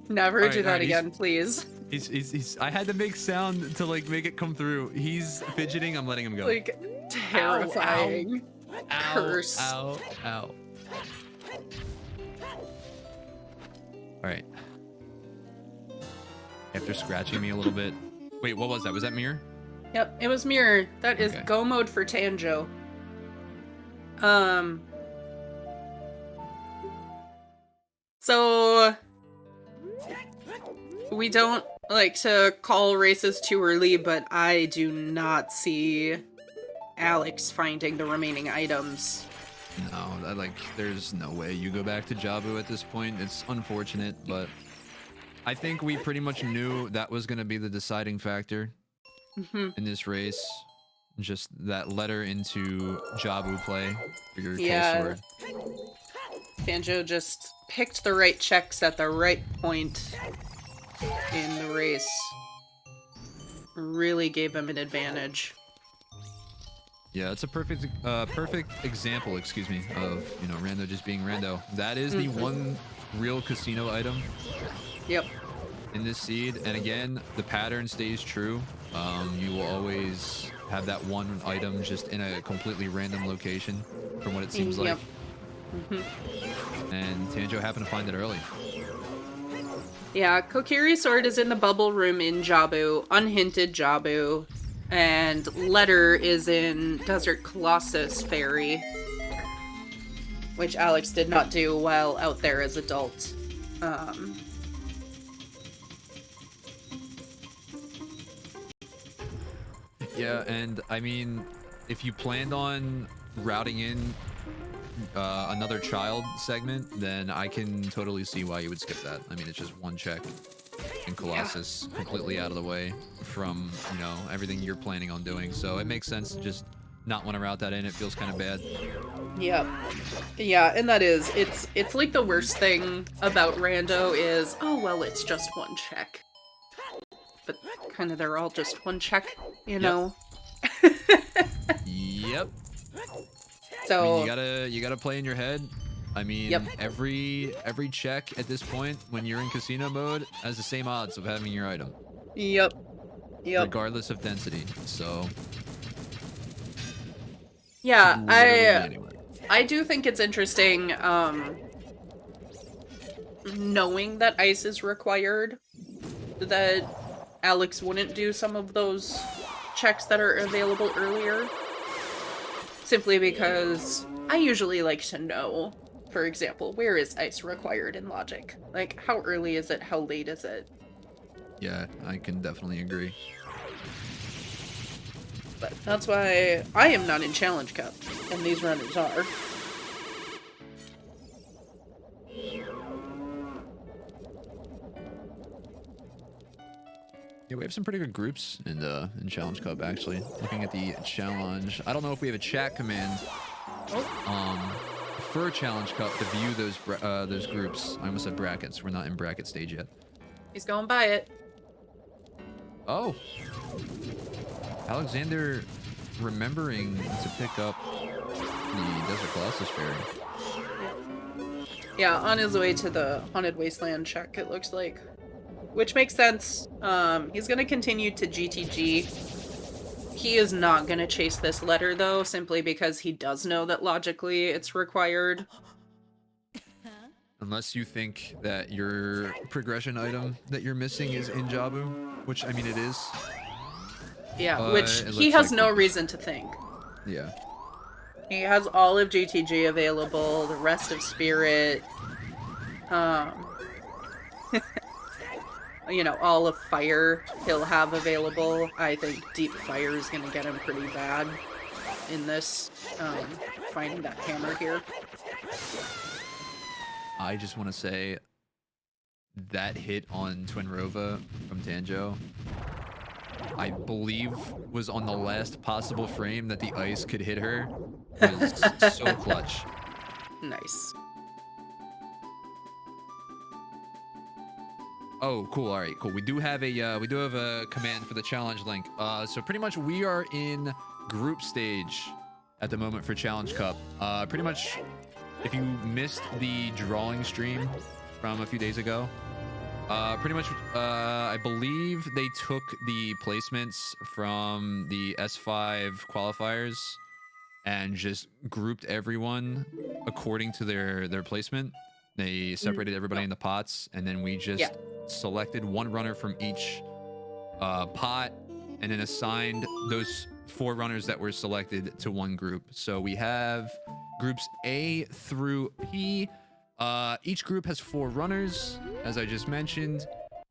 Never Alright, do that alright, again, please. He's I had to make sound to like make it come through. He's fidgeting, I'm letting him go. Like, terrifying. Ow, Curse. ow, ow. Alright. After scratching me a little bit. Wait, what was that? Was that mirror? Yep, it was mirror. That is Okay. go mode for Tanjo. So we don't like to call races too early, but I do not see Alex finding the remaining items. No, there's no way you go back to Jabu at this point. It's unfortunate, but I think we pretty much knew that was going to be the deciding factor in this race. Just that letter into Jabu play for your Yeah. K-sword. Tanjo just picked the right checks at the right point in the race. Really gave him an advantage. Yeah, it's a perfect example, excuse me, of, you know, Rando just being Rando. That is the one real casino item. Yep. In this seed, and again, the pattern stays true. You will always have that one item just in a completely random location, from what it seems like. And Tanjo happened to find it early. Yeah, Kokiri sword is in the bubble room in Jabu, unhinted Jabu, and letter is in Desert Colossus Fairy, which Alex did not do while out there as adult. Yeah, and I mean, if you planned on routing in another child segment, then I can totally see why you would skip that. I mean, it's just one check, and Colossus completely out of the way from, you know, everything you're planning on doing. So it makes sense to just not want to route that in. It feels kind of bad. Yep. Yeah, and that is, it's like the worst thing about Rando is, oh well, it's just one check. But kind of they're all just one check, you know? Yep. So I mean, you gotta play in your head. I mean, every check at this point when you're in casino mode has the same odds of having your item. Yep. Regardless of density. So yeah, literally anywhere. I do think it's interesting knowing that ice is required, that Alex wouldn't do some of those checks that are available earlier. Simply because I usually like to know, for example, where is ice required in Logic? Like, how early is it? How late is it? Yeah, I can definitely agree. But that's why I am not in Challenge Cup, and these runners are. Yeah, we have some pretty good groups in Challenge Cup, actually. Looking at the challenge, I don't know if we have a chat command for Challenge Cup to view those groups. I almost said brackets. We're not in bracket stage yet. He's going by it. Oh, Alexander remembering to pick up the Desert Colossus Fairy. Yeah, on his way to the Haunted Wasteland check, it looks like. Which makes sense. He's gonna continue to GTG. He is not gonna chase this letter, though, simply because he does know that logically it's required. Unless you think that your progression item that you're missing is in Jabu, which, I mean, it is. Yeah, which he has no reason to think. Yeah. He has all of GTG available, the rest of Spirit, you know, all of Fire he'll have available. I think Deep Fire is gonna get him pretty bad in this, finding that hammer here. I just want to say that hit on Twin Rova from Tanjo, I believe, was on the last possible frame that the ice could hit her. It was so clutch. Nice. Oh, cool. All right, cool. We do have a command for the challenge link. So pretty much we are in group stage at the moment for Challenge Cup. Pretty much if you missed the drawing stream from a few days ago, pretty much, I believe they took the placements from the S5 qualifiers and just grouped everyone according to their placement. They separated everybody into pots, and then we just selected one runner from each pot, and then assigned those 4 runners that were selected to one group. So we have groups A through P. Each group has 4 runners, as I just mentioned,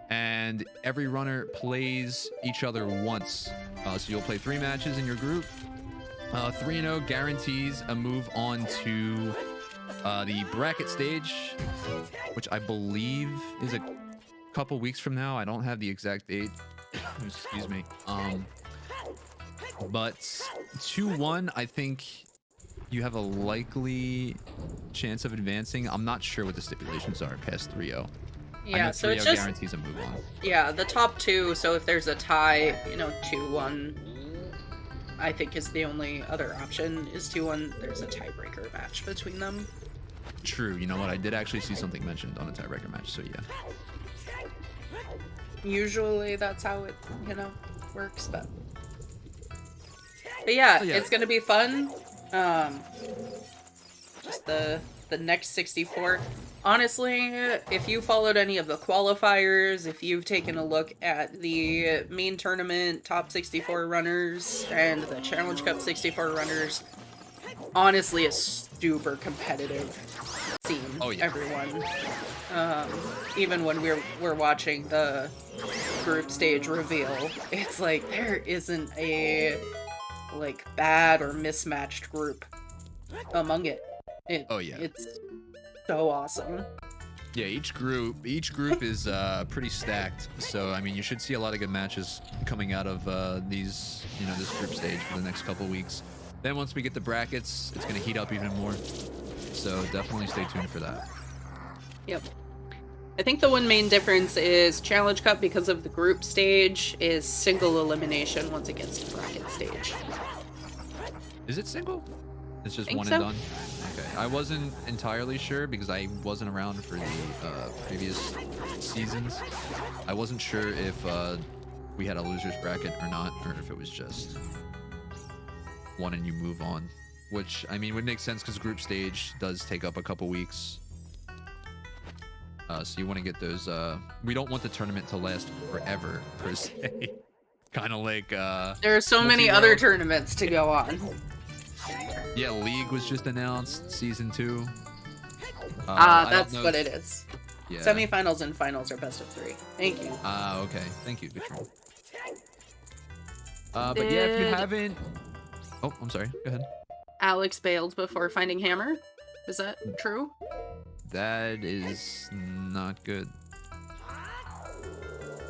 and every runner plays each other once. So you'll play 3 matches in your group. 3-0 guarantees a move on to the bracket stage, which I believe is a couple weeks from now. I don't have the exact date. Excuse me. But 2-1, I think you have a likely chance of advancing. I'm not sure what the stipulations are past 3-0. Yeah, so it's just guarantees a move on. Yeah, the top 2. So if there's a tie, 2-1, I think is the only other option. Is 2-1. There's a tiebreaker match between them. True. You know what? I did actually see something mentioned on a tiebreaker match. So yeah. Usually that's how it, works, but yeah, it's gonna be fun. Just the next 64. Honestly, if you followed any of the qualifiers, if you've taken a look at the main tournament top 64 runners and the Challenge Cup 64 runners, honestly, it's super competitive scene. Oh yeah, everyone. Even when we're watching the group stage reveal, it's like there isn't a bad or mismatched group among it. It's so awesome. Yeah, each group is pretty stacked. So I mean, you should see a lot of good matches coming out of these, this group stage for the next couple weeks. Then once we get the brackets, it's gonna heat up even more. So definitely stay tuned for that. Yep. I think the one main difference is Challenge Cup, because of the group stage, is single elimination once it gets to bracket stage. Is it single? It's just one so. and done? Okay. I wasn't entirely sure because I wasn't around for the previous seasons. I wasn't sure if we had a loser's bracket or not, or if it was just one and you move on. Which, I mean, would make sense because group stage does take up a couple weeks. So you want to get those... we don't want the tournament to last forever, per se. Kind of like... there are so many other tournaments to go on. Yeah, League was just announced, Season 2. That's what it is. Yeah. Semifinals and finals are best of 3. Thank you. Okay. Thank you, Katrina. But yeah, if you haven't... Oh, I'm sorry. Go ahead. Alex bailed before finding Hammer. Is that true? That is not good.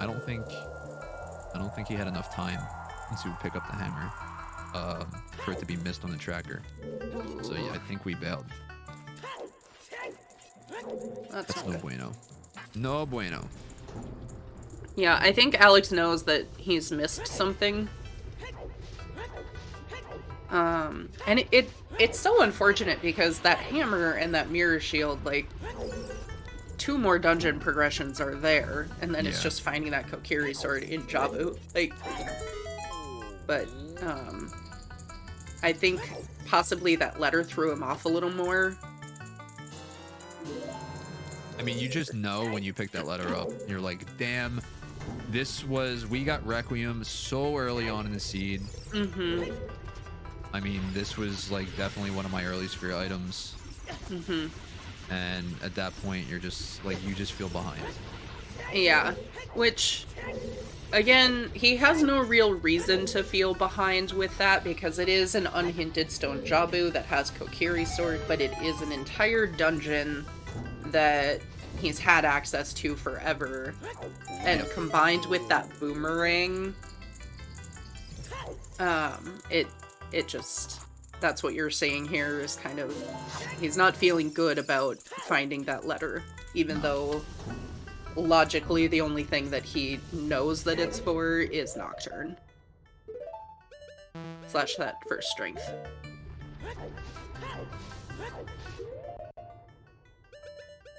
I don't think he had enough time to pick up the hammer for it to be missed on the tracker. So yeah, I think we bailed. That's no bueno. No bueno. Yeah, I think Alex knows that he's missed something. And it's so unfortunate because that hammer and that mirror shield, 2 more dungeon progressions are there, and then it's just finding that Kokiri sword in Jabu. But I think possibly that letter threw him off a little more. I mean, you just know when you pick that letter up. You're like, damn, we got Requiem so early on in the seed. Mm-hmm. I mean, this was definitely one of my early sphere items. Mm-hmm. And at that point, you're just you just feel behind. Yeah, which, again, he has no real reason to feel behind with that because it is an unhinted stone Jabu that has Kokiri sword, but it is an entire dungeon that he's had access to forever. And combined with that boomerang, it just, that's what you're saying here is kind of, he's not feeling good about finding that letter, even though logically the only thing that he knows that it's for is Nocturne. / that first strength.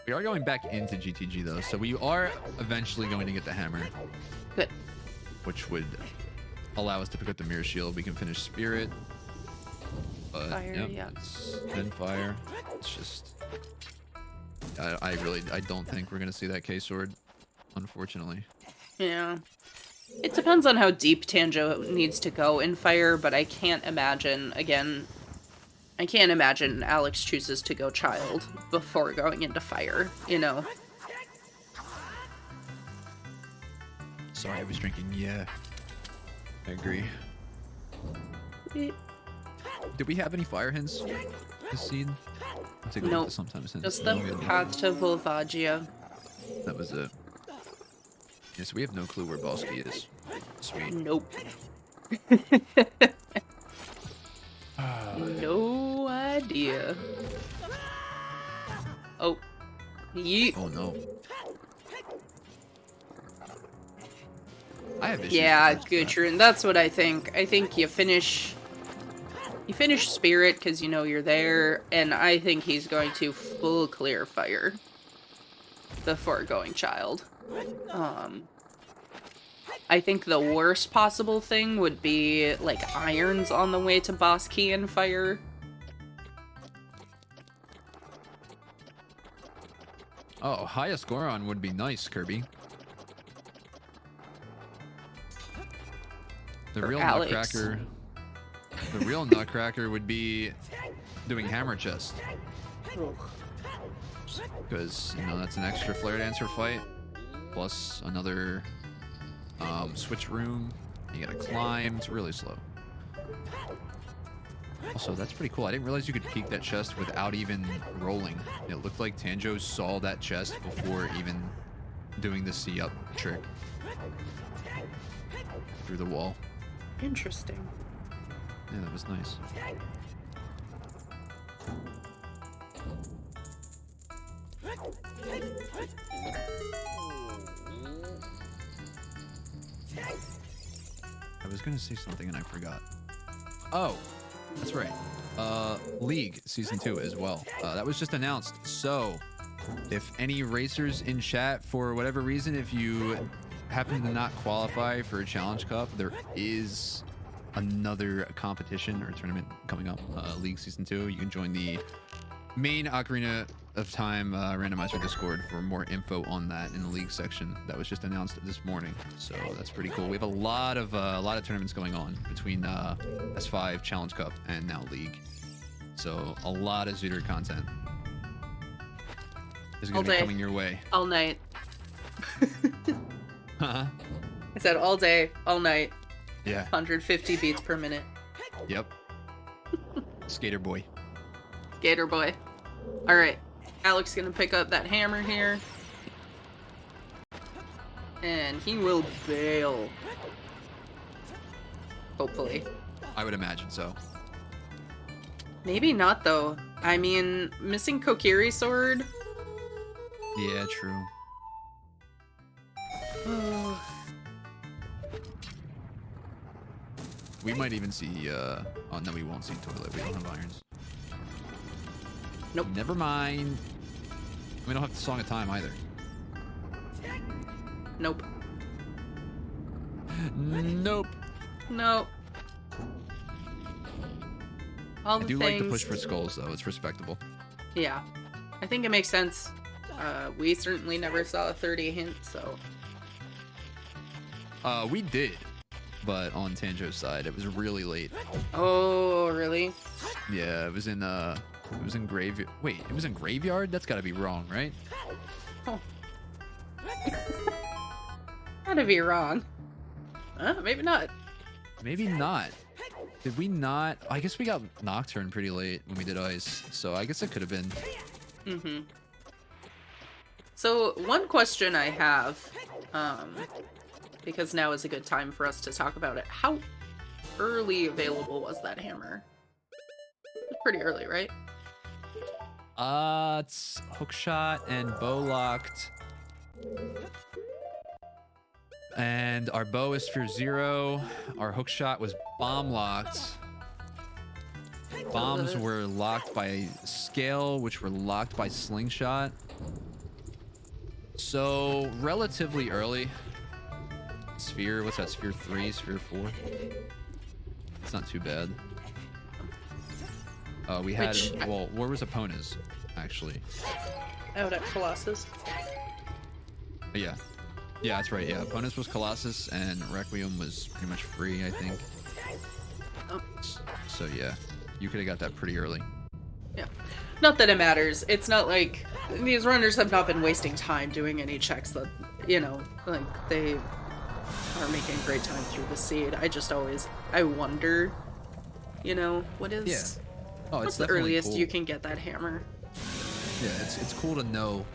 We are going back into GTG though, so we are eventually going to get the hammer, Good. which would allow us to pick up the mirror shield. We can finish spirit. But Fire, yep, yeah. it's then fire. It's just I don't think we're gonna see that K sword, unfortunately. Yeah. It depends on how deep Tanjo needs to go in fire, but I can't imagine, again, I can't imagine Alex chooses to go child before going into fire, you know? Sorry, I was drinking. Yeah, I agree. Did we have any fire hints this seed? I'll take a look Nope. at the sometimes hints. Just the path to Volvagia. That was it. Yeah, so we have no clue where Bosky is. Sweet. Nope. No idea. Oh. Yeet. Oh no. I have issues. Yeah, with Gudrun, that's what I think. I think you finish spirit because you know you're there, and I think he's going to full clear fire before going child. I think the worst possible thing would be like irons on the way to boss key and fire. Oh, highest Goron would be nice, Kirby. The For real Alex. nutcracker. The real nutcracker would be doing hammer chest. Because, you know, that's an extra flare dancer fight. Plus another switch room. You gotta climb. It's really slow. Also, that's pretty cool. I didn't realize you could peek that chest without even rolling. It looked like Tanjo saw that chest before even doing the C-up trick. Through the wall. Interesting. Yeah, that was nice. I was gonna say something and I forgot. Oh, that's right. League Season 2 as well. That was just announced. So, if any racers in chat, for whatever reason, if you happen to not qualify for a Challenge Cup, there is another competition or tournament coming up, League Season 2. You can join the main Ocarina of Time Randomizer Discord for more info on that in the League section. That was just announced this morning, so that's pretty cool. We have a lot of tournaments going on between S5 Challenge Cup and now League, so a lot of Zooter content is going to be coming your way. All night. Huh? I said all day, all night. Yeah. 150 beats per minute. Yep. Skater boy. Gator boy. Alright. Alex gonna pick up that hammer here. And he will bail. Hopefully. I would imagine so. Maybe not though. I mean, missing Kokiri sword. Yeah, true. We might even see, oh no, we won't see toilet. We don't have irons. Nope. Never mind. We don't have the Song of Time either. Nope. Nope. Nope. All the I do things... like the push for skulls though. It's respectable. Yeah. I think it makes sense. We certainly never saw a 30 hint, so... We did, but on Tanjo's side, it was really late. Oh, really? Yeah, it was in graveyard. Wait, it was in graveyard? That's gotta be wrong, right? Oh. Gotta be wrong. Maybe not. Maybe not. Did we not? I guess we got Nocturne pretty late when we did Ice, so I guess it could have been. Mm-hmm. So, one question I have, because now is a good time for us to talk about it. How early available was that hammer? It's pretty early, right? It's hookshot and bow locked. And our bow is Sphere 0. Our hookshot was bomb locked. Bombs were locked by scale, which were locked by slingshot. So relatively early. Sphere, what's that? Sphere 3, Sphere 4. It's not too bad. We had, well, where was Epona's, actually? Out at Colossus. Yeah. Yeah, that's right. Yeah, Epona's was Colossus, and Requiem was pretty much free, I think. Oh. So yeah, you could have got that pretty early. Yeah. Not that it matters. It's not like these runners have not been wasting time doing any checks that, you know, like they are making great time through the seed. I wonder, you know, what's the earliest cool. you can get that hammer? Yeah, it's cool to know,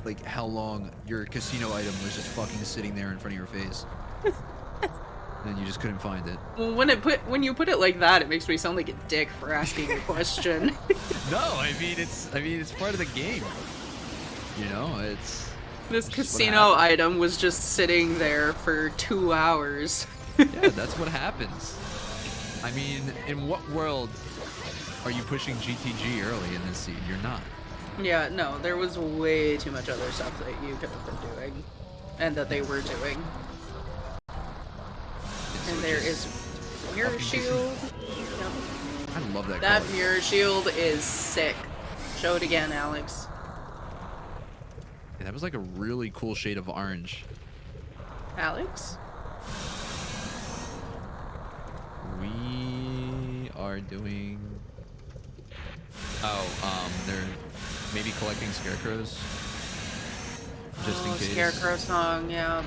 like, how long your casino item was just fucking sitting there in front of your face. And you just couldn't find it. Well, when you put it like that, it makes me sound like a dick for asking a question. No, I mean it's part of the game. You know, this casino item was just sitting there for 2 hours. Yeah, that's what happens. I mean, in what world are you pushing GTG early in this seed? You're not. Yeah, no, there was way too much other stuff that you could have been doing, and that they were doing. And there is Mirror Shield. Yep. I love that That card. Mirror Shield is sick. Show it again, Alex. Yeah, that was like a really cool shade of orange. Alex? We are doing... Oh, they're maybe collecting scarecrows. Just in case. Scarecrow song, yeah.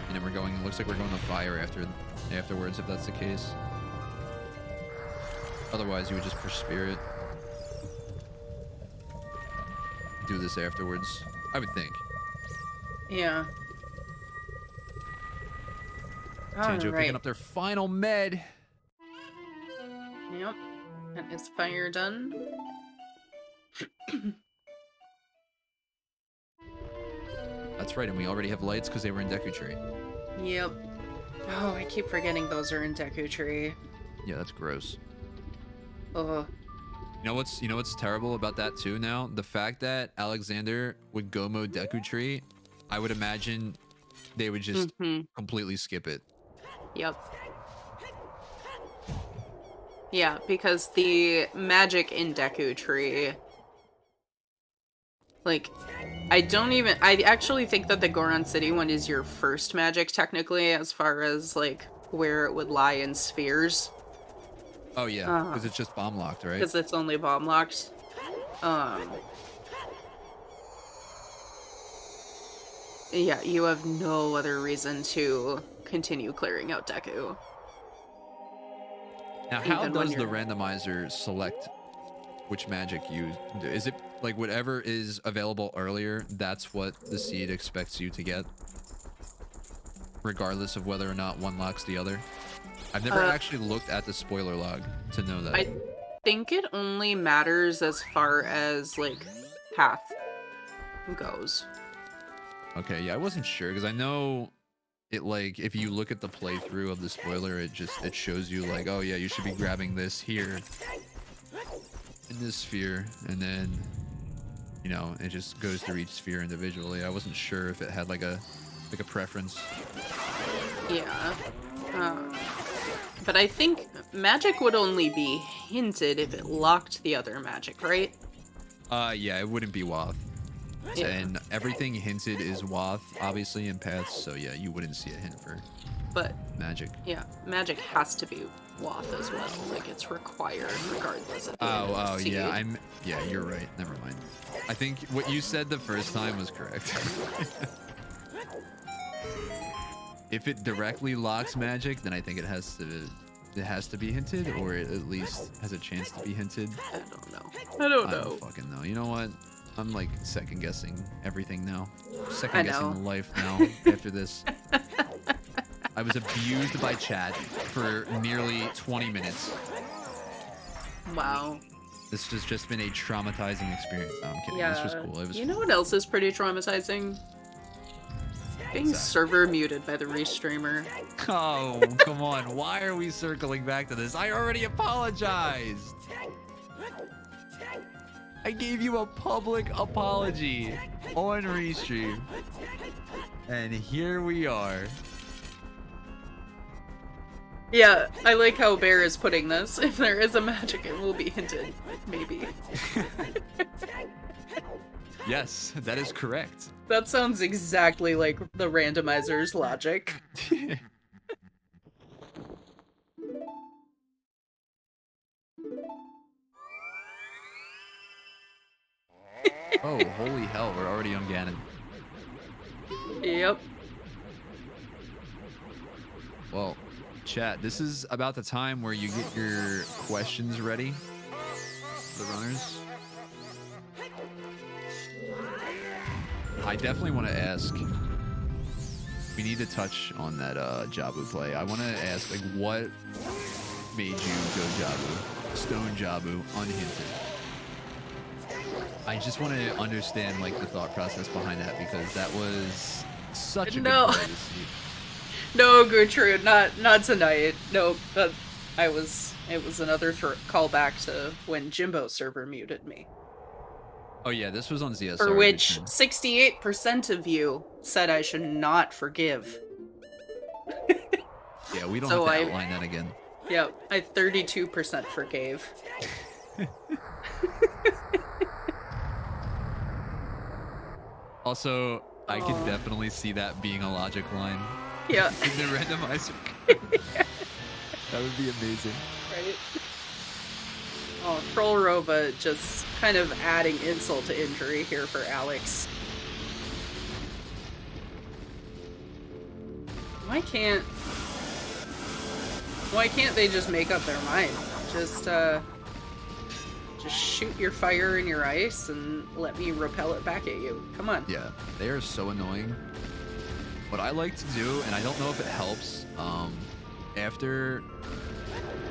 And then we're going, looks like we're going to fire afterwards, if that's the case. Otherwise, you would just push spirit. Do this afterwards, I would think. Yeah. Tanjo picking up their final med. Yep. And is fire done? That's right, and we already have lights because they were in Deku Tree. Yep. Oh, I keep forgetting those are in Deku Tree. Yeah, that's gross. Ugh. You know what's terrible about that too now? The fact that Alexander would go mode Deku Tree, I would imagine they would just completely skip it. Yep. Yeah, because the magic in Deku Tree, like, I actually think that the Goron City one is your first magic, technically, as far as, like, where it would lie in spheres. Oh, yeah, because it's just bomb locked, right? Because it's only bomb locked. Yeah, you have no other reason to continue clearing out Deku. Now, how does the randomizer select which magic you do? Is it like whatever is available earlier, that's what the seed expects you to get? Regardless of whether or not one locks the other? I've never actually looked at the spoiler log to know that. I think it only matters as far as, like, path goes. Okay, yeah, I wasn't sure, because I know it, like, if you look at the playthrough of the spoiler, it shows you, like, oh yeah, you should be grabbing this here in this sphere, and then, you know, it just goes through each sphere individually. I wasn't sure if it had like a preference. Yeah. But I think magic would only be hinted if it locked the other magic, right? Yeah, it wouldn't be Wath. Yeah. And everything hinted is Wath, obviously, in paths, so yeah, you wouldn't see a hint for magic. Yeah, magic has to be Wath as well. Like, it's required regardless of yeah, yeah, you're right. Never mind. I think what you said the first time was correct. If it directly locks magic, then I think it has to be hinted, or it at least has a chance to be hinted. I don't know. I don't fucking know. You know what? I'm like second guessing everything now. Second guessing life now after this. I was abused by chat for nearly 20 minutes. Wow. This has just been a traumatizing experience. No, I'm kidding. Yeah. This was cool. It was you know what else is pretty traumatizing? Being server muted by the restreamer. Oh, come on. Why are we circling back to this? I already apologized. I gave you a public apology on Restream. And here we are. Yeah, I like how Bear is putting this. If there is a magic, it will be hinted. Maybe. Yes, that is correct. That sounds exactly like the randomizer's logic. Oh, holy hell, we're already on Ganon. Yep. Well, chat, this is about the time where you get your questions ready for the runners. I definitely want to ask. We need to touch on that Jabu play. I want to ask, like, what made you go Jabu? Stone Jabu, unhinted. I just want to understand, like, the thought process behind that, because that was such a good play to see. No, Gertrude, not tonight. No, but it was another callback to when Jimbo server muted me. Oh yeah, this was on ZSR. For which 68% of you said I should not forgive. Yeah, we don't have to outline that again. Yep, I 32% forgave. Also, I can definitely see that being a logic line. Yeah. In the randomizer. That would be amazing. Right? Oh, Troll Roba just kind of adding insult to injury here for Alex. Why can't they just make up their mind? Just shoot your fire and your ice and let me repel it back at you. Come on. Yeah, they are so annoying. What I like to do, and I don't know if it helps, after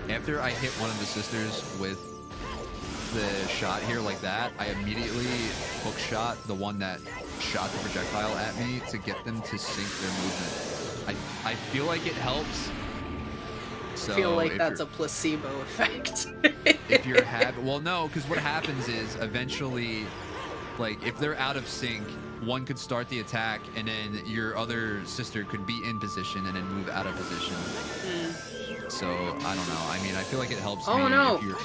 I hit one of the sisters with the shot here like that, I immediately hook shot the one that shot the projectile at me to get them to sync their movement. I feel like it helps. So I feel like that's a placebo effect. If you're well, no, because what happens is eventually, like, if they're out of sync, one could start the attack, and then your other sister could be in position and then move out of position. So I don't know. I mean, I feel like it helps. Oh no! If you're...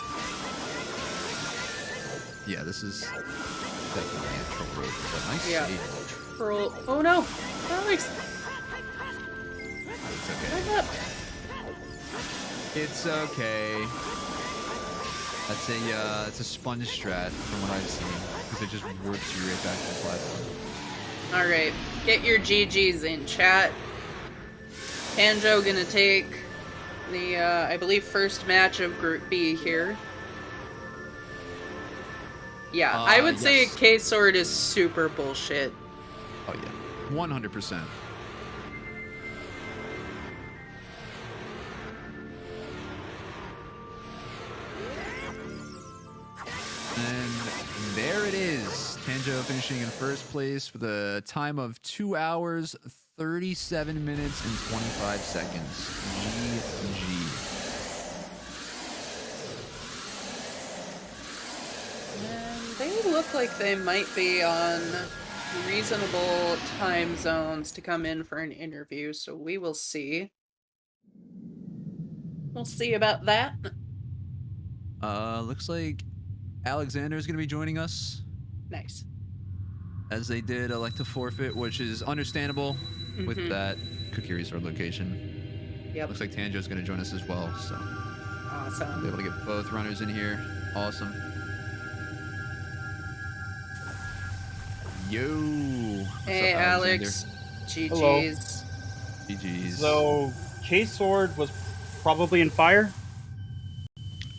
Yeah, this is definitely a troll road. But nice save. Troll. Oh no, Alex! It's okay. Back up. It's okay. It's a sponge strat from what I've seen, because it just warps you right back to the platform. All right, get your GGs in chat. Tanjo gonna take the I believe first match of Group B here. Yeah, I would say K-Sword is super bullshit. Oh yeah, 100%. And there it is. Tanjo finishing in first place with a time of 2 hours, 37 minutes, and 25 seconds. GG. And they look like they might be on reasonable time zones to come in for an interview, so we will see. We'll see about that. Looks like Alexander is going to be joining us. Nice. As they did elect to forfeit, which is understandable with that Kokiri Sword location. Yep. Looks like Tanjo's going to join us as well, so. Awesome. Be able to get both runners in here. Awesome. Yo. What's Hey, up, Alex. GG's. GG's. So, K-Sword was probably in fire?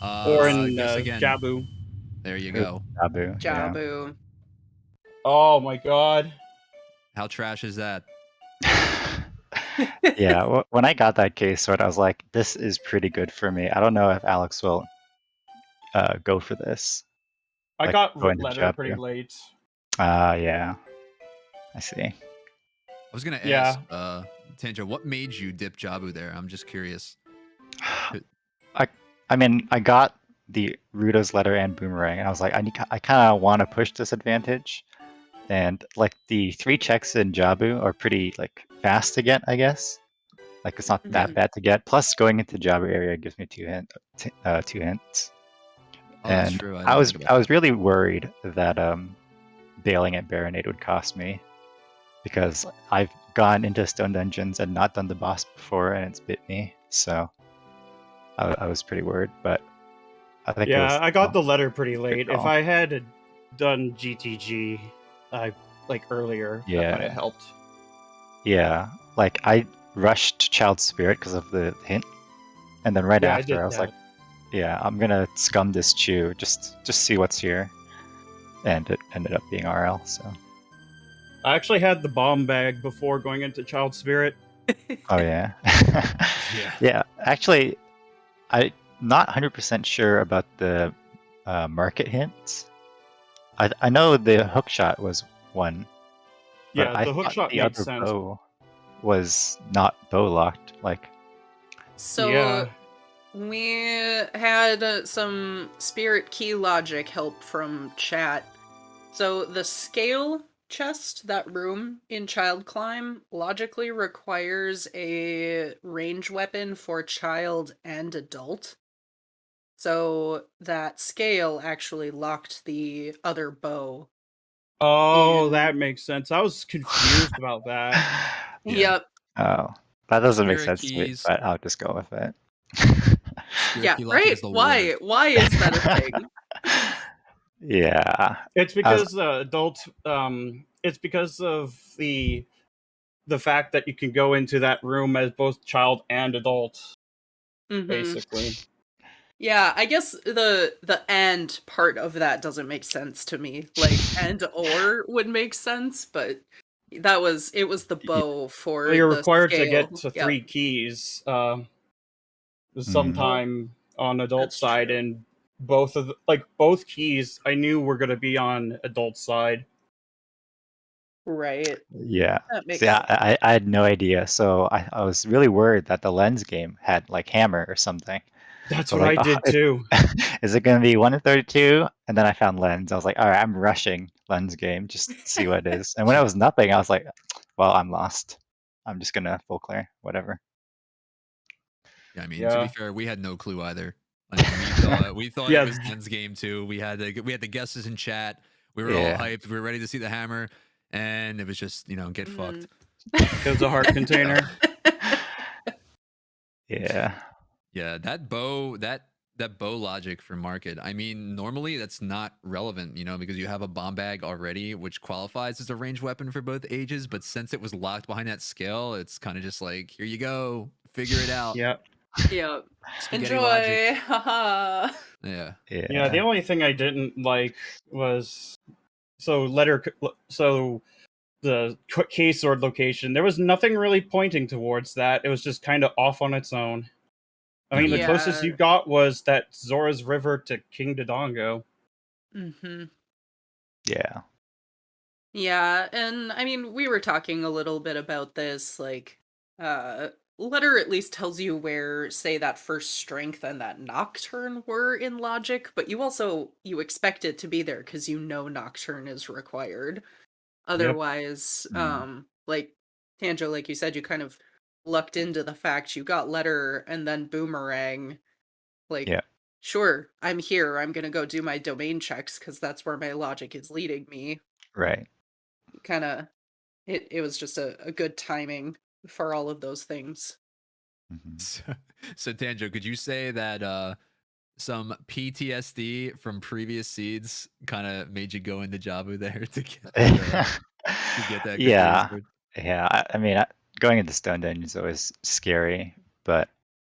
Or in Jabu? There you go. Jabu. Jabu. Yeah. Oh my god. How trash is that? Yeah, when I got that case sword, I was like, this is pretty good for me. I don't know if Alex will go for this. I got letter pretty late. Yeah. I see. I was going to ask, Tanjo, what made you dip Jabu there? I'm just curious. I mean, I got the Ruto's letter and Boomerang, and I was like, I kind of want to push this advantage, and like the 3 checks in Jabu are pretty like fast to get, I guess. Like it's not that bad to get. Plus, going into Jabu area gives me 2 hints. Oh, that's And true. I didn't think about was really worried that bailing at Baronade would cost me, because I've gone into stone dungeons and not done the boss before, and it's bit me. So I was pretty worried, but I think it was. I got the letter pretty late. If call. I had done GTG, like earlier, that might have helped. Yeah, like I rushed Child Spirit because of the hint, and then right after I was like, yeah, I'm gonna scum this Chew, just see what's here, and it ended up being RL. So I actually had the bomb bag before going into Child Spirit. oh yeah. Yeah. Yeah, actually, I'm not 100% sure about the market hints. I know the hook shot was one, but Yeah, I the hook thought shot the made other sense. bow was not bow locked. Like, So Yeah. we had some spirit key logic help from chat. So the scale chest, that room in Child Climb, logically requires a range weapon for child and adult. So that scale actually locked the other bow. Oh, that makes sense. I was confused about that. Yeah. Yep. oh, that doesn't make Spirit sense to me, keys. but I'll just go with it. Spirit Yeah, key logic right? is the Why? worst. Why is that a thing? Yeah, It's because it's because of the fact that you can go into that room as both child and adult, basically. Yeah, I guess the and part of that doesn't make sense to me. Like and or would make sense, but it was the bow for You're the required to get scale. to Yep. 3 keys Mm. Oh, sometime on adult that's side, true. and both keys I knew were going to be on adult side. Right. Yeah. That makes See, sense. I had no idea, so I was really worried that the lens game had like hammer or something. That's I was what like, I did too. is it gonna be 1 in 32? And then I found lens. I was like, all right, I'm rushing lens game just to see what it is. And when it was nothing, I was like, well, I'm lost. I'm just gonna full clear, whatever. Yeah, I mean, to be Yeah. fair, we had no clue either. I mean, we thought it Yeah. was lens game too. We had the guesses in chat. We were all Yeah. hyped. We were ready to see the hammer, and it was just get fucked. It was a heart container. Yeah. Yeah, that bow logic for market. I mean, normally that's not relevant, because you have a bomb bag already, which qualifies as a ranged weapon for both ages. But since it was locked behind that scale, it's kind of just like, here you go, figure it out. Yeah. Yep. Spaghetti logic. Enjoy. Haha. Yeah. Yeah, the only thing I didn't like was so the K sword location. There was nothing really pointing towards that. It was just kind of off on its own. I mean, the closest you got was that Zora's River to King Dodongo. Yeah. Yeah, and I mean, we were talking a little bit about this, like, letter at least tells you where, say, that first strength and that nocturne were in logic, but you expect it to be there because you know nocturne is required. Otherwise, like Tanjo, like you said, you kind of lucked into the fact you got letter and then boomerang. Like, Yeah. sure, I'm here. I'm gonna go do my domain checks because that's where my logic is leading me. Right. Kind of, it was just a good timing for all of those things. So Tanjo, could you say that some PTSD from previous seeds kind of made you go into Jabu there to get that Yeah. sword? Yeah. I mean, going into stone dungeon is always scary, but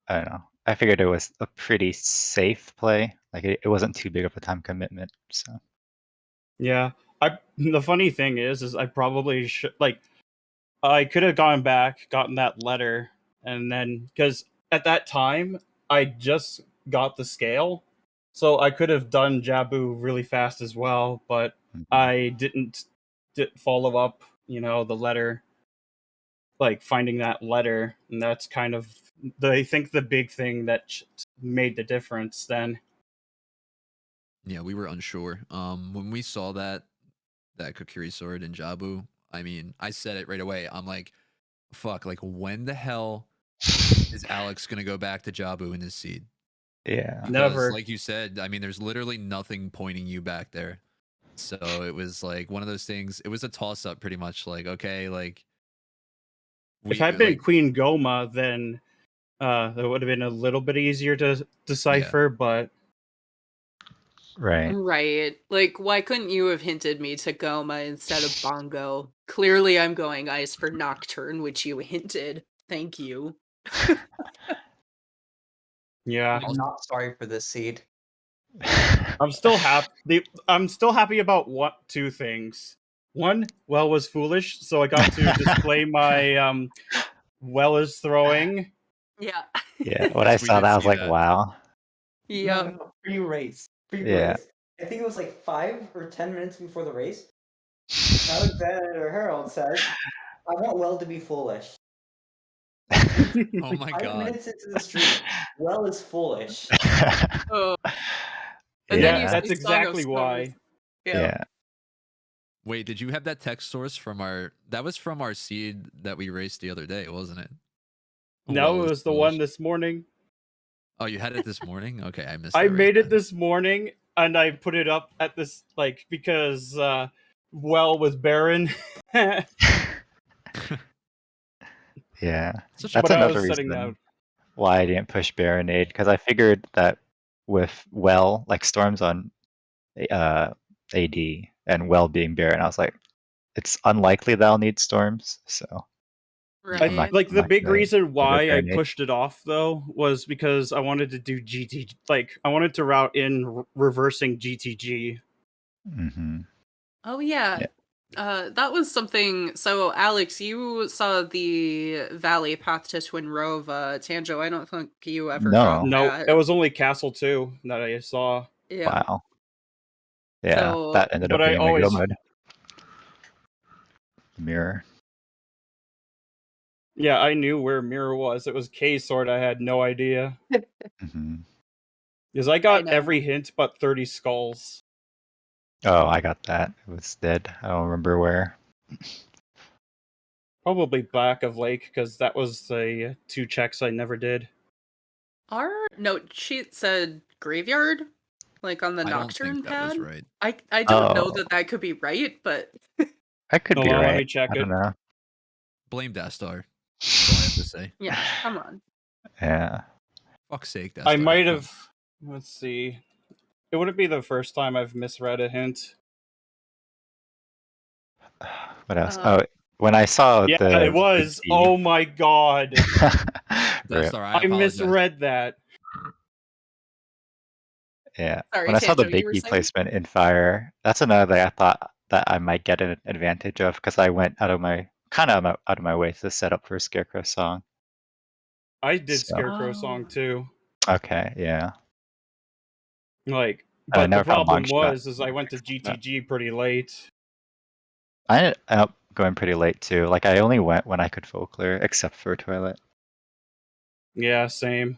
I don't know. I figured it was a pretty safe play. Like it wasn't too big of a time commitment. So Yeah. The funny thing is I probably should I could have gone back, gotten that letter, and then because at that time I just got the scale, so I could have done Jabu really fast as well, but I didn't follow up. The letter, like finding that letter, and that's kind of I think the big thing that made the difference then. Yeah, we were unsure. When we saw that Kokiri sword in Jabu, I mean, I said it right away. I'm like, fuck, like when the hell is Alex gonna go back to Jabu in his seed? Yeah. Because Never. like you said, I mean, there's literally nothing pointing you back there. So it was like one of those things. It was a toss up pretty much, like, okay, like If we I'd been like Queen Goma, then that would have been a little bit easier to decipher, but Right. Right. Like, why couldn't you have hinted me to Goma instead of Bongo? Clearly, I'm going ice for Nocturne, which you hinted. Thank you. yeah. I'm not sorry for this seed. I'm still happy. I'm still happy about two things. One, Well was foolish, so I got to display my Well is throwing. Yeah. Yeah. When I Yes, we saw did that, I was see like, that. wow. Yep. No, pre-race. Yeah. Pre-race. I think it was like 5 or 10 minutes before the race. Alexander Herald says, I want Well to be foolish. Oh my 5 god. minutes into the stream, Well is foolish. Oh. And then Yeah, you Yeah. say that's Song of exactly Stars. why. Yeah. Yeah. Wait, did you have that text source from our? That was from our seed that we raced the other day, wasn't it? No, Well it is was the foolish. one this morning. Oh, you had it this morning? Okay, I missed I that. Race made it then. this morning, and I put it up at this because Well was barren. Yeah. Such a That's But I good another was setting reason out. why I didn't push Baronade, because I figured that with Well, like Storms on AD and Well being Baron, I was like, it's unlikely that I'll need Storms, so I'm Right. not, Like I'm the not big gonna reason go why I Baronade. pushed it off though was because I wanted to do GT. Like I wanted to route in reversing GTG. Mm-hmm. Oh, yeah. Yeah. That was something. So, Alex, you saw the Valley Path to Twinrova. Tanjo, I don't think you ever got No. No, that. it was only Castle 2 that I saw. Yeah. Wow. Yeah, So, that ended But up I being my go always, mode. Mirror. yeah, I knew where Mirror was. It was K Sword. I had no idea Mm-hmm. because I I got know. every hint but 30 skulls. Oh, I got that. It was dead. I don't remember where. Probably back of Lake because that was the 2 checks I never did. Our note sheet said graveyard, like on the I don't Nocturne think that was pad. right. I don't know Oh, that that could be right, but that could Hold be on, let me right. check I don't it. know. Blame Dastar. That's all I have to say. yeah, come on. Yeah. Fuck's sake, Dastar. I might Come have. Let's see. It wouldn't be the first time I've misread a hint. What else? Uh, Oh, when I saw Yeah, the it was. G. Oh my god. Rip. Dastar, I I apologize. misread that. Yeah. Sorry, When I saw the Tanjo, you were Bakey saying? placement in Fire, that's another thing I thought that I might get an advantage of because I went out of my out of my way to set up for a Scarecrow song. I did So Scarecrow Song too. okay, yeah. Like, I but the never found problem Longshot. was, is I went to GTG pretty late. I ended up going pretty late too. Like I only went when I could folklore, except for Twilight. Yeah, same.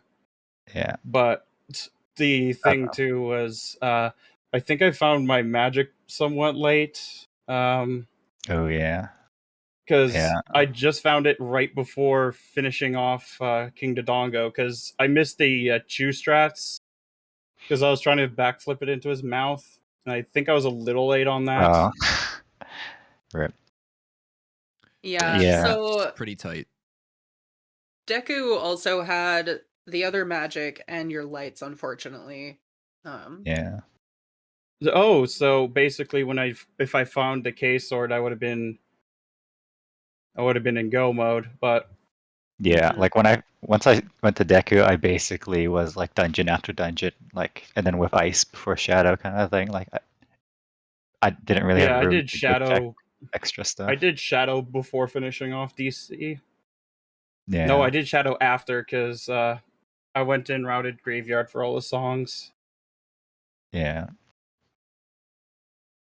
Yeah. But the thing too was, I think I found my magic somewhat late. Oh yeah. Because Yeah. I just found it right before finishing off King Dodongo. Because I missed the chew strats. Because I was trying to backflip it into his mouth, and I think I was a little late on that. Oh. Rip. Yeah, Yeah. so Pretty tight. Deku also had the other magic and your lights, unfortunately. Yeah. Oh, so basically, if I found the K sword, I would have been in go mode. But Yeah, Mhm. like once I went to Deku, I basically was like dungeon after dungeon, like and then with ice before shadow kind of thing. Like I didn't really yeah, have I room did to go check shadow. extra stuff. I did shadow before finishing off DC. Yeah. No, I did shadow after because I went in routed graveyard for all the songs. Yeah.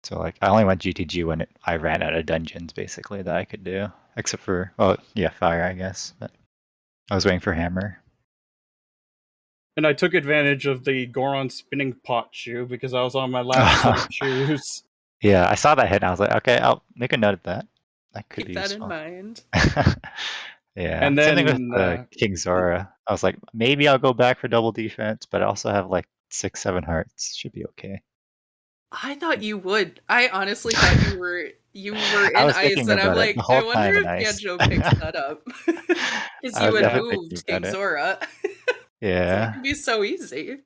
So like I only went GTG when I ran out of dungeons basically that I could do, except for fire I guess. But I was waiting for hammer. And I took advantage of the Goron spinning pot shoe because I was on my last set of shoes. Yeah, I saw that hit and I was like, okay, I'll make a note of that. That could Keep be that in useful. mind. Yeah. And Same thing with then King Zora. I was like, maybe I'll go back for double defense, but I also have like 6-7 hearts. Should be okay. I thought you would. I honestly thought you were I in was ice, thinking and I'm about it the like, I whole wonder time in if ice. Tanjo picks that up. Because I you was had definitely thinking moved about King it. Zora. So Yeah. it could be so easy.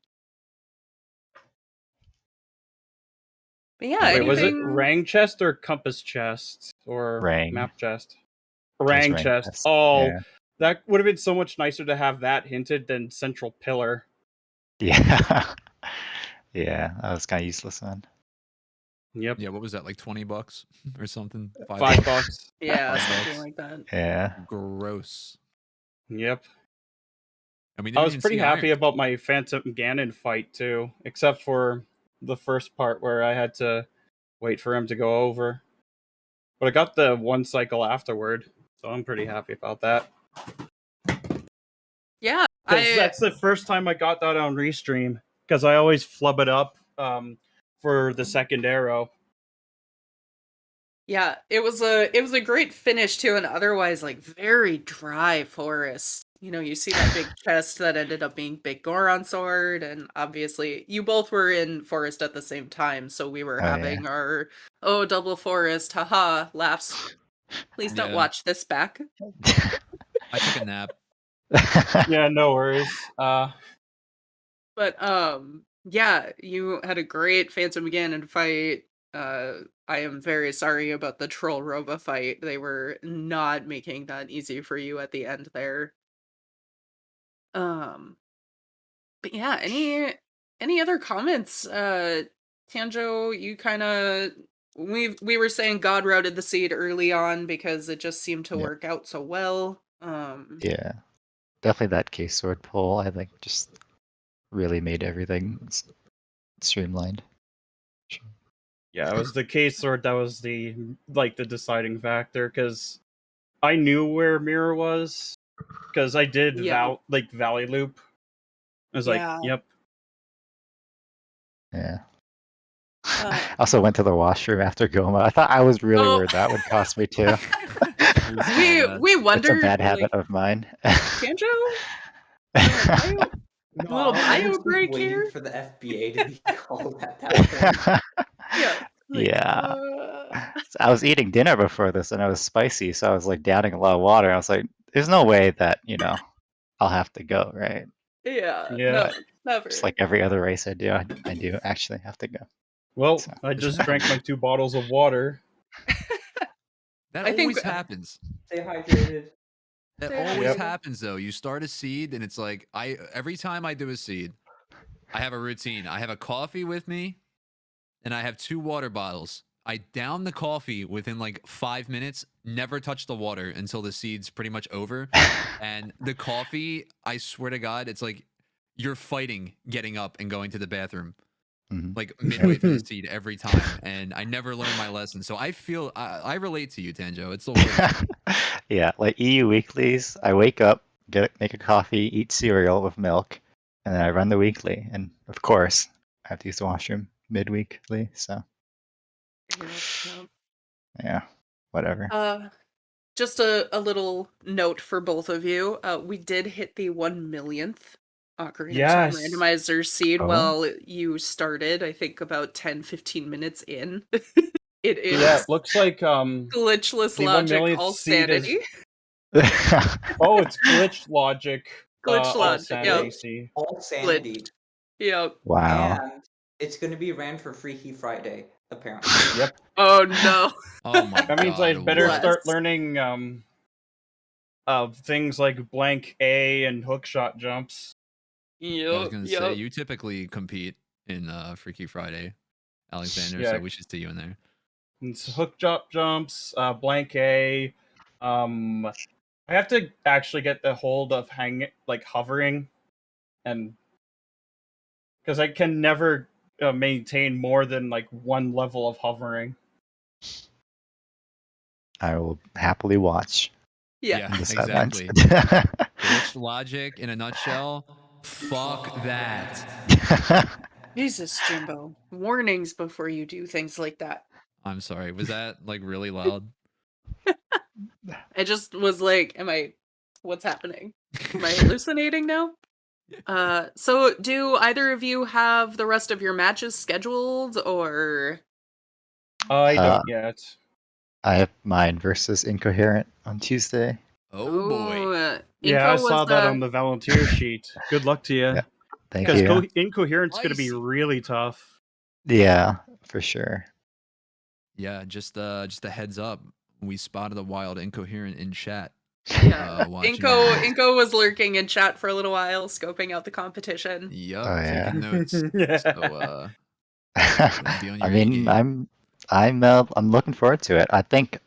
But yeah, Yeah. wait, was it anything. Rang chest or Compass chest or Rang. Map chest? It was Rang Rang chest. chest. Oh, Yeah. that would have been so much nicer to have that hinted than Central Pillar. Yeah. Yeah, that was kind of useless, man. Yep. Yeah, what was that, like $20 or something? $5. Yeah, $5. something like that. Yeah. Gross. Yep. And we I didn't was even pretty see happy Iron. about my Phantom Ganon fight too, except for the first part where I had to wait for him to go over. But I got the one cycle afterward, so I'm pretty happy about that. Yeah, Because that's the first time I got that on Restream, because I always flub it up for the second arrow. yeah, it was a great finish to an otherwise like very dry forest. You know, you see that big chest that ended up being Big Goron sword, and obviously you both were in forest at the same time, so we were Oh, yeah. having our double forest, haha, laughs. Please don't Yeah. watch this back. I took a nap. Yeah, no worries. But yeah, you had a great Phantom Ganon fight. I am very sorry about the Troll Roba fight. They were not making that easy for you at the end there. Um, but yeah, any other comments? Tanjo, you kind of we were saying God routed the seed early on because it just seemed to Yep. work out so well. Yeah. Definitely that case sword pull, I think, just really made everything streamlined. Yeah, it was the case sword that was the deciding factor, because I knew where Mirror was, because I did Yeah. Valley Loop. I was Yeah. like, yep. Yeah. I also went to the washroom after Goma. I thought I was really Oh. worried that would cost me too. we It's a wondered, bad habit like, of mine. Tanjo? Little I bio was just break waiting here? for the FBA to be called at that point. Yeah. Like, Yeah. So I was eating dinner before this and it was spicy, so I was like doubting a lot of water. I was like, there's no way that, I'll have to go, right? yeah. Yeah. No, never. Just like every other race I do, I do actually have to go. Well, So. I just drank my 2 bottles of water. That I think- always happens. Stay hydrated. That Stay always hydrated. happens though. You start a seed and it's like every time I do a seed, I have a routine. I have a coffee with me and I have 2 water bottles. I down the coffee within like 5 minutes, never touch the water until the seed's pretty much over. And the coffee, I swear to God, it's like you're fighting getting up and going to the bathroom. Mhm. Like midway through the seed every time, and I never learned my lesson. So I feel I relate to you, Tanjo. It's so weird. Yeah, like EU weeklies, I wake up, make a coffee, eat cereal with milk, and then I run the weekly. And of course, I have to use the washroom mid-weekly, so yeah, whatever. Just a little note for both of you. We did hit the 1 millionth Ocarina Yes. of Time randomizer seed Oh. while you started, I think about 10-15 minutes in. It is Yeah, it looks like glitchless the 1 logic, millionth all seed is- sanity. Oh, it's glitched logic. Glitch all logic, sanity, yeah. see. All sanity. Yep. Wow. And it's going to be ran for Freaky Friday, apparently. Yep. Oh no. Oh my god. That means I better what? start learning things like blank A and hookshot jumps. I was gonna say you typically compete in Freaky Friday, Alexander. Yeah. So we should see you in there. It's hook drop jumps, blank A. I have to actually get the hold of hovering, and because I can never maintain more than like 1 level of hovering. I will happily watch. Yeah. in the sidelines. exactly. Glitch logic in a nutshell. Fuck that. Jesus, Jimbo. Warnings before you do things like that. I'm sorry. Was that like really loud? I just was like, what's happening? Am I hallucinating now? So do either of you have the rest of your matches scheduled, or? I Uh, don't yet. I have mine versus Incoherent on Tuesday. Oh boy. Yeah, I Inco saw was that on the volunteer sheet. Good luck to you. Yeah, thank Because you. Incoherent's going to be Spicy. really tough. Yeah, for sure. Yeah, just a heads up. We spotted a wild incoherent in chat. Yeah. Watching. Inco was lurking in chat for a little while, scoping out the competition. Yup, Oh, yeah. taking notes. Yeah. So be on I your A mean, game. I'm looking forward to it. I think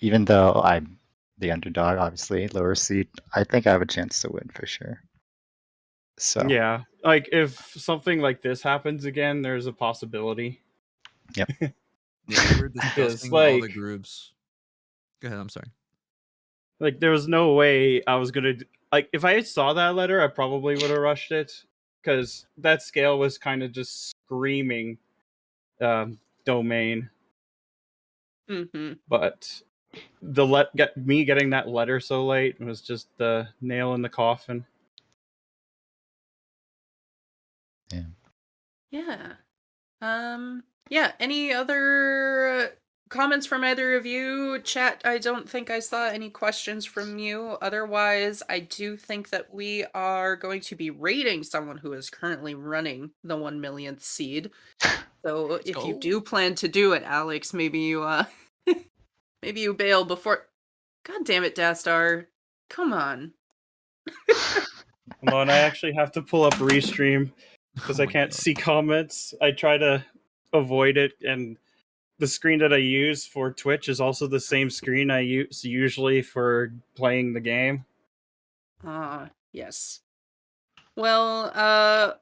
even though I'm the underdog, obviously lower seed, I think I have a chance to win for sure. So Yeah, like if something like this happens again, there's a possibility. Yeah, we were Because discussing all the groups. Go ahead, I'm sorry. like there was no way I was gonna like if I saw that letter, I probably would have rushed it because that scale was kind of just screaming domain. Mm-hmm. But me getting that letter so late was just the nail in the coffin. Yeah. Yeah, any other comments from either of you? Chat, I don't think I saw any questions from you. Otherwise, I do think that we are going to be rating someone who is currently running the 1 millionth seed. So if you do plan to do it, Alex, maybe you maybe you bail before. God damn it, Dastar. Come on. Hold on, I actually have to pull up Restream because Oh I my can't God. see comments. I try to avoid it, and the screen that I use for Twitch is also the same screen I use usually for playing the game. Yes. Well,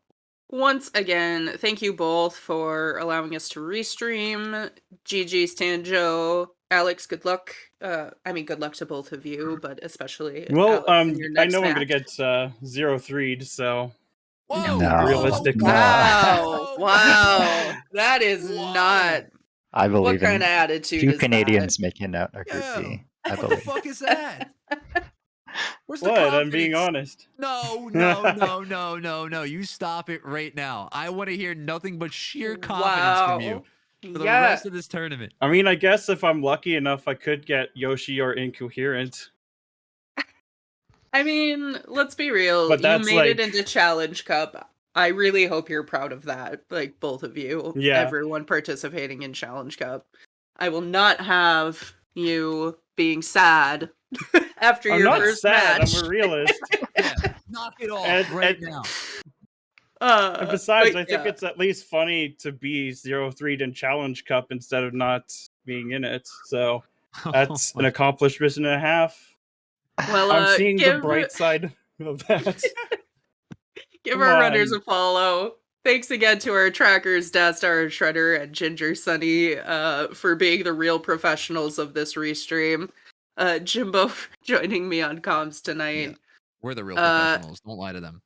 once again, thank you both for allowing us to restream. GG's Tanjo. Alex, good luck. Good luck to both of you, but especially Well, Alex in your I next know I'm gonna match. get 0-3'd, so Whoa! No. realistically. Wow. Whoa! Wow. That is Whoa! not. I What believe kind in of attitude two is that? Canadians making out a group Yeah. B. I What the believe. fuck is that? Where's the What? I'm being confidence? honest. No. You stop it right now. I want to hear nothing but sheer confidence from you Wow. for the Yeah. rest of this tournament. I mean, I guess if I'm lucky enough, I could get Yoshi or Incoherent. I mean, let's be real. But You that's made it like, into Challenge Cup. I really hope you're proud of that. Like, both of you. yeah. Everyone participating in Challenge Cup. I will not have you being sad after I'm your not first sad. match. I'm a realist. Yeah, knock it off And- right and- now. And besides, I think yeah. it's at least funny to be 0-3'd in Challenge Cup instead of not being in it. So that's an accomplishment and a half. Well, I'm seeing the give bright side of that. Come our runners on. a follow. Thanks again to our trackers, Dastar, Shredder, and Ginger Sunny, for being the real professionals of this restream. Jimbo for joining me on comms tonight. Yeah, we're the real professionals. Don't lie to them.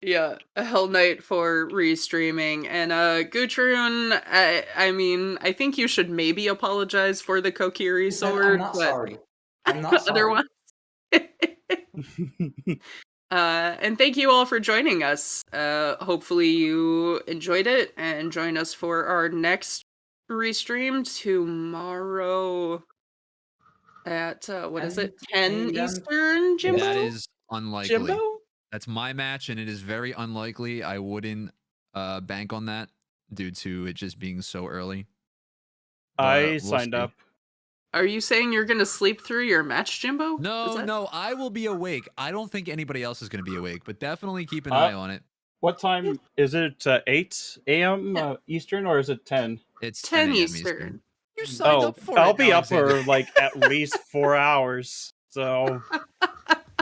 Yeah, a Hell Knight for restreaming. And Gutrun, I think you should maybe apologize for the Kokiri sword. I'm not sorry. I'm not sorry. Otherwise. And thank you all for joining us. Hopefully you enjoyed it and join us for our next restream tomorrow at 10 a.m. Eastern, Jimbo? That is unlikely. Jimbo? That's my match, and it is very unlikely. I wouldn't bank on that due to it just being so early. I signed up. Are you saying you're gonna sleep through your match, Jimbo? No, I will be awake. I don't think anybody else is going to be awake, but definitely keep an eye on it. What time is it? 8 a.m. Eastern, or is it 10? It's 10 10 a.m. Eastern. You signed up for I'll it, be Alexander. up for like at least 4 hours. So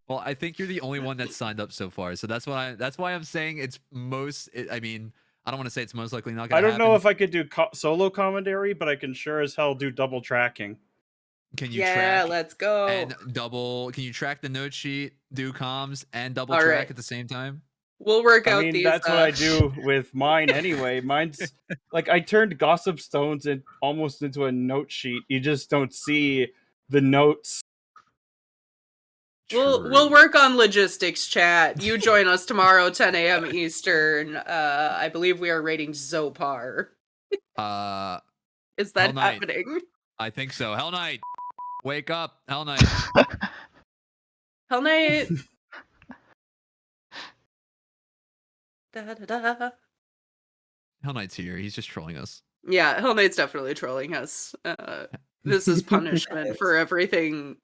Well, I think you're the only one that's signed up so far, so that's why I'm saying it's most. I mean, I don't want to say it's most likely not going I to don't happen. know if I could do solo commentary, but I can sure as hell do double tracking. Can you track? Let's go. And double? Can you track the note sheet, do comms, and double All track right. at the same time? We'll work I out mean, these. that's what I do with mine anyway. Mine's like I turned gossip stones almost into a note sheet. You just don't see the notes. We'll work on logistics, chat. You join us tomorrow, 10 a.m. Eastern. I believe we are rating Zopar. Is Hell that Knight. happening? I think so. Hell Knight, wake up, Hell Knight. Hell Knight. Da, da, da. Hell Knight's here. He's just trolling us. Yeah, Hell Knight's definitely trolling us. This is punishment for everything